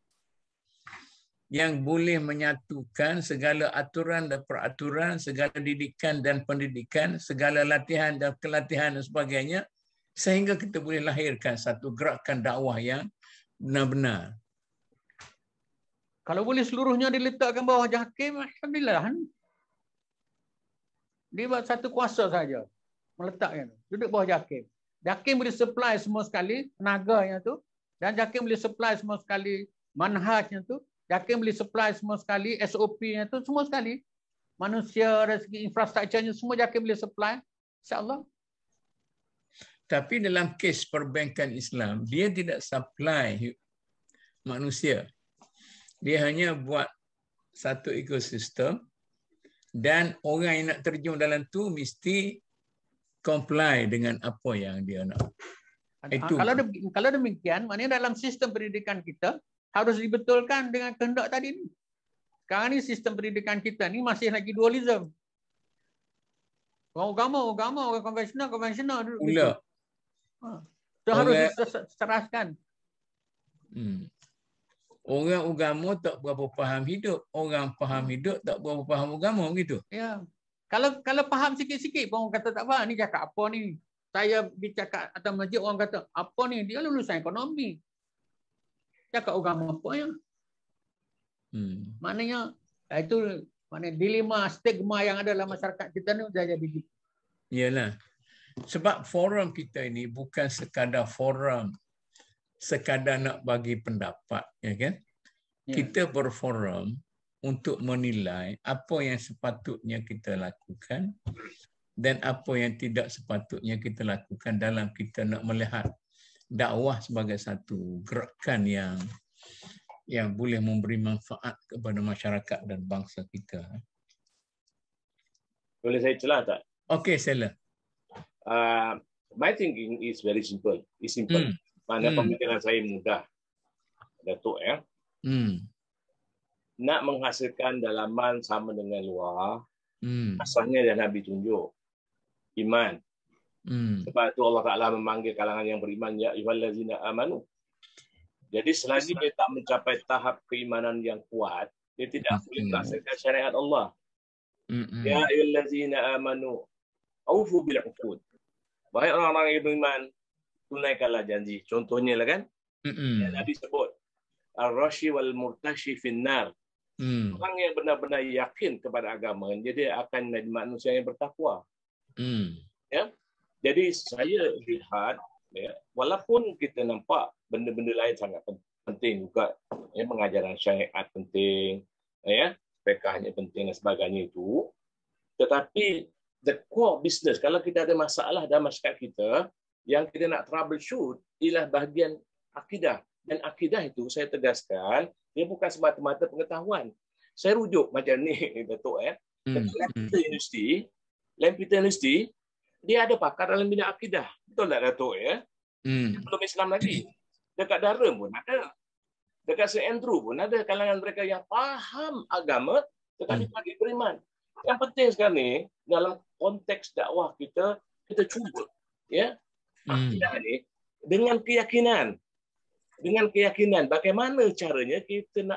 yang boleh menyatukan segala aturan dan peraturan, segala didikan dan pendidikan, segala latihan dan kelatihan dan sebagainya, sehingga kita boleh lahirkan satu gerakan dakwah yang benar-benar. Kalau boleh seluruhnya diletakkan bawah JAKIM, alhamdulillah. Dia buat satu kuasa saja meletakkan, duduk bawah JAKIM. JAKIM boleh supply semua sekali tenaganya tu, dan JAKIM boleh supply semua sekali manhajnya tu, JAKIM boleh supply semua sekali SOP-nya tu, semua sekali. Manusia dari segi infrastrukturnya semua JAKIM boleh supply. InsyaAllah. Tapi dalam kes perbankan Islam, dia tidak supply manusia. Dia hanya buat satu ekosistem dan orang yang nak terjun dalam tu mesti comply dengan apa yang dia nak. Itu. Kalau demikian, maknanya dalam sistem pendidikan kita harus dibetulkan dengan kehendak tadi ni. Sekarang ni sistem pendidikan kita ni masih lagi dualism. Orang agama, orang konvensional duduk gitu. Itu harus diserahkan. Orang agama tak berapa faham hidup, orang faham hidup tak berapa faham agama gitu. Ya. Kalau faham sikit-sikit pun orang kata tak faham, ni cakap apa ni? Saya bercakap atas masjid, orang kata apa ni? Dia lulusan ekonomi. Cakap agama apa ya? Maknanya itu dilema stigma yang ada dalam masyarakat kita ni dah jadi gitu. Yalah. Sebab forum kita ini bukan sekadar forum sekadar nak bagi pendapat, ya kan? Kita berforum untuk menilai apa yang sepatutnya kita lakukan dan apa yang tidak sepatutnya kita lakukan dalam kita nak melihat dakwah sebagai satu gerakan yang boleh memberi manfaat kepada masyarakat dan bangsa kita. Boleh saya celah tak? Okey, sila. My thinking is very simple. It's simple. Mana pemikiran saya mudah. Datuk ya. Nak menghasilkan dalaman sama dengan luar, asalnya yang Nabi tunjuk. Iman. Sebab itu Allah Ta'ala memanggil kalangan yang beriman, ya ayyuhallazina amanu. Jadi selagi dia tak mencapai tahap keimanan yang kuat, dia tidak boleh melaksanakan syariat Allah. Ya ayyuhallazina amanu, aufu bil uqud. Wahai orang-orang yang beriman, tunaikanlah janji. Contohnya lah kan, yang Nabi sebut, ar-rashi wal murtashi finnar. Orang yang benar-benar yakin kepada agama, dia akan menjadi manusia yang bertakwa. Ya? Jadi saya lihat, ya, walaupun kita nampak benda-benda lain sangat penting juga, ya, pengajaran syariat penting, ya, fiqhnya penting dan sebagainya itu, tetapi the core business, kalau kita ada masalah dalam masyarakat kita, yang kita nak troubleshoot ialah bahagian akidah. Dan akidah itu saya tegaskan, dia bukan semata-mata pengetahuan. Saya rujuk macam ni, Datuk. Lampeter University, dia ada pakar dalam bidang akidah. Betul tak, Datuk? Ya? Belum Islam lagi. Dekat Durham pun ada. Dekat St. Andrew pun ada kalangan mereka yang faham agama, tetapi bagi beriman. Yang penting sekarang ni, dalam konteks dakwah kita cuba, ya, akidah ni dengan keyakinan. Dengan keyakinan, bagaimana caranya kita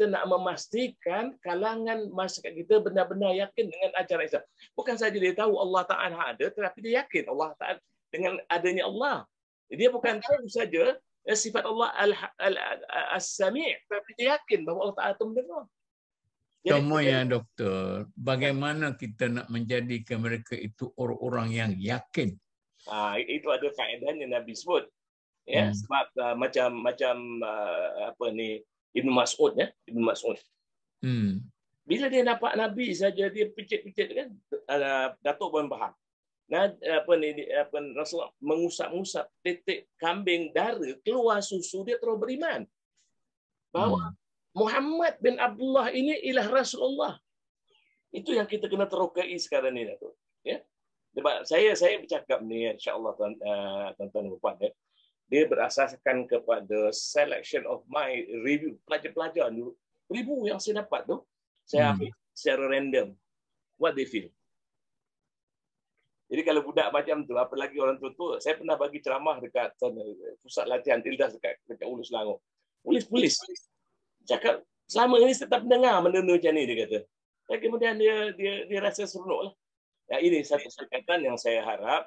nak memastikan kalangan masyarakat kita benar-benar yakin dengan ajaran Islam. Bukan saja dia tahu Allah Ta'ala ada, tetapi dia yakin Allah Ta'ala dengan adanya Allah. Dia bukan tahu saja sifat Allah As-Sami', tetapi dia yakin bahawa Allah Ta'ala itu mendengar. Contohnya, Doktor, bagaimana kita nak menjadikan mereka itu orang-orang yang yakin? Itu ada faedahnya Nabi sebut. Ya, sebab macam apa ni, Ibnu Mas'ud, ya, Ibnu Mas'ud. Bila dia nampak Nabi saja, dia picit-picit kan, Datuk pun faham. Rasulullah mengusap-ngusap titik kambing dara, keluar susu, dia terus beriman bahawa Muhammad bin Abdullah ini ialah Rasulullah. Itu yang kita kena terokai sekarang ni, Datuk. Ya. Sebab saya bercakap ni, insya-Allah tuan-tuan dan puan, dia berasaskan kepada selection of my review, pelajar-pelajar ribu yang saya dapat tu, saya ambil secara random what they feel. Jadi kalau budak macam tu, apalagi orang tua, saya pernah bagi ceramah dekat pusat latihan Tildas dekat Ulu Selangor. Polis cakap selama ini tetap dengar benda macam ni, dia kata. Dan kemudian dia rasa seronok lah. Ya, ini satu sekatan yang saya harap,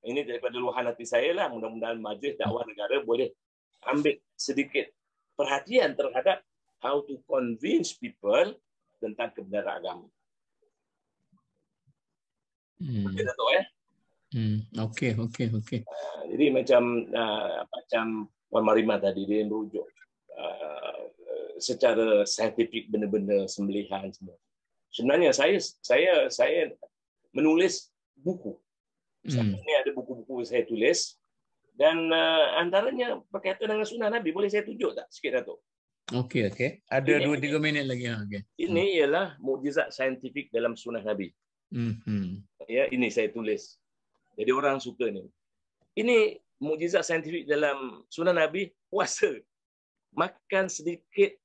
ini daripada luahan hati saya lah, mudah-mudahan Majlis Dakwah Negara boleh ambil sedikit perhatian terhadap how to convince people tentang kebenaran agama. Okey, Datuk, ya? Okey. Jadi macam Wan Marimah tadi, dia merujuk secara saintifik benda-benda sembelihan semua. Sebenarnya saya menulis buku. Ini ada buku-buku saya tulis dan antaranya berkaitan dengan sunnah Nabi. Boleh saya tunjuk tak sikit, Datuk? Okey. Ada 2-3 minit lagi. Okay. Ini ialah mukjizat saintifik dalam sunnah Nabi. Ya, ini saya tulis. Jadi orang suka ni. Ini mukjizat saintifik dalam sunnah Nabi, puasa. Makan sedikit,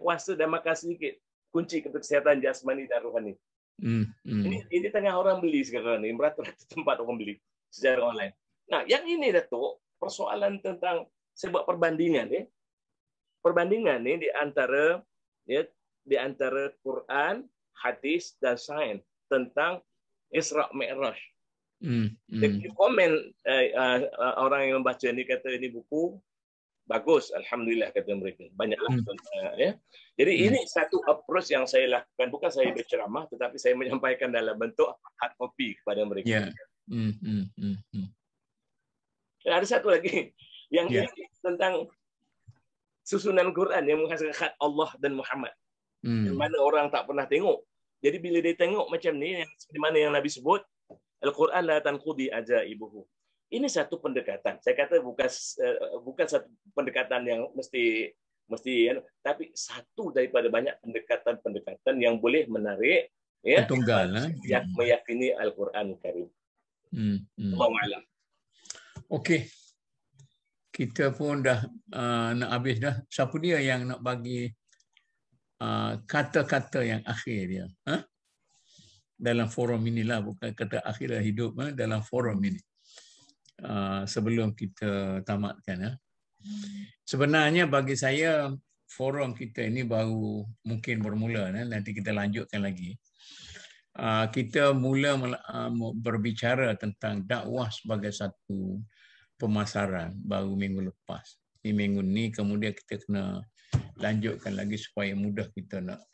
puasa dan makan sedikit. Kunci kesihatan jasmani dan rohani. Ini tengah orang beli sekarang ni, beratus-ratus tempat orang beli secara online. Nah, yang ini, Datuk, persoalan tentang saya buat perbandingan ni. Perbandingan ni di antara Quran, hadis dan sains tentang Isra Mi'raj. Komen orang yang membaca ni kata ini buku bagus, alhamdulillah kata mereka. Banyaklah ya. Jadi ini satu approach yang saya lakukan, bukan saya berceramah tetapi saya menyampaikan dalam bentuk hard copy kepada mereka. Dan ada satu lagi yang ini tentang susunan Quran yang menghasilkan khat Allah dan Muhammad. Yang mana orang tak pernah tengok. Jadi bila dia tengok macam ni, yang seperti mana yang Nabi sebut, Al-Quran la tanqudi ajaibuhu. Ini satu pendekatan. Saya kata bukan satu pendekatan yang mesti tapi satu daripada banyak pendekatan yang boleh menarik ya tunggal yang meyakini Al-Quran Karim. Allahu a'lam. Okey. Kita pun dah nak habis dah. Siapa dia yang nak bagi kata-kata yang akhir dia? Dalam forum inilah, bukan kata akhir hidup, dalam forum ini. Sebelum kita tamatkan. Sebenarnya bagi saya, forum kita ini baru mungkin bermula. Nanti kita lanjutkan lagi. Kita mula berbicara tentang dakwah sebagai satu pemasaran baru minggu lepas. Di minggu ni kemudian kita kena lanjutkan lagi supaya mudah kita nak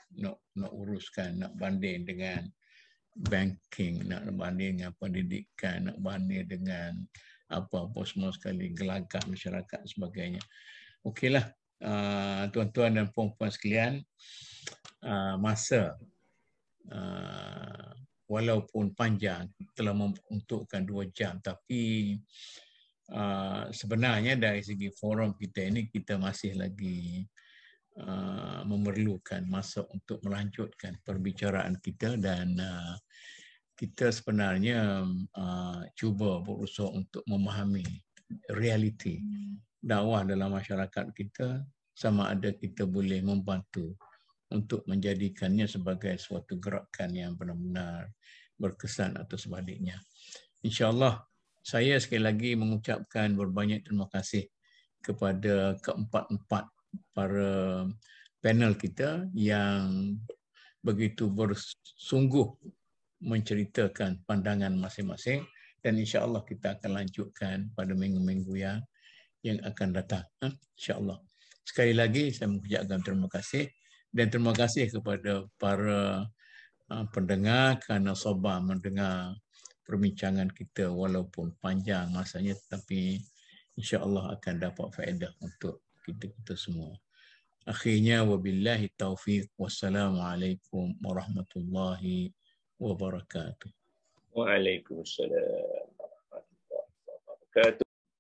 uruskan, nak banding dengan banking, nak banding dengan pendidikan, nak banding dengan apa-apa semua sekali, gelagak masyarakat sebagainya. Okeylah, tuan-tuan dan puan-puan sekalian, masa walaupun panjang, telah memperuntukkan 2 jam, tapi sebenarnya dari segi forum kita ini, kita masih lagi memerlukan masa untuk melanjutkan perbicaraan kita dan kita sebenarnya cuba berusaha untuk memahami realiti dakwah dalam masyarakat kita, sama ada kita boleh membantu untuk menjadikannya sebagai suatu gerakan yang benar-benar berkesan atau sebaliknya. InsyaAllah, saya sekali lagi mengucapkan berbanyak terima kasih kepada keempat-empat para panel kita yang begitu bersungguh menceritakan pandangan masing-masing, dan insya-Allah kita akan lanjutkan pada minggu-minggu yang akan datang. InsyaAllah. Sekali lagi saya mengucapkan terima kasih dan terima kasih kepada para pendengar kerana sabar mendengar perbincangan kita walaupun panjang masanya, tetapi insya-Allah akan dapat faedah untuk kita semua. Akhirnya wabillahi taufiq, wassalamualaikum warahmatullahi wabarakatuh. Waalaikumsalam warahmatullahi wabarakatuh.